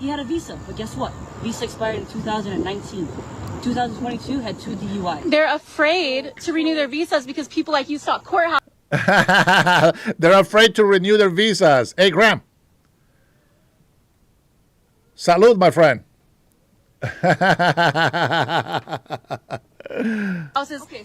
He had a visa, but guess what? Visa expired in 2019. 2022 had 2 DUIs. They're afraid to renew their visas because people like you stop courthouse. They're afraid to renew their visas. Hey, Graham. Salud, my friend.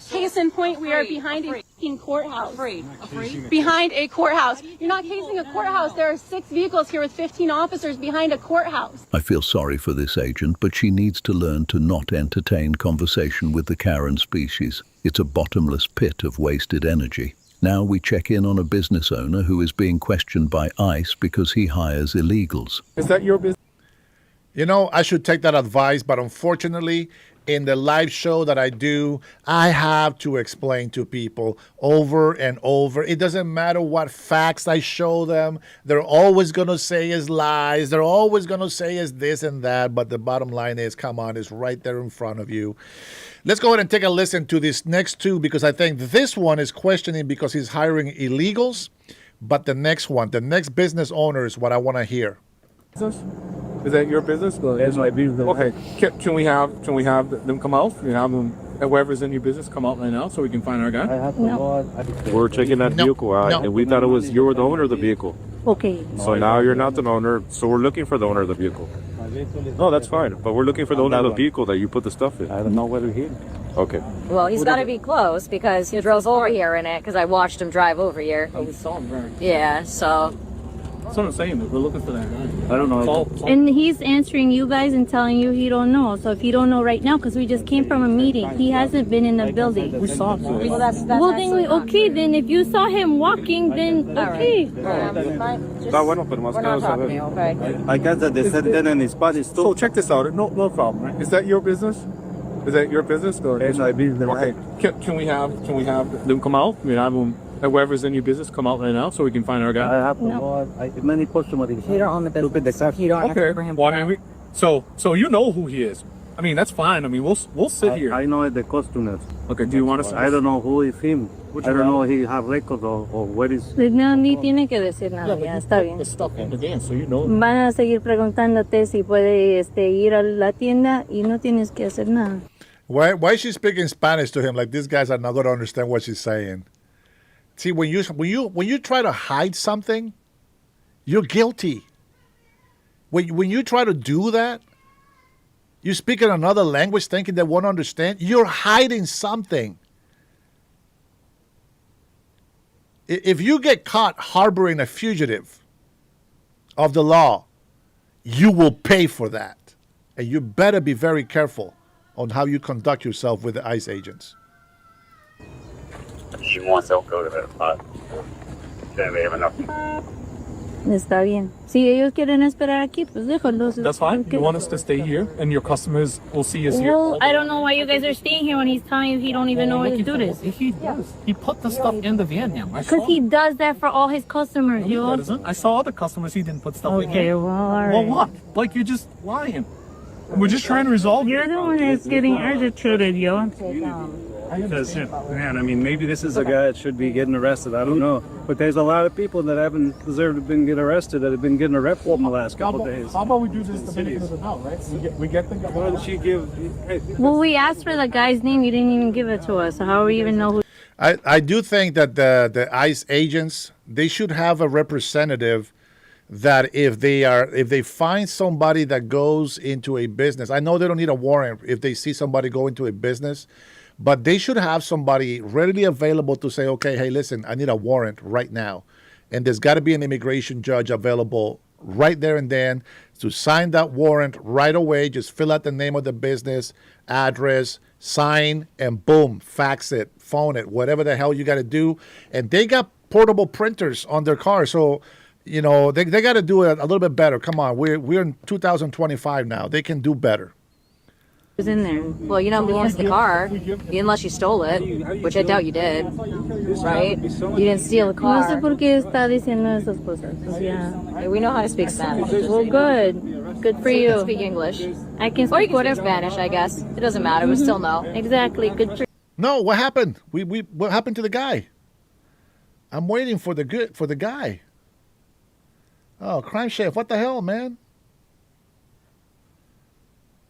Case in point, we are behind a courthouse. Afraid? Behind a courthouse. You're not casing a courthouse. There are 6 vehicles here with 15 officers behind a courthouse. I feel sorry for this agent, but she needs to learn to not entertain conversation with the Karen species. It's a bottomless pit of wasted energy. Now we check in on a business owner who is being questioned by ICE because he hires illegals. Is that your business? You know, I should take that advice, but unfortunately, in the live show that I do, I have to explain to people over and over. It doesn't matter what facts I show them. They're always going to say is lies. They're always going to say is this and that. But the bottom line is, come on, it's right there in front of you. Let's go ahead and take a listen to this next 2 because I think this one is questioning because he's hiring illegals. But the next one, the next business owner is what I want to hear. Is that your business? That's my business. Okay. Can we have them come out? Can we have them, whoever's in your business, come out right now so we can find our guy? We're checking that vehicle out, and we thought it was you were the owner of the vehicle. Okay. So now you're not the owner, so we're looking for the owner of the vehicle. No, that's fine, but we're looking for the owner of the vehicle that you put the stuff in. I don't know whether he. Okay. Well, he's got to be close because he drove over here in it because I watched him drive over here. Oh, we saw him, right? Yeah, so. That's what I'm saying. We're looking for that guy. I don't know. And he's answering you guys and telling you he don't know. So if you don't know right now, because we just came from a meeting, he hasn't been in the building. We saw him. Well, that's Well, then, okay, then if you saw him walking, then okay. We're not talking, okay? I guess that they said that in his spot is still. So check this out. No problem, right? Is that your business? Is that your business? Or it's my business. Okay. Can we have them come out? We have them. Whoever's in your business, come out right now so we can find our guy. I have many customers. You don't own the business. You don't Okay. for him. So you know who he is. I mean, that's fine. I mean, we'll sit here. I know the customers. Okay. Do you want us? I don't know who is him. I don't know he have records or where is. No, ni tiene que decir nada, ya está bien. The stuff in the game, so you know. Van a seguir preguntándote si puede ir a la tienda y no tienes que hacer nada. Why is she speaking Spanish to him like these guys are not going to understand what she's saying? See, when you try to hide something, you're guilty. When you try to do that, you speak in another language thinking they won't understand, you're hiding something. If you get caught harboring a fugitive of the law, you will pay for that. And you better be very careful on how you conduct yourself with the ICE agents. She wants to go to the spot. Then they have enough. Está bien. Si ellos quieren esperar aquí, pues déjalos. That's fine. You want us to stay here, and your customers will see us here. Well, I don't know why you guys are staying here when he's telling you he don't even know where to do this. He does. He put the stuff in the van now. Because he does that for all his customers, yo. I saw other customers he didn't put stuff in. Okay, well, all right. Well, what? Like you're just lying. We're just trying to resolve. You're the one that's getting agitated, yo. That's it. Man, I mean, maybe this is a guy that should be getting arrested. I don't know. But there's a lot of people that haven't deserved to been get arrested that have been getting arrested in the last couple of days. How about we do this the benefit of the doubt, right? We get the guy. Why did she give... Well, we asked for the guy's name. You didn't even give it to us. So how do we even know who... I do think that the ICE agents, they should have a representative that if they find somebody that goes into a business, I know they don't need a warrant if they see somebody go into a business, but they should have somebody readily available to say, okay, hey, listen, I need a warrant right now. And there's got to be an immigration judge available right there and then to sign that warrant right away. Just fill out the name of the business, address, sign, and boom, fax it, phone it, whatever the hell you got to do. And they got portable printers on their car. So, you know, they got to do it a little bit better. Come on, we're in 2025 now. They can do better. Was in there. Well, you know, we lost the car, unless you stole it, which I doubt you did, right? You didn't steal the car. No sé por qué está diciendo esas cosas. Yeah. We know how to speak Spanish. Well, good. Good for you. I can speak English. I can speak or you can speak Spanish, I guess. It doesn't matter. We still know. Exactly. Good for No, what happened? What happened to the guy? I'm waiting for the guy. Oh, crime chef, what the hell, man?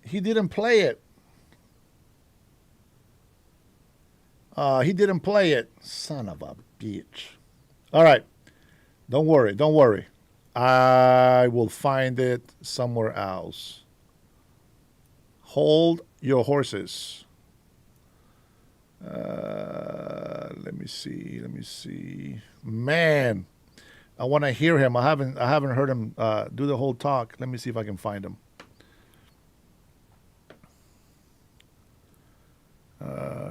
He didn't play it. He didn't play it. Son of a bitch. All right. Don't worry. I will find it somewhere else. Hold your horses. Let me see. Man, I want to hear him. I haven't heard him do the whole talk. Let me see if I can find him.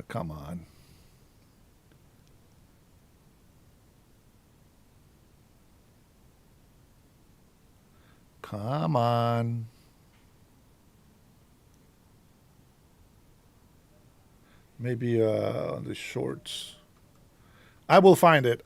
Come on. Come on. Maybe on the shorts. I will find it.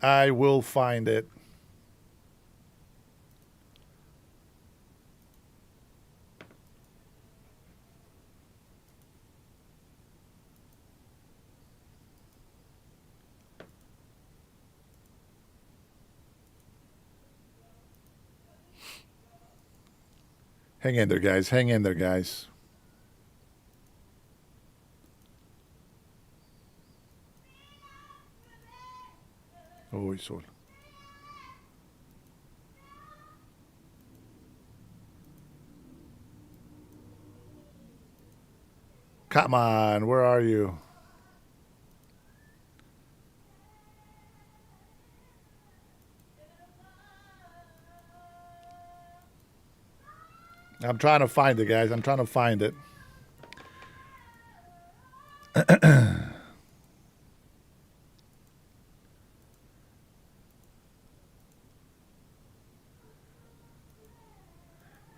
Hang in there, guys. Uy, sol. Come on, where are you? I'm trying to find it, guys. I'm trying to find it.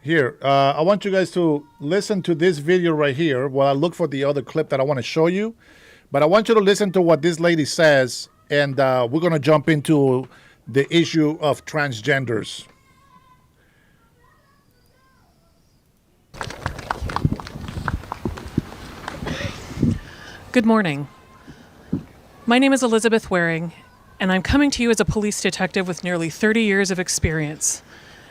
Here, I want you guys to listen to this video right here while I look for the other clip that I want to show you. But I want you to listen to what this lady says, and we're going to jump into the issue of transgenders. Good morning. My name is Elizabeth Waring, and I'm coming to you as a police detective with nearly 30 years of experience,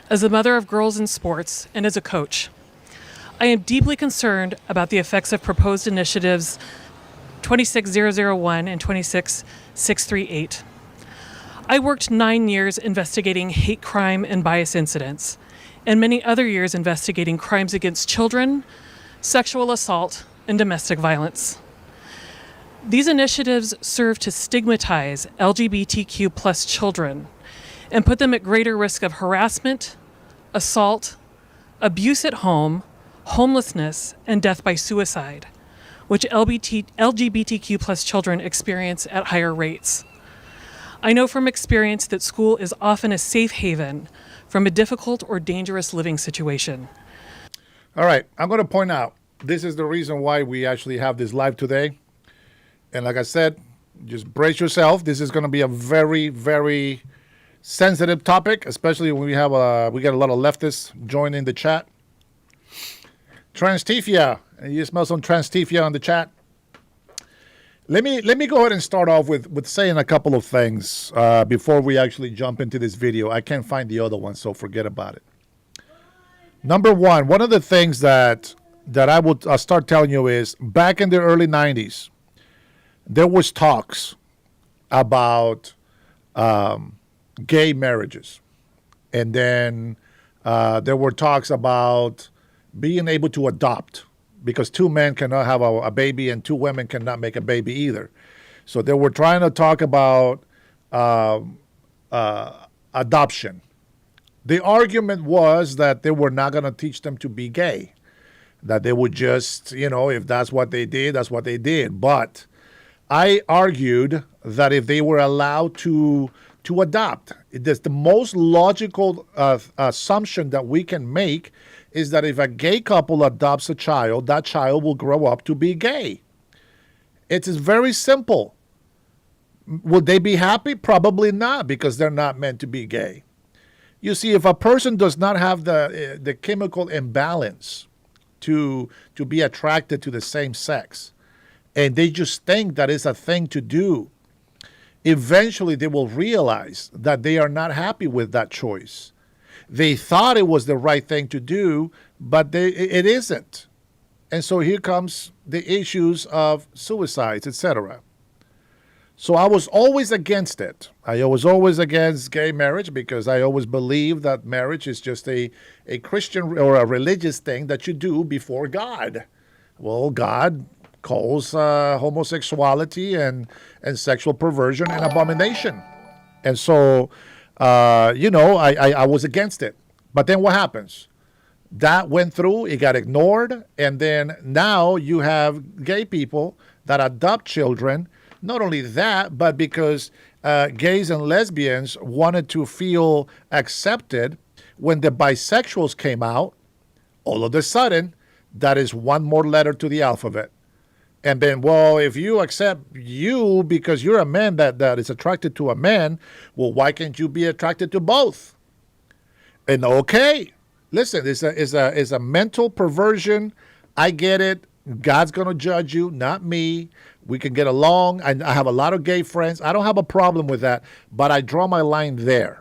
as a mother of girls in sports, and as a coach. I am deeply concerned about the effects of proposed initiatives 26001 and 26638. I worked 9 years investigating hate crime and bias incidents, and many other years investigating crimes against children, sexual assault, and domestic violence. These initiatives serve to stigmatize LGBTQ plus children and put them at greater risk of harassment, assault, abuse at home, homelessness, and death by suicide, which LGBTQ plus children experience at higher rates. I know from experience that school is often a safe haven from a difficult or dangerous living situation. All right, I'm going to point out, this is the reason why we actually have this live today. And like I said, just brace yourself. This is going to be a very, very sensitive topic, especially when we get a lot of leftists joining the chat. Transtifia, you smell some transtifia on the chat. Let me go ahead and start off with saying a couple of things before we actually jump into this video. I can't find the other one, so forget about it. Number one of the things that I would start telling you is back in the early 90s, there was talks about gay marriages. And then there were talks about being able to adopt, because two men cannot have a baby and two women cannot make a baby either. So they were trying to talk about adoption. The argument was that they were not going to teach them to be gay, that they would just, if that's what they did, that's what they did. But I argued that if they were allowed to adopt, the most logical assumption that we can make is that if a gay couple adopts a child, that child will grow up to be gay. It is very simple. Would they be happy? Probably not, because they're not meant to be gay. You see, if a person does not have the chemical imbalance to be attracted to the same sex, and they just think that it's a thing to do, eventually they will realize that they are not happy with that choice. They thought it was the right thing to do, but it isn't. And so here comes the issues of suicides, etc. So I was always against it. I was always against gay marriage, because I always believed that marriage is just a Christian or a religious thing that you do before God. Well, God calls homosexuality and sexual perversion an abomination. And so, I was against it. But then what happens? That went through, it got ignored, and then now you have gay people that adopt children. Not only that, but because gays and lesbians wanted to feel accepted, when the bisexuals came out, all of a sudden, that is one more letter to the alphabet. And then, well, if you accept you because you're a man that is attracted to a man, well, why can't you be attracted to both? And okay, listen, it's a mental perversion. I get it. God's going to judge you, not me. We can get along. I have a lot of gay friends. I don't have a problem with that, but I draw my line there.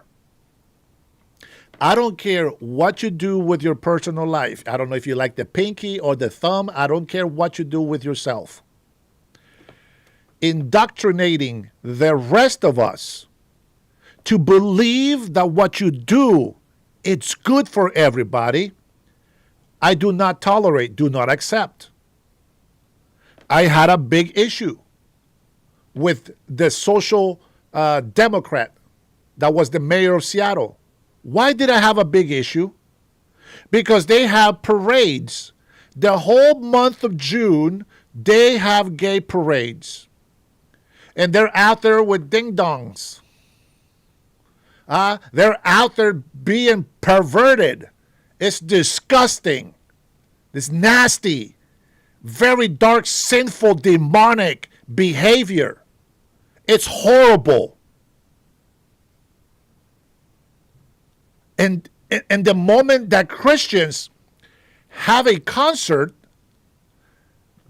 I don't care what you do with your personal life. I don't know if you like the pinky or the thumb. I don't care what you do with yourself. Indoctrinating the rest of us to believe that what you do, it's good for everybody, I do not tolerate, do not accept. I had a big issue with the social democrat that was the mayor of Seattle. Why did I have a big issue? because they have parades. The whole month of June, they have gay parades. And they're out there with ding-dongs. They're out there being perverted. It's disgusting. It's nasty. Very dark, sinful, demonic behavior. It's horrible. And the moment that Christians have a concert,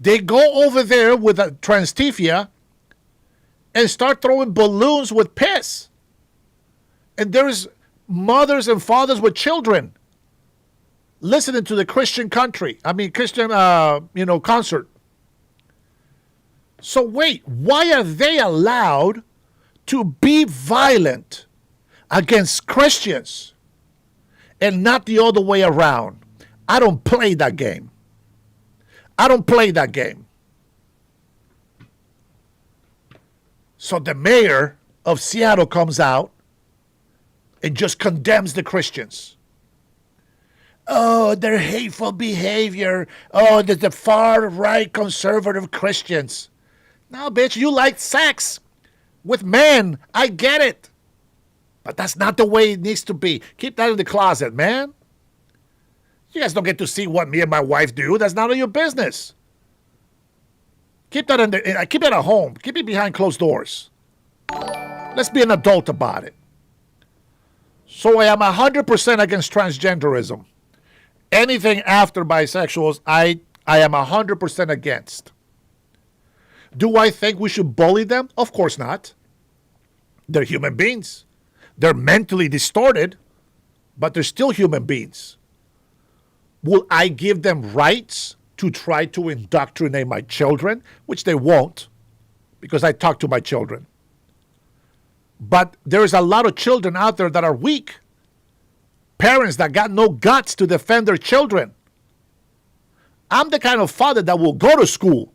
they go over there with a transtifia and start throwing balloons with piss. And there's mothers and fathers with children listening to the Christian concert. So wait, why are they allowed to be violent against Christians and not the other way around? I don't play that game. I don't play that game. So the mayor of Seattle comes out and just condemns the Christians. Oh, their hateful behavior. Oh, the far-right conservative Christians. No, bitch, you like sex with men. I get it. But that's not the way it needs to be. Keep that in the closet, man. You guys don't get to see what me and my wife do. That's none of your business. Keep that keep it at home. Keep it behind closed doors. Let's be an adult about it. So I am 100% against transgenderism. Anything after bisexuals, I am 100% against. Do I think we should bully them? Of course not. They're human beings. They're mentally distorted, but they're still human beings. Will I give them rights to try to indoctrinate my children? Which they won't, because I talk to my children. But there's a lot of children out there that are weak. Parents that got no guts to defend their children. I'm the kind of father that will go to school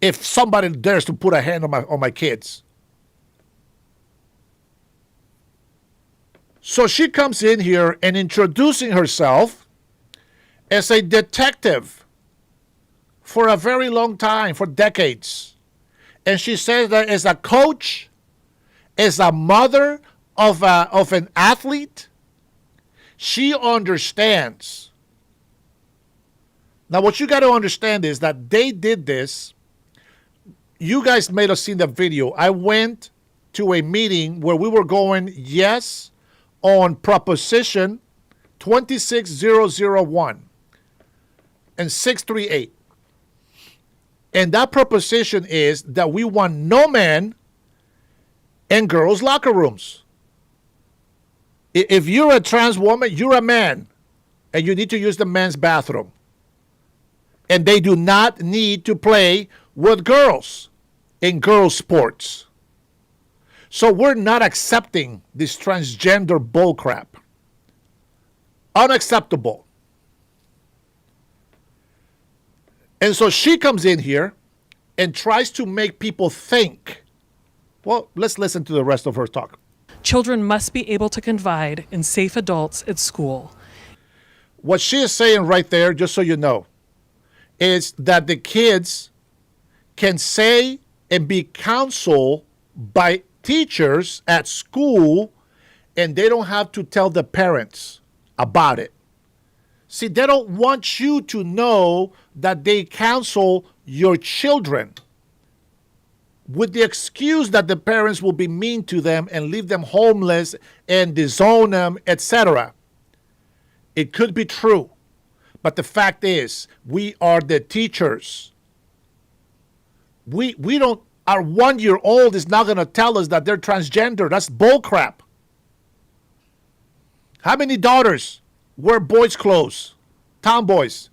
if somebody dares to put a hand on my kids. So she comes in here and introducing herself as a detective for a very long time, for decades. And she says that as a coach, as a mother of an athlete, she understands. Now, what you got to understand is that they did this. You guys may have seen the video. I went to a meeting where we were going, yes, on Proposition 26001 and 638. And that proposition is that we want no men in girls' locker rooms. If you're a trans woman, you're a man, and you need to use the men's bathroom. And they do not need to play with girls in girls' sports. So we're not accepting this transgender bullcrap. Unacceptable. And so she comes in here and tries to make people think. Well, let's listen to the rest of her talk. Children must be able to confide in safe adults at school. What she is saying right there, just so you know, is that the kids can say and be counseled by teachers at school, and they don't have to tell the parents about it. See, they don't want you to know that they counsel your children with the excuse that the parents will be mean to them and leave them homeless and disown them, etc. It could be true, but the fact is, we are the teachers. We don't. Our 1-year-old is not going to tell us that they're transgender. That's bullcrap. How many daughters wear boys' clothes? Tomboys.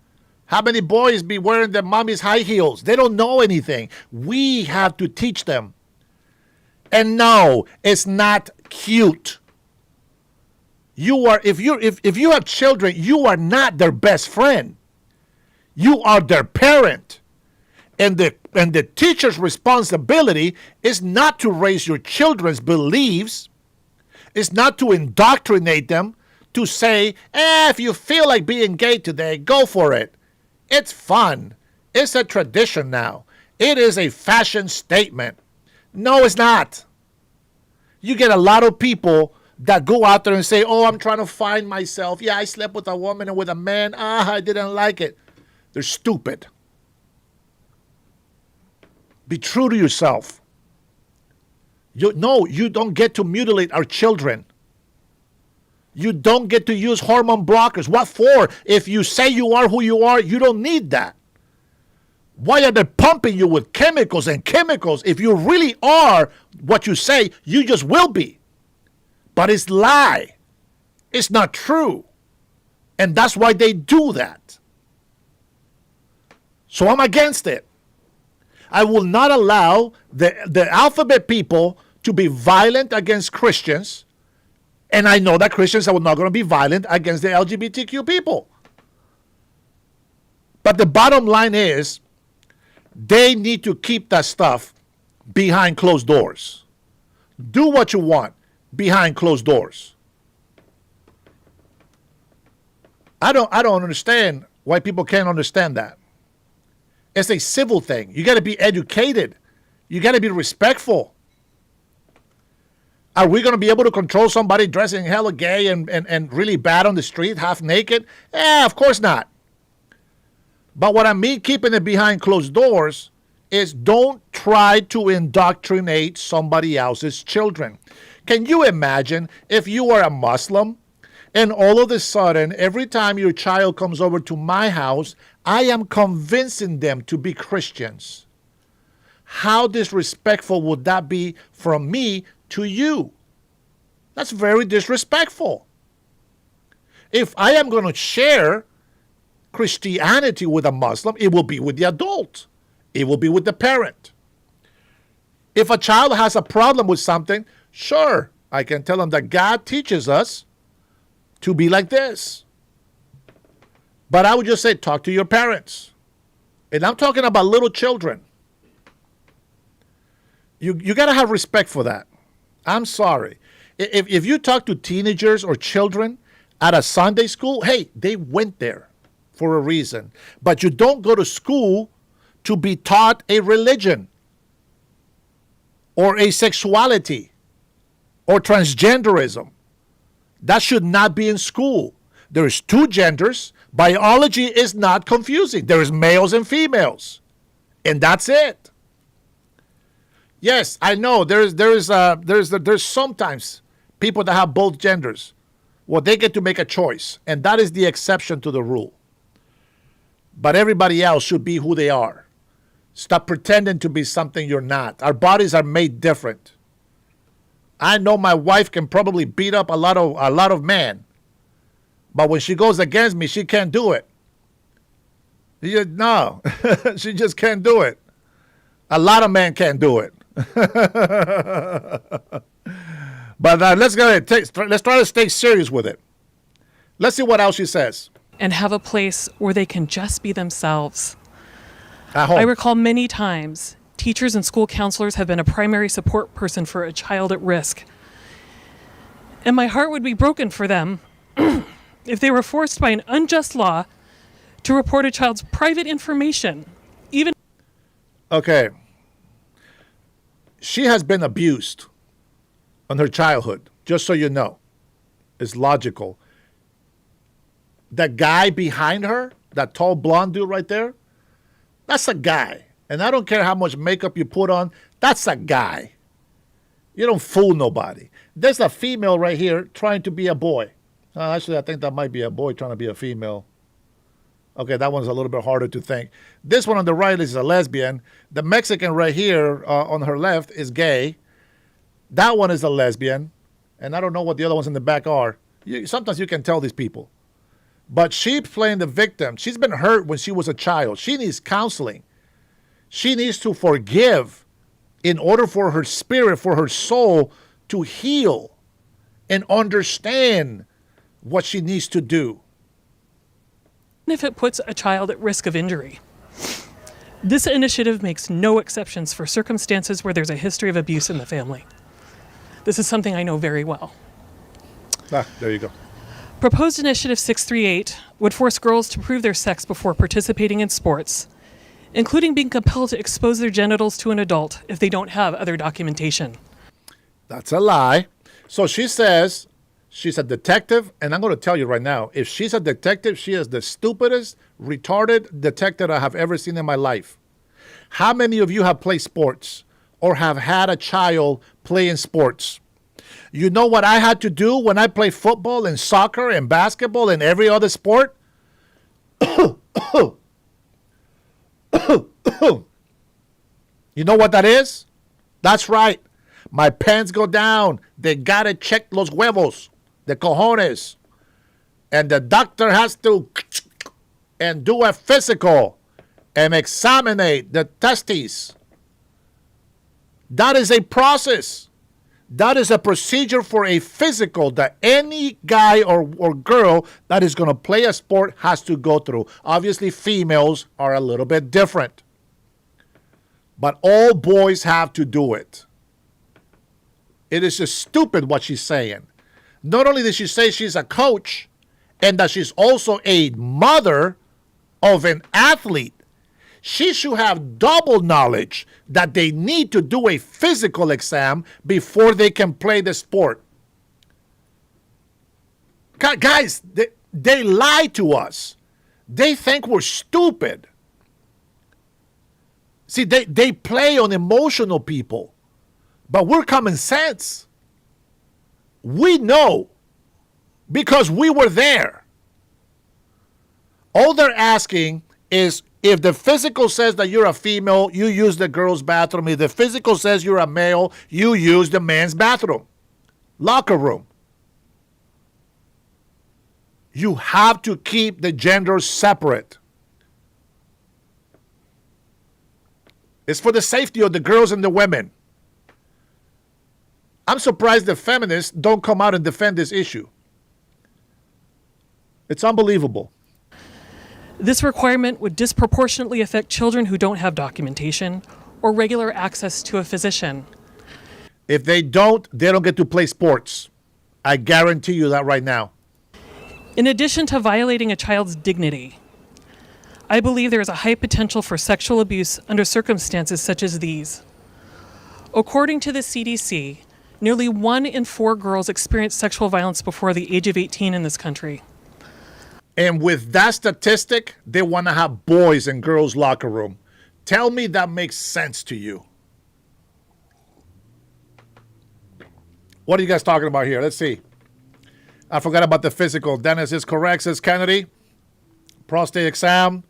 How many boys be wearing their mommy's high heels? They don't know anything. We have to teach them. And no, it's not cute. You are if you have children, you are not their best friend. You are their parent. And the teacher's responsibility is not to raise your children's beliefs. It's not to indoctrinate them to say, if you feel like being gay today, go for it. It's fun. It's a tradition now. It is a fashion statement. No, it's not. You get a lot of people that go out there and say, oh, I'm trying to find myself. Yeah, I slept with a woman and with a man. I didn't like it. They're stupid. Be true to yourself. You don't get to mutilate our children. You don't get to use hormone blockers. What for? If you say you are who you are, you don't need that. Why are they pumping you with chemicals and chemicals? If you really are what you say, you just will be. But it's lie. It's not true. And that's why they do that. So I'm against it. I will not allow the alphabet people to be violent against Christians. And I know that Christians are not going to be violent against the LGBTQ people. But the bottom line is, they need to keep that stuff behind closed doors. Do what you want behind closed doors. I don't understand why people can't understand that. It's a civil thing. You got to be educated. You got to be respectful. Are we going to be able to control somebody dressing hella gay and really bad on the street, half naked? Of course not. But what I mean keeping it behind closed doors is don't try to indoctrinate somebody else's children. Can you imagine if you are a Muslim and all of a sudden, every time your child comes over to my house, I am convincing them to be Christians? How disrespectful would that be from me to you? That's very disrespectful. If I am going to share Christianity with a Muslim, it will be with the adult. It will be with the parent. If a child has a problem with something, sure, I can tell them that God teaches us to be like this. But I would just say, talk to your parents. And I'm talking about little children. You got to have respect for that. I'm sorry. If you talk to teenagers or children at a Sunday school, hey, they went there for a reason. But you don't go to school to be taught a religion or a sexuality or transgenderism. That should not be in school. There's two genders. Biology is not confusing. There's males and females. And that's it. Yes, I know there's sometimes people that have both genders. Well, they get to make a choice, and that is the exception to the rule. But everybody else should be who they are. Stop pretending to be something you're not. Our bodies are made different. I know my wife can probably beat up a lot of men, but when she goes against me, she can't do it. No, she just can't do it. A lot of men can't do it. But let's go ahead. Let's try to stay serious with it. Let's see what else she says. And have a place where they can just be themselves. At home. I recall many times teachers and school counselors have been a primary support person for a child at risk. And my heart would be broken for them if they were forced by an unjust law to report a child's private information, even. Okay. She has been abused in her childhood, just so you know. It's logical. That guy behind her, that tall blonde dude right there, that's a guy. And I don't care how much makeup you put on, that's a guy. You don't fool nobody. There's a female right here trying to be a boy. Actually, I think that might be a boy trying to be a female. Okay, that one's a little bit harder to think. This one on the right is a lesbian. The Mexican right here on her left is gay. That one is a lesbian. And I don't know what the other ones in the back are. Sometimes you can tell these people. But she's playing the victim. She's been hurt when she was a child. She needs counseling. She needs to forgive in order for her spirit, for her soul to heal and understand what she needs to do. If it puts a child at risk of injury. This initiative makes no exceptions for circumstances where there's a history of abuse in the family. This is something I know very well. There you go. Proposed Initiative 638 would force girls to prove their sex before participating in sports, including being compelled to expose their genitals to an adult if they don't have other documentation. That's a lie. So she says she's a detective, and I'm going to tell you right now, if she's a detective, she is the stupidest, retarded detective I have ever seen in my life. How many of you have played sports or have had a child playing sports? You know what I had to do when I played football and soccer and basketball and every other sport? You know what that is? That's right. My pants go down. They got to check los huevos, the cojones. And the doctor has to and do a physical and examine the testes. That is a process. That is a procedure for a physical that any guy or girl that is going to play a sport has to go through. Obviously, females are a little bit different. But all boys have to do it. It is just stupid what she's saying. Not only did she say she's a coach and that she's also a mother of an athlete, she should have double knowledge that they need to do a physical exam before they can play the sport. Guys, they lie to us. They think we're stupid. See, they play on emotional people, but we're common sense. We know because we were there. All they're asking is, if the physical says that you're a female, you use the girl's bathroom. If the physical says you're a male, you use the man's bathroom. Locker room. You have to keep the genders separate. It's for the safety of the girls and the women. I'm surprised the feminists don't come out and defend this issue. It's unbelievable. This requirement would disproportionately affect children who don't have documentation or regular access to a physician. If they don't get to play sports. I guarantee you that right now. In addition to violating a child's dignity, I believe there is a high potential for sexual abuse under circumstances such as these. According to the CDC, nearly 1 in 4 girls experience sexual violence before the age of 18 in this country. And with that statistic, they want to have boys in girls' locker room. Tell me that makes sense to you. What are you guys talking about here? Let's see. I forgot about the physical. Dennis is correct, says Kennedy. Prostate exam.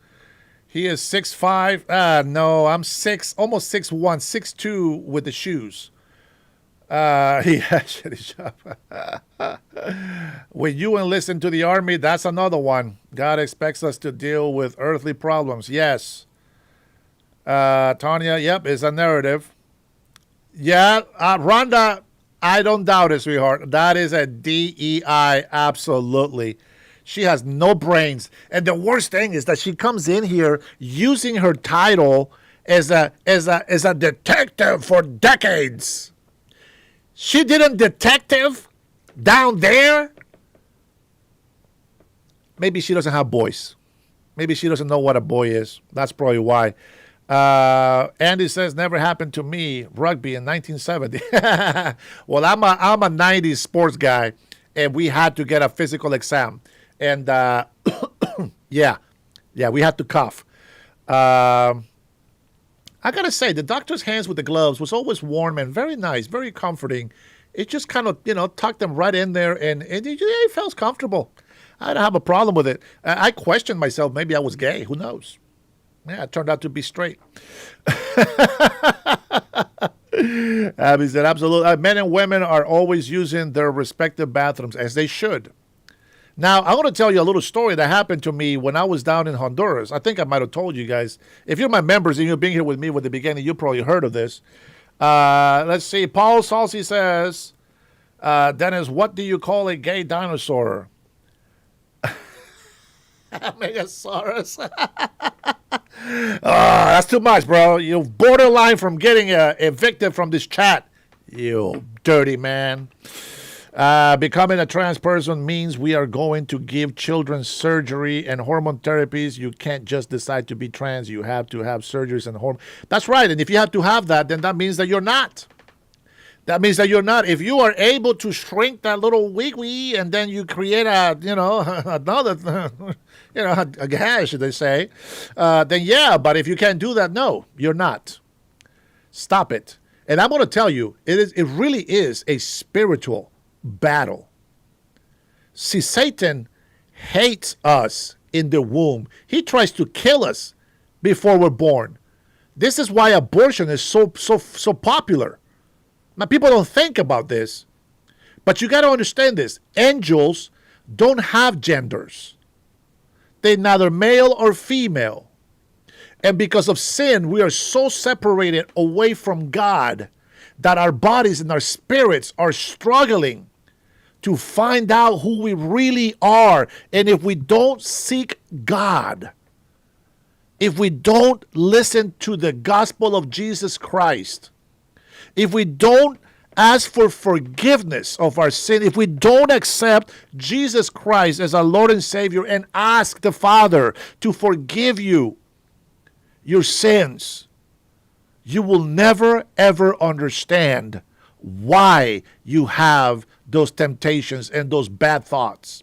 He is 6'5". No, I'm 6, almost 6'1", 6'2" with the shoes. He actually shot. When you enlist into the army, that's another one. God expects us to deal with earthly problems. Yes. Tanya, yep, is a narrative. Yeah, Rhonda, I don't doubt it, sweetheart. That is a DEI, absolutely. She has no brains. And the worst thing is that she comes in here using her title as a detective for decades. She didn't detective down there. Maybe she doesn't have boys. Maybe she doesn't know what a boy is. That's probably why. Andy says, never happened to me. Rugby in 1970. Well, I'm a 90s sports guy, and we had to get a physical exam. And yeah, we had to cuff. I got to say, the doctor's hands with the gloves was always warm and very nice, very comforting. It just kind of, tucked them right in there, and it felt comfortable. I don't have a problem with it. I questioned myself. Maybe I was gay. Who knows? Yeah, it turned out to be straight. Abby said, absolutely. Men and women are always using their respective bathrooms, as they should. Now, I want to tell you a little story that happened to me when I was down in Honduras. I think I might have told you guys. If you're my members and you've been here with me with the beginning, you probably heard of this. Let's see. Paul Salsi says, Dennis, what do you call a gay dinosaur? Megasaurus. That's too much, bro. You're borderline from getting evicted from this chat. You dirty man. Becoming a trans person means we are going to give children surgery and hormone therapies. You can't just decide to be trans. You have to have surgeries and hormone. That's right. And if you have to have that, then that means that you're not. That means that you're not. If you are able to shrink that little wee and then you create another, a gash, they say, then yeah. But if you can't do that, no, you're not. Stop it. And I'm going to tell you, it really is a spiritual battle. See, Satan hates us in the womb. He tries to kill us before we're born. This is why abortion is so popular. Now, people don't think about this, but you got to understand this. Angels don't have genders. They're neither male or female. And because of sin, we are so separated away from God that our bodies and our spirits are struggling to find out who we really are. And if we don't seek God, if we don't listen to the gospel of Jesus Christ, if we don't ask for forgiveness of our sin, if we don't accept Jesus Christ as our Lord and Savior and ask the Father to forgive you your sins, you will never, ever understand why you have those temptations and those bad thoughts.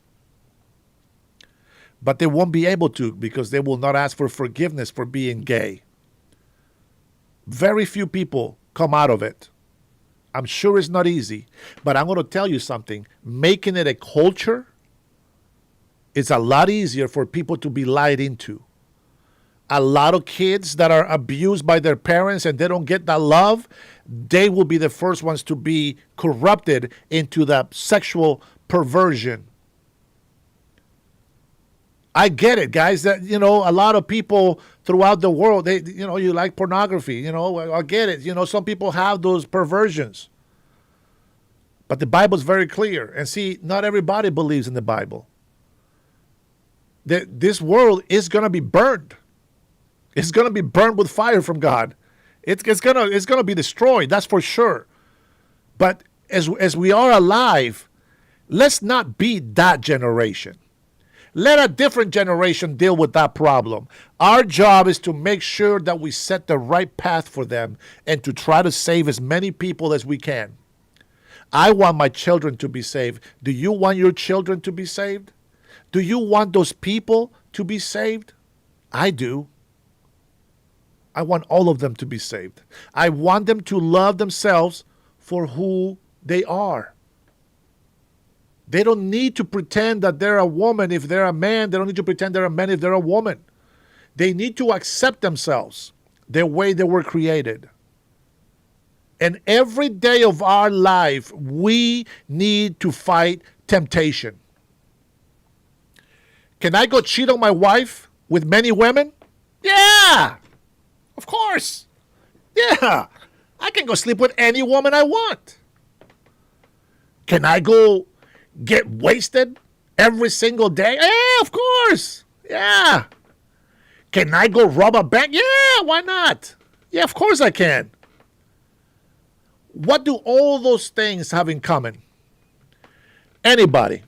But they won't be able to because they will not ask for forgiveness for being gay. Very few people come out of it. I'm sure it's not easy, but I'm going to tell you something. Making it a culture is a lot easier for people to be lied into. A lot of kids that are abused by their parents and they don't get that love, they will be the first ones to be corrupted into that sexual perversion. I get it, guys, that, a lot of people throughout the world, you like pornography, I get it. Some people have those perversions. But the Bible's very clear. And see, not everybody believes in the Bible. This world is going to be burned. It's going to be burned with fire from God. It's going to be destroyed, that's for sure. But as we are alive, let's not be that generation. Let a different generation deal with that problem. Our job is to make sure that we set the right path for them and to try to save as many people as we can. I want my children to be saved. Do you want your children to be saved? Do you want those people to be saved? I do. I want all of them to be saved. I want them to love themselves for who they are. They don't need to pretend that they're a woman if they're a man. They don't need to pretend they're a man if they're a woman. They need to accept themselves the way they were created. And every day of our life, we need to fight temptation. Can I go cheat on my wife with many women? Yeah, of course. Yeah, I can go sleep with any woman I want. Can I go get wasted every single day? Yeah, of course. Yeah. Can I go rob a bank? Yeah, why not? Yeah, of course I can. What do all those things have in common? Anybody?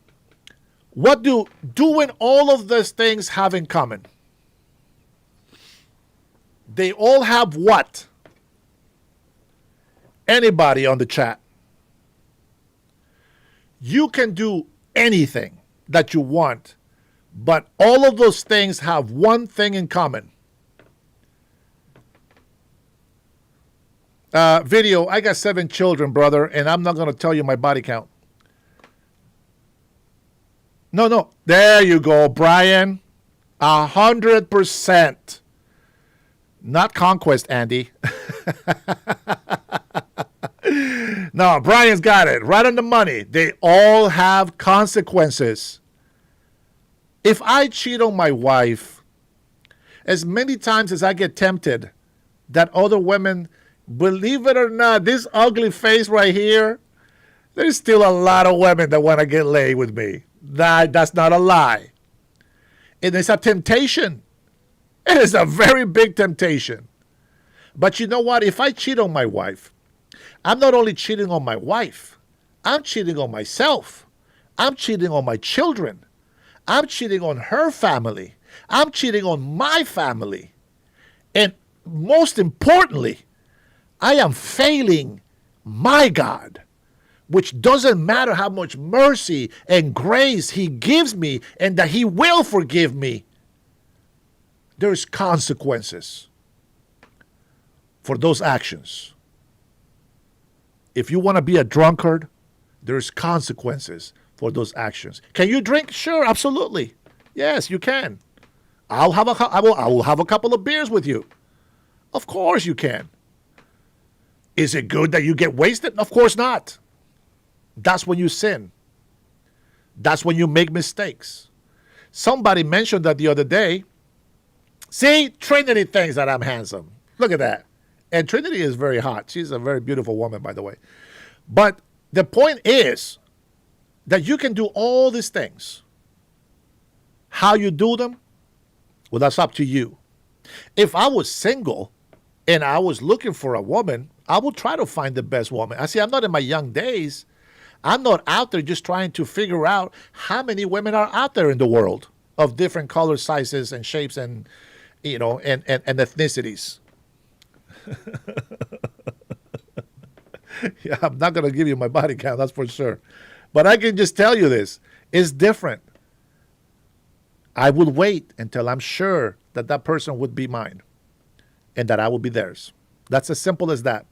What do doing all of those things have in common? They all have what? Anybody on the chat? You can do anything that you want, but all of those things have one thing in common. Video, I got 7 children, brother, and I'm not going to tell you my body count. No. There you go, Brian. 100%. Not conquest, Andy. No, Brian's got it. Right on the money. They all have consequences. If I cheat on my wife, as many times as I get tempted that other women, believe it or not, this ugly face right here, there's still a lot of women that want to get laid with me. That's not a lie. It is a temptation. It is a very big temptation. But you know what? If I cheat on my wife, I'm not only cheating on my wife, I'm cheating on myself. I'm cheating on my children. I'm cheating on her family. I'm cheating on my family. And most importantly, I am failing my God, which doesn't matter how much mercy and grace he gives me and that he will forgive me. There's consequences for those actions. If you want to be a drunkard, there's consequences for those actions. Can you drink? Sure, absolutely. Yes, you can. I will have a couple of beers with you. Of course you can. Is it good that you get wasted? Of course not. That's when you sin. That's when you make mistakes. Somebody mentioned that the other day. See, Trinity thinks that I'm handsome. Look at that. And Trinity is very hot. She's a very beautiful woman, by the way. But the point is that you can do all these things. How you do them, well, that's up to you. If I was single and I was looking for a woman, I would try to find the best woman. I see, I'm not in my young days. I'm not out there just trying to figure out how many women are out there in the world of different colors, sizes, and shapes, and and ethnicities. Yeah, I'm not going to give you my body count, that's for sure. But I can just tell you this. It's different. I will wait until I'm sure that that person would be mine and that I will be theirs. That's as simple as that.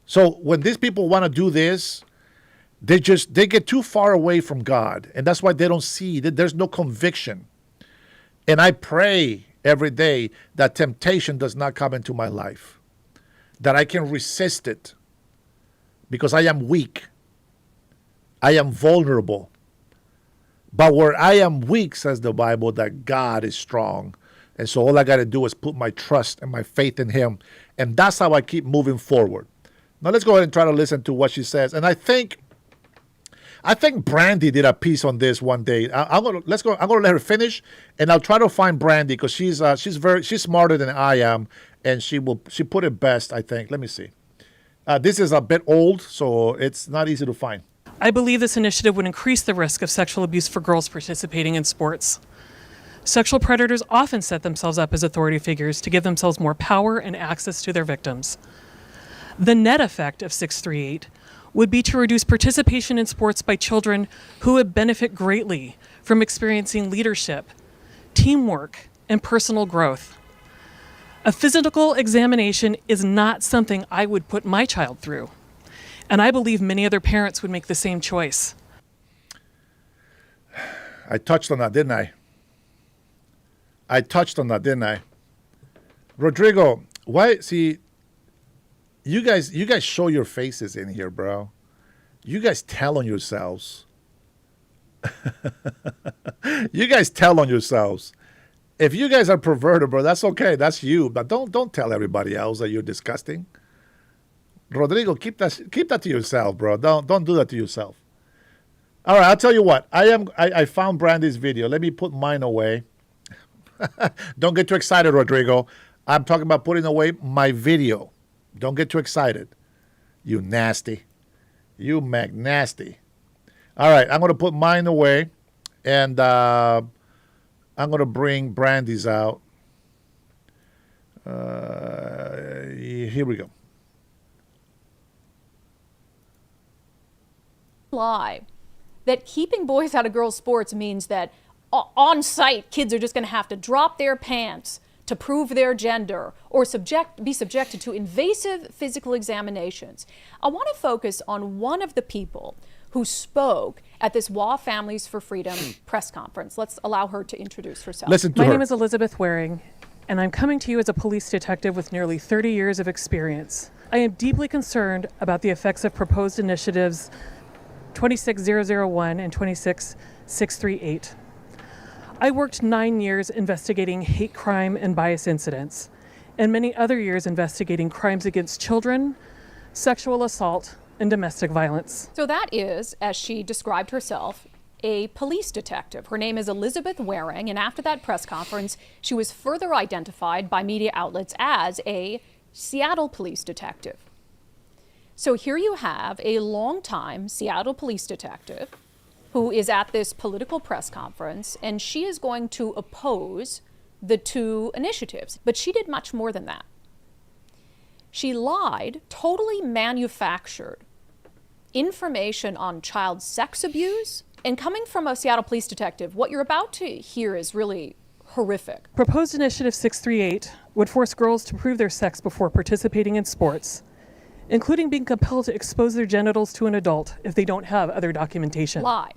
So when these people want to do this, they get too far away from God. And that's why they don't see that there's no conviction. And I pray every day that temptation does not come into my life, that I can resist it, because I am weak. I am vulnerable. But where I am weak, says the Bible, that God is strong. And so all I got to do is put my trust and my faith in him. And that's how I keep moving forward. Now let's go ahead and try to listen to what she says. And I think Brandy did a piece on this one day. I'm gonna let her finish, and I'll try to find Brandy because she's smarter than I am, and she put it best, I think. Let me see. This is a bit old, so it's not easy to find. I believe this initiative would increase the risk of sexual abuse for girls participating in sports. Sexual predators often set themselves up as authority figures to give themselves more power and access to their victims. The net effect of 638 would be to reduce participation in sports by children who would benefit greatly from experiencing leadership, teamwork, and personal growth. A physical examination is not something I would put my child through, and I believe many other parents would make the same choice. I touched on that, didn't I? Rodrigo, why? See, you guys show your faces in here, bro. You guys tell on yourselves. You guys tell on yourselves. If you guys are perverted, bro, that's okay. That's you. But don't tell everybody else that you're disgusting. Rodrigo, keep that to yourself, bro. Don't do that to yourself. All right, I'll tell you what. I found Brandy's video. Let me put mine away. Don't get too excited, Rodrigo. I'm talking about putting away my video. Don't get too excited. You nasty. You McNasty. All right, I'm going to put mine away, and I'm going to bring Brandy's out. Here we go. Lie that keeping boys out of girls' sports means that on site kids are just going to have to drop their pants to prove their gender or be subjected to invasive physical examinations. I want to focus on one of the people who spoke at this WA Families for Freedom press conference. Let's allow her to introduce herself. Listen to her. My name is Elizabeth Waring, and I'm coming to you as a police detective with nearly 30 years of experience. I am deeply concerned about the effects of proposed initiatives 26001 and 26638. I worked 9 years investigating hate crime and bias incidents, and many other years investigating crimes against children, sexual assault, and domestic violence. So that is, as she described herself, a police detective. Her name is Elizabeth Waring, and after that press conference, she was further identified by media outlets as a Seattle police detective. So here you have a longtime Seattle police detective who is at this political press conference, and she is going to oppose the two initiatives. But she did much more than that. She lied, totally manufactured information on child sex abuse. And coming from a Seattle police detective, what you're about to hear is really horrific. Proposed Initiative 638 would force girls to prove their sex before participating in sports, including being compelled to expose their genitals to an adult if they don't have other documentation. Lie.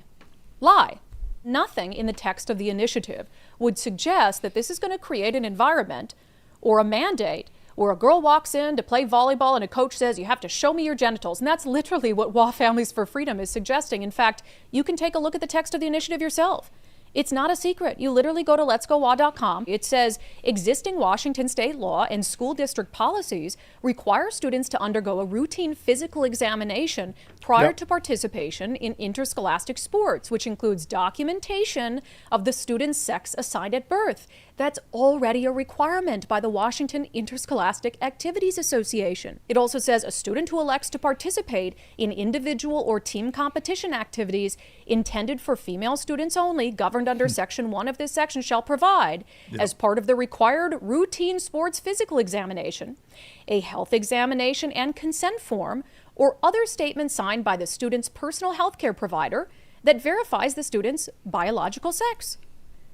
Lie. Nothing in the text of the initiative would suggest that this is going to create an environment or a mandate where a girl walks in to play volleyball and a coach says, you have to show me your genitals. And that's literally what WA Families for Freedom is suggesting. In fact, you can take a look at the text of the initiative yourself. It's not a secret. You literally go to letsgowa.com. It says existing Washington state law and school district policies require students to undergo a routine physical examination prior to participation in interscholastic sports, which includes documentation of the student's sex assigned at birth. That's already a requirement by the Washington Interscholastic Activities Association. It also says a student who elects to participate in individual or team competition activities intended for female students only, governed under Section 1 of this section, shall provide, as part of the required routine sports physical examination, a health examination and consent form, or other statement signed by the student's personal health care provider that verifies the student's biological sex.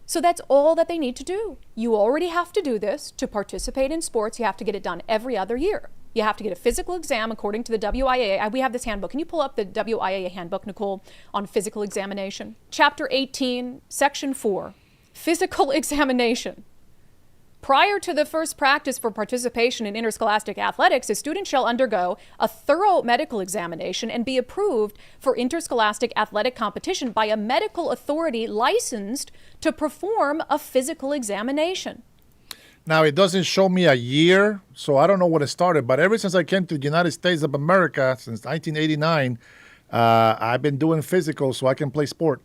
So that's all that they need to do. You already have to do this to participate in sports. You have to get it done every other year. You have to get a physical exam according to the WIAA. We have this handbook. Can you pull up the WIAA handbook, Nicole, on physical examination? Chapter 18, Section 4, physical examination. Prior to the first practice for participation in interscholastic athletics, a student shall undergo a thorough medical examination and be approved for interscholastic athletic competition by a medical authority licensed to perform a physical examination. Now, it doesn't show me a year, so I don't know when it started, but ever since I came to the United States of America, since 1989, I've been doing physical so I can play sport.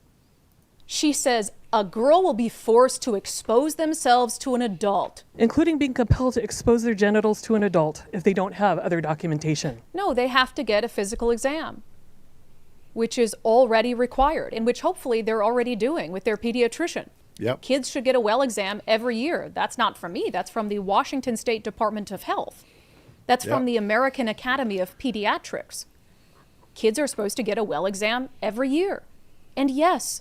She says a girl will be forced to expose themselves to an adult. Including being compelled to expose their genitals to an adult if they don't have other documentation. No, they have to get a physical exam, which is already required, and which hopefully they're already doing with their pediatrician. Yep. Kids should get a well exam every year. That's not from me. That's from the Washington State Department of Health. That's from the American Academy of Pediatrics. Kids are supposed to get a well exam every year. And yes,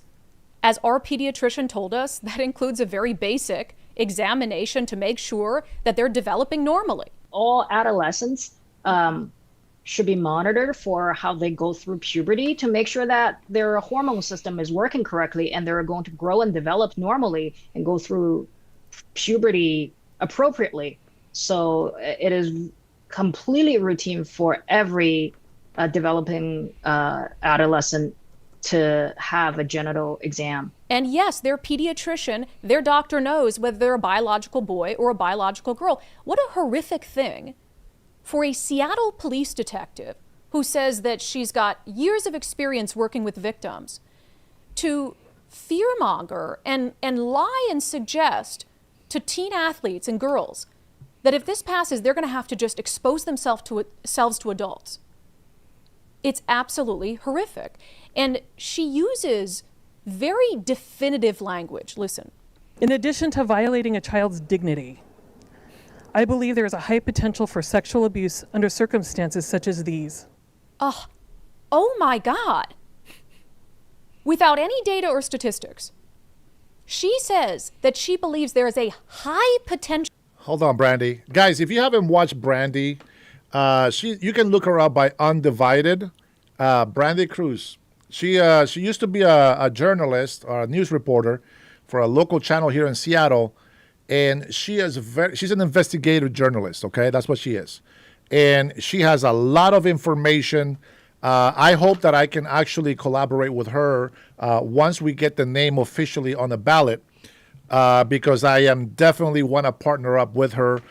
as our pediatrician told us, that includes a very basic examination to make sure that they're developing normally. All adolescents should be monitored for how they go through puberty to make sure that their hormone system is working correctly and they're going to grow and develop normally and go through puberty appropriately. So it is completely routine for every developing adolescent to have a genital exam. And yes, their pediatrician, their doctor knows whether they're a biological boy or a biological girl. What a horrific thing for a Seattle police detective who says that she's got years of experience working with victims to fearmonger and lie and suggest to teen athletes and girls that if this passes, they're going to have to just expose themselves to adults. It's absolutely horrific. And she uses very definitive language. Listen. In addition to violating a child's dignity, I believe there is a high potential for sexual abuse under circumstances such as these. Oh my God. Without any data or statistics, she says that she believes there is a high potential. Hold on, Brandy. Guys, if you haven't watched Brandy, you can look her up by Undivided. Brandy Cruz. She used to be a journalist or a news reporter for a local channel here in Seattle, and she's an investigative journalist. Okay, that's what she is, and she has a lot of information. I hope that I can actually collaborate with her once we get the name officially on the ballot, because I am definitely want to partner up with her.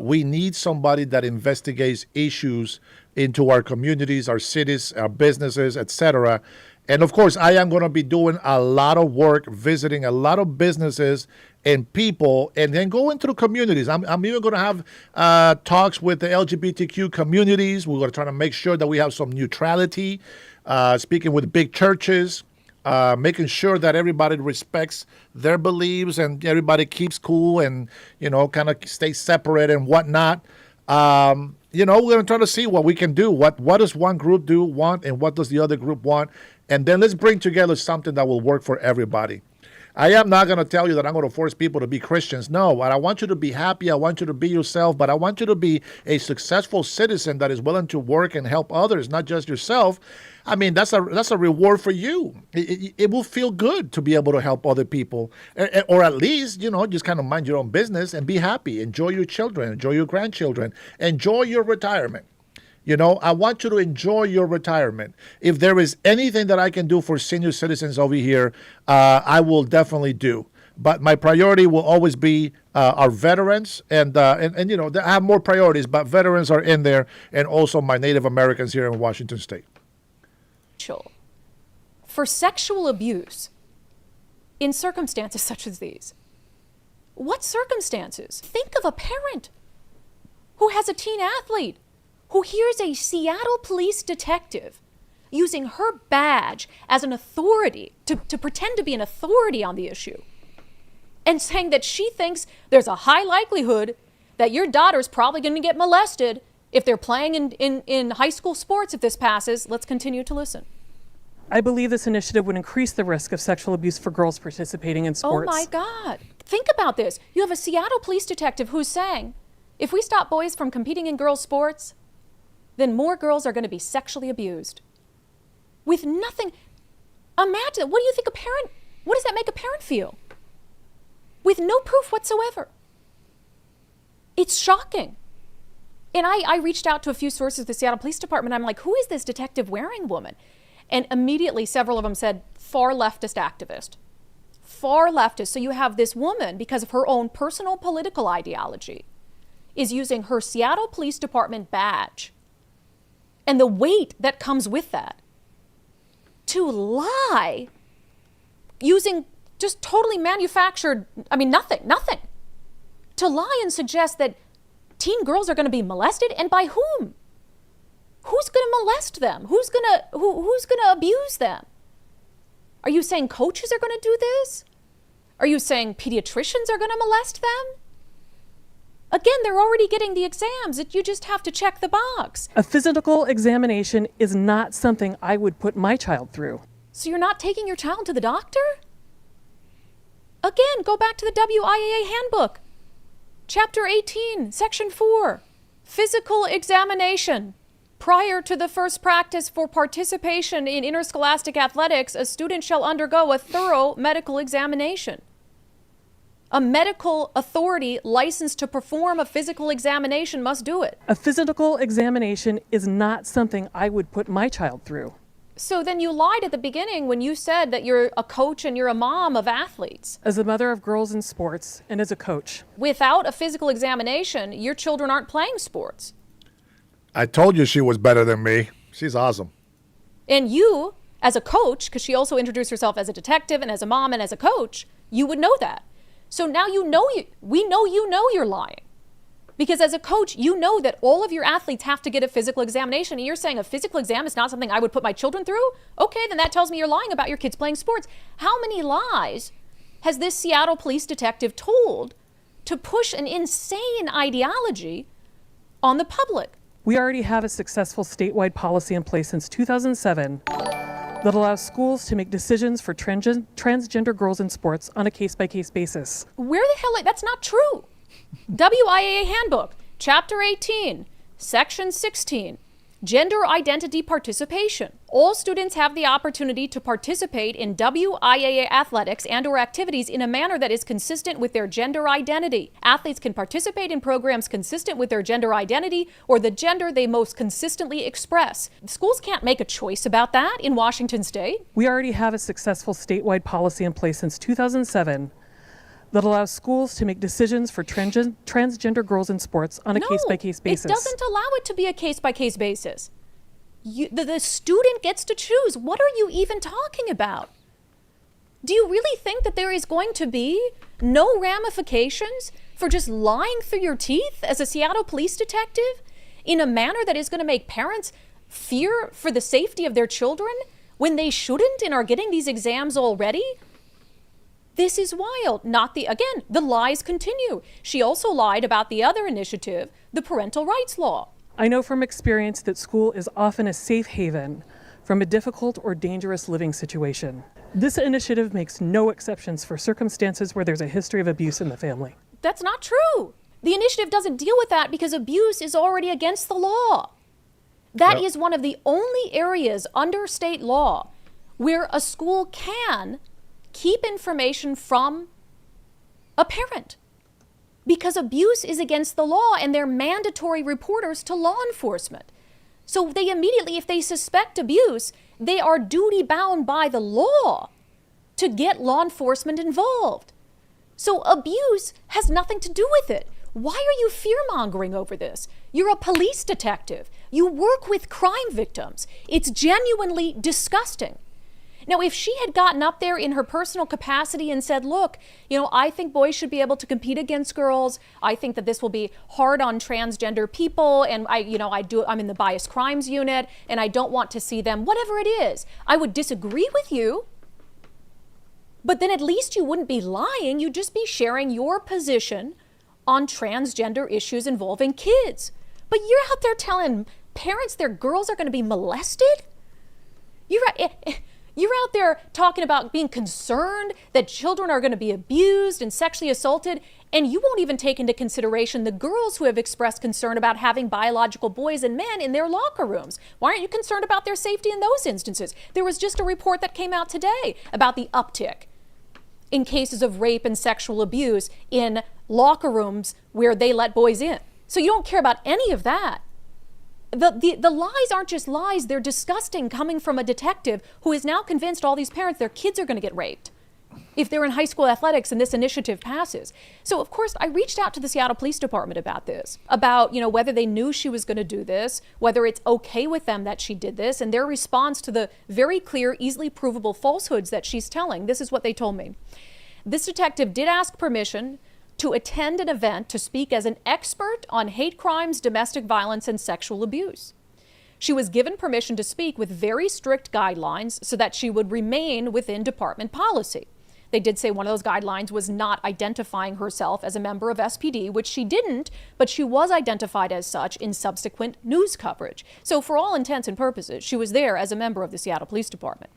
We need somebody that investigates issues into our communities, our cities, our businesses, etc. And of course, I am going to be doing a lot of work, visiting a lot of businesses and people, and then going through communities. I'm even going to have talks with the LGBTQ communities. We're going to try to make sure that we have some neutrality, speaking with big churches, making sure that everybody respects their beliefs and everybody keeps cool and, kind of stay separate and whatnot. We're going to try to see what we can do. What does one group want and what does the other group want? And then let's bring together something that will work for everybody. I am not going to tell you that I'm going to force people to be Christians. No, but I want you to be happy. I want you to be yourself, but I want you to be a successful citizen that is willing to work and help others, not just yourself. I mean, that's a reward for you. It will feel good to be able to help other people, or at least, just kind of mind your own business and be happy. Enjoy your children, enjoy your grandchildren, enjoy your retirement. I want you to enjoy your retirement. If there is anything that I can do for senior citizens over here, I will definitely do. But my priority will always be our veterans, and I have more priorities, but veterans are in there, and also my Native Americans here in Washington State. For sexual abuse in circumstances such as these. What circumstances? Think of a parent who has a teen athlete who hears a Seattle police detective using her badge as an authority to pretend to be an authority on the issue and saying that she thinks there's a high likelihood that your daughter's probably going to get molested if they're playing in high school sports if this passes. Let's continue to listen. I believe this initiative would increase the risk of sexual abuse for girls participating in sports. Oh my God. Think about this. You have a Seattle police detective who's saying, if we stop boys from competing in girls' sports, then more girls are going to be sexually abused. With nothing. Imagine, what do you think what does that make a parent feel? With no proof whatsoever. It's shocking. And I reached out to a few sources of the Seattle Police Department. I'm like, who is this detective Waring woman? And immediately several of them said, far leftist activist. Far leftist. So you have this woman, because of her own personal political ideology, is using her Seattle Police Department badge and the weight that comes with that to lie using just totally manufactured, nothing, to lie and suggest that teen girls are going to be molested, and by whom? Who's going to molest them? Who's going to abuse them? Are you saying coaches are going to do this? Are you saying pediatricians are going to molest them? Again, they're already getting the exams. You just have to check the box. A physical examination is not something I would put my child through. So you're not taking your child to the doctor? Again, go back to the WIAA handbook. Chapter 18, Section 4, physical examination. Prior to the first practice for participation in interscholastic athletics, a student shall undergo a thorough medical examination. A medical authority licensed to perform a physical examination must do it. A physical examination is not something I would put my child through. So then you lied at the beginning when you said that you're a coach and you're a mom of athletes. As a mother of girls in sports and as a coach. Without a physical examination, your children aren't playing sports. I told you she was better than me. She's awesome. And you, as a coach, because she also introduced herself as a detective and as a mom and as a coach, you would know that. So now we know you're lying. Because as a coach, you know that all of your athletes have to get a physical examination. And you're saying a physical exam is not something I would put my children through? Okay, then that tells me you're lying about your kids playing sports. How many lies has this Seattle police detective told to push an insane ideology on the public? We already have a successful statewide policy in place since 2007 that allows schools to make decisions for transgender girls in sports on a case-by-case basis. Where the hell? That's not true. WIAA Handbook, Chapter 18, Section 16, Gender Identity Participation. All students have the opportunity to participate in WIAA athletics and/or activities in a manner that is consistent with their gender identity. Athletes can participate in programs consistent with their gender identity or the gender they most consistently express. Schools can't make a choice about that in Washington State. We already have a successful statewide policy in place since 2007 that allows schools to make decisions for transgender girls in sports on a case-by-case basis. It doesn't allow it to be a case-by-case basis. The student gets to choose. What are you even talking about? Do you really think that there is going to be no ramifications for just lying through your teeth as a Seattle police detective in a manner that is going to make parents fear for the safety of their children when they shouldn't and are getting these exams already? This is wild. Again, the lies continue. She also lied about the other initiative, the parental rights law. I know from experience that school is often a safe haven from a difficult or dangerous living situation. This initiative makes no exceptions for circumstances where there's a history of abuse in the family. That's not true. The initiative doesn't deal with that because abuse is already against the law. That is one of the only areas under state law where a school can keep information from a parent, because abuse is against the law and they're mandatory reporters to law enforcement. So they immediately, if they suspect abuse, they are duty bound by the law to get law enforcement involved. So abuse has nothing to do with it. Why are you fear-mongering over this? You're a police detective. You work with crime victims. It's genuinely disgusting. Now, if she had gotten up there in her personal capacity and said, look, I think boys should be able to compete against girls. I think that this will be hard on transgender people. And I'm in the bias crimes unit and I don't want to see them, whatever it is. I would disagree with you. But then at least you wouldn't be lying. You'd just be sharing your position on transgender issues involving kids. But you're out there telling parents their girls are going to be molested? You're out there talking about being concerned that children are going to be abused and sexually assaulted, and you won't even take into consideration the girls who have expressed concern about having biological boys and men in their locker rooms. Why aren't you concerned about their safety in those instances? There was just a report that came out today about the uptick in cases of rape and sexual abuse in locker rooms where they let boys in. So you don't care about any of that. The lies aren't just lies, they're disgusting, coming from a detective who is now convinced all these parents, their kids are going to get raped if they're in high school athletics and this initiative passes. So of course I reached out to the Seattle Police Department about this, about whether they knew she was going to do this, whether it's okay with them that she did this, and their response to the very clear, easily provable falsehoods that she's telling. This is what they told me. This detective did ask permission to attend an event to speak as an expert on hate crimes, domestic violence, and sexual abuse. She was given permission to speak with very strict guidelines so that she would remain within department policy. They did say one of those guidelines was not identifying herself as a member of SPD, which she didn't, but she was identified as such in subsequent news coverage. So for all intents and purposes, she was there as a member of the Seattle Police Department.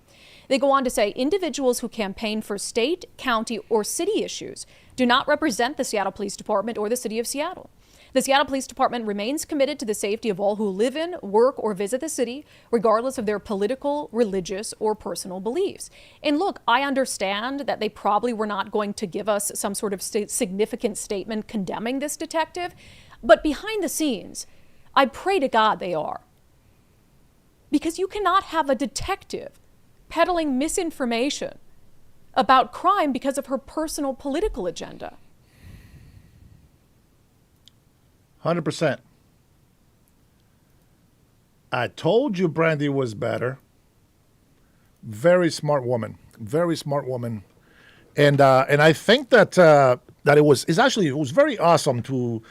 They go on to say individuals who campaign for state, county, or city issues do not represent the Seattle Police Department or the City of Seattle. The Seattle Police Department remains committed to the safety of all who live in, work, or visit the city, regardless of their political, religious, or personal beliefs. And look, I understand that they probably were not going to give us some sort of significant statement condemning this detective, but behind the scenes, I pray to God they are. Because you cannot have a detective peddling misinformation about crime because of her personal political agenda. 100%. I told you Brandy was better. Very smart woman. Very smart woman. And I think that it was very awesome to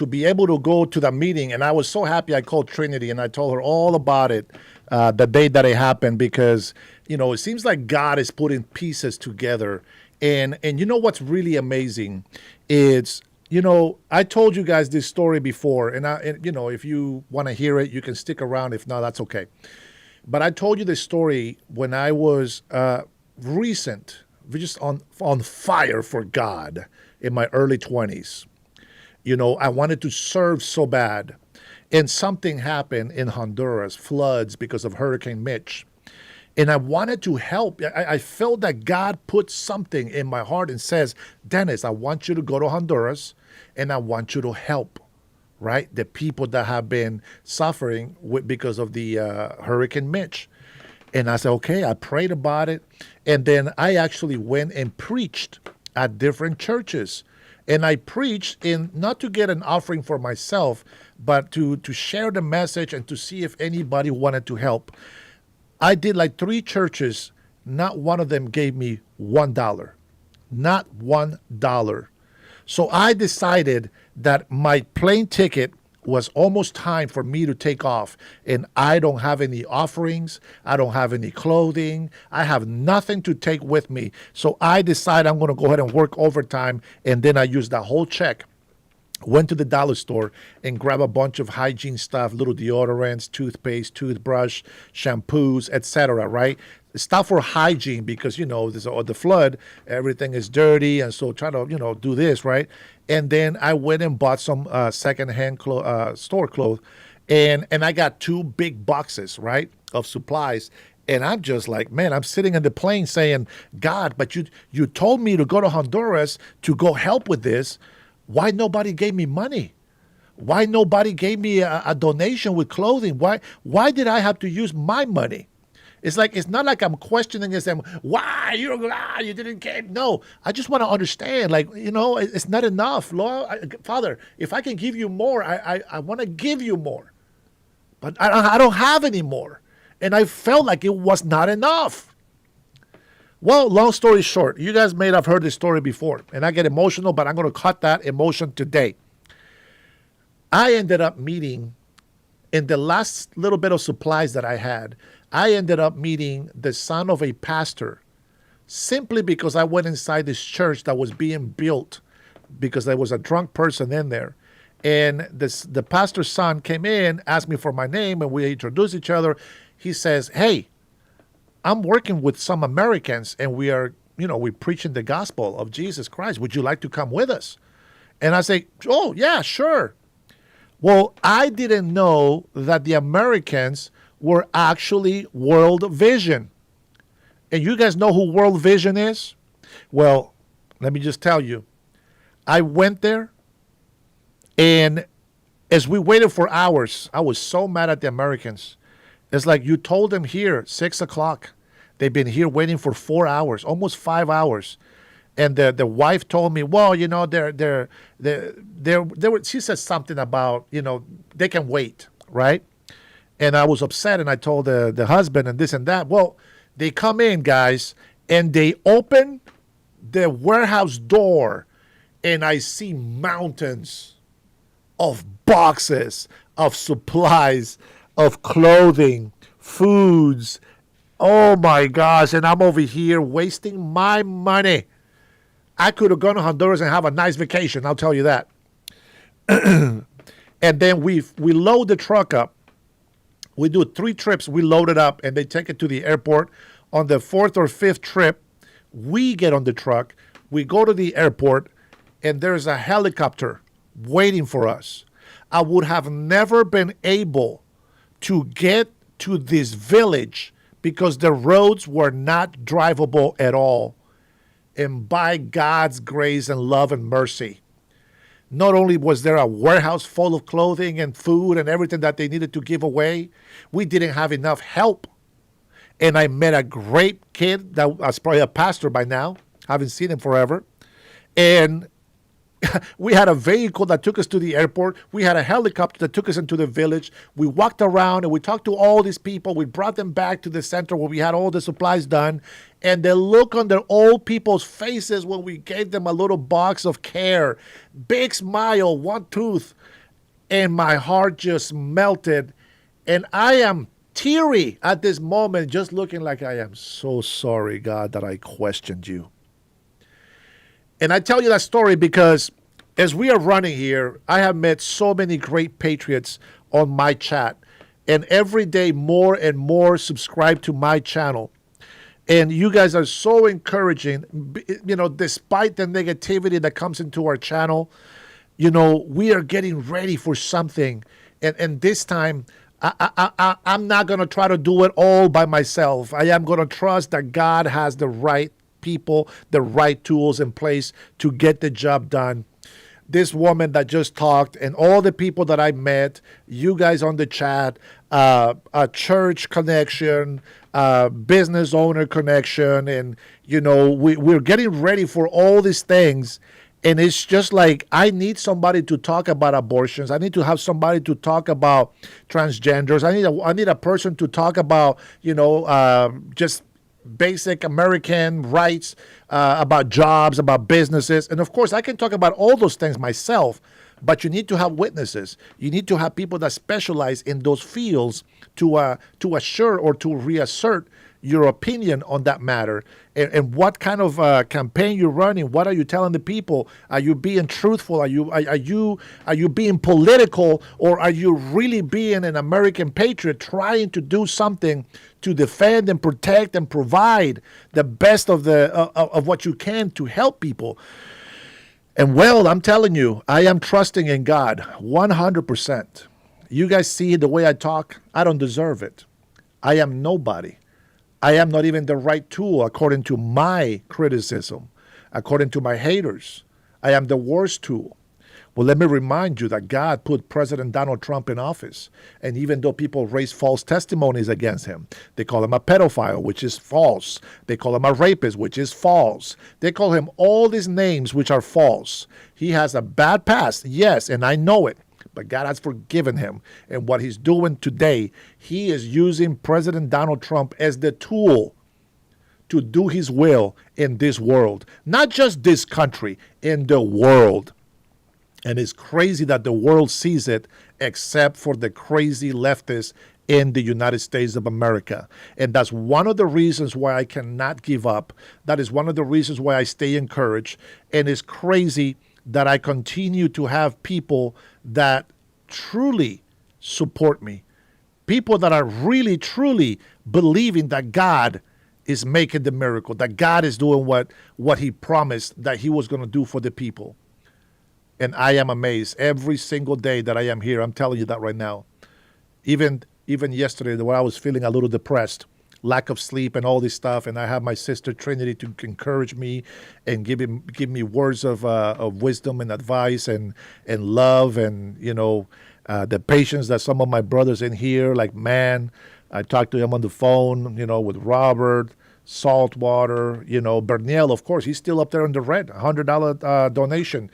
be able to go to the meeting. And I was so happy I called Trinity and I told her all about it the day that it happened, because it seems like God is putting pieces together. And what's really amazing is, I told you guys this story before, and if you want to hear it, you can stick around. If not, that's okay. But I told you this story when I was just on fire for God in my early 20s. I wanted to serve so bad, and something happened in Honduras, floods because of Hurricane Mitch. And I wanted to help. I felt that God put something in my heart and says, Dennis, I want you to go to Honduras and I want you to help, right? The people that have been suffering because of the Hurricane Mitch. And I said, okay, I prayed about it. And then I actually went and preached at different churches. And I preached not to get an offering for myself, but to share the message and to see if anybody wanted to help. I did like 3 churches not one of them gave me $1. Not $1. So I decided that my plane ticket was almost time for me to take off, and I don't have any offerings. I don't have any clothing. I have nothing to take with me. So I decided I'm going to go ahead and work overtime, and then I used that whole check. Went to the dollar store and grabbed a bunch of hygiene stuff, little deodorants, toothpaste, toothbrush, shampoos, etc. Right? Stuff for hygiene because, there's the flood, everything is dirty. And so try to, do this, right? And then I went and bought some secondhand store clothes. And I got 2 big boxes, right, of supplies. And I'm just like, man, I'm sitting in the plane saying, God, but you told me to go to Honduras to go help with this. Why nobody gave me money? Why nobody gave me a donation with clothing? Why did I have to use my money? It's not like I'm questioning this and why you didn't give. No, I just want to understand. It's not enough, Lord, Father. If I can give you more, I want to give you more, but I don't have any more, and I felt like it was not enough. Well, long story short, you guys may have heard this story before, and I get emotional, but I'm going to cut that emotion today. I ended up meeting, in the last little bit of supplies that I had, I ended up meeting the son of a pastor simply because I went inside this church that was being built because there was a drunk person in there. And the pastor's son came in, asked me for my name, and we introduced each other. He says, hey, I'm working with some Americans, and we're preaching the gospel of Jesus Christ. Would you like to come with us? And I say, oh, yeah, sure. Well, I didn't know that the Americans were actually World Vision. And you guys know who World Vision is? Well, let me just tell you. I went there, and as we waited for hours, I was so mad at the Americans. It's like you told them here, 6 o'clock. They've been here waiting for 4 hours, almost 5 hours. And the wife told me, well, she said something about, they can wait, right? And I was upset, and I told the husband and this and that. Well, they come in, guys, and they open the warehouse door, and I see mountains of boxes of supplies, of clothing, foods. Oh my gosh. And I'm over here wasting my money. I could have gone to Honduras and have a nice vacation, I'll tell you that. And then we load the truck up. We do 3 trips, we load it up, and they take it to the airport. On the 4th or 5th trip, we get on the truck, we go to the airport, and there's a helicopter waiting for us. I would have never been able to get to this village because the roads were not drivable at all. And by God's grace and love and mercy, not only was there a warehouse full of clothing and food and everything that they needed to give away, we didn't have enough help. And I met a great kid that was probably a pastor by now. Haven't seen him forever. And we had a vehicle that took us to the airport. We had a helicopter that took us into the village. We walked around and we talked to all these people. We brought them back to the center where we had all the supplies done. And the look on their old people's faces when we gave them a little box of care, big smile, 1 tooth, and my heart just melted. And I am teary at this moment, just looking like I am so sorry, God, that I questioned you. And I tell you that story because as we are running here, I have met so many great patriots on my chat. And every day more and more subscribe to my channel. And you guys are so encouraging, despite the negativity that comes into our channel, we are getting ready for something. And this time, I'm not going to try to do it all by myself. I am going to trust that God has the right people, the right tools in place to get the job done. This woman that just talked and all the people that I met, you guys on the chat, a church connection, business owner connection, and we're getting ready for all these things. And it's just like, I need somebody to talk about abortions. I need to have somebody to talk about transgenders. I need a person to talk about, just basic American rights, about jobs, about businesses. And of course, I can talk about all those things myself, but you need to have witnesses. You need to have people that specialize in those fields to assure or to reassert your opinion on that matter, and what kind of campaign you're running. What are you telling the people? Are you being truthful? Are you being political, or are you really being an American patriot trying to do something to defend and protect and provide the best of what you can to help people? And well, I'm telling you, I am trusting in God 100%. You guys see the way I talk? I don't deserve it. I am nobody. I am not even the right tool according to my criticism, according to my haters. I am the worst tool. Well, let me remind you that God put President Donald Trump in office. And even though people raise false testimonies against him, they call him a pedophile, which is false. They call him a rapist, which is false. They call him all these names which are false. He has a bad past, yes, and I know it. But God has forgiven him. And what he's doing today, he is using President Donald Trump as the tool to do his will in this world. Not just this country, in the world. And it's crazy that the world sees it, except for the crazy leftists in the United States of America. And that's one of the reasons why I cannot give up. That is one of the reasons why I stay encouraged. And it's crazy that I continue to have people that truly support me. People that are really, truly believing that God is making the miracle, that God is doing what he promised that he was going to do for the people. And I am amazed every single day that I am here. I'm telling you that right now. Even yesterday, when I was feeling a little depressed, lack of sleep and all this stuff, and I have my sister Trinity to encourage me and give me words of wisdom and advice and love, and the patience that some of my brothers in here, like man, I talked to him on the phone, with Robert, Saltwater, Berniel, of course, he's still up there in the red, $100 donation,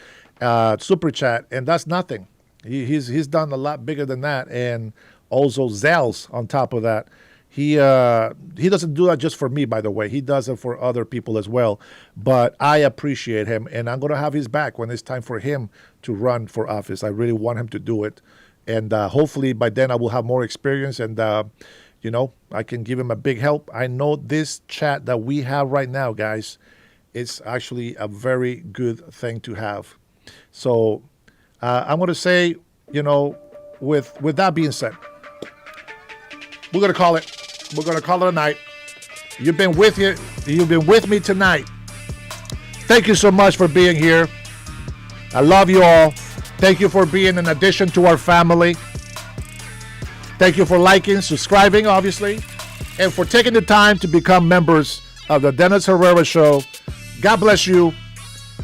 super chat, and that's nothing. He's done a lot bigger than that, and also Zels on top of that. He doesn't do that just for me, by the way. He does it for other people as well. But I appreciate him, and I'm going to have his back when it's time for him to run for office. I really want him to do it. And hopefully by then I will have more experience, and, I can give him a big help. I know this chat that we have right now, guys, it's actually a very good thing to have. So I'm going to say, with that being said, we're going to call it. We're going to call it a night. You've been with me tonight. Thank you so much for being here. I love you all. Thank you for being an addition to our family. Thank you for liking, subscribing, obviously, and for taking the time to become members of the Dennis Herrera Show. God bless you.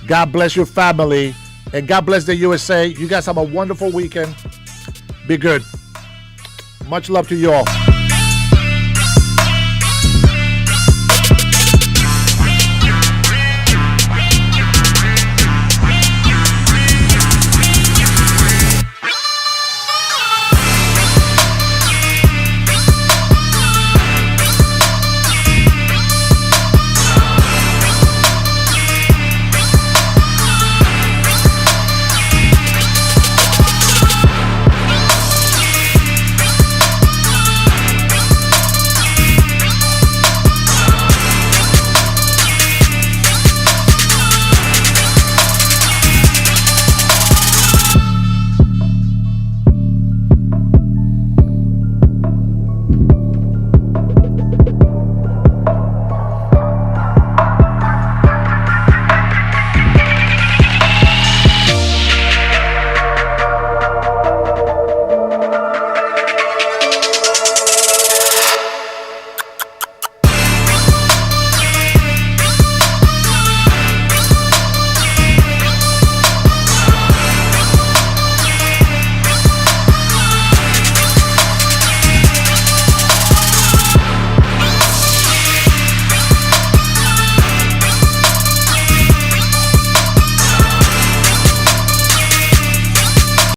God bless your family. And God bless the USA. You guys have a wonderful weekend. Be good. Much love to you all.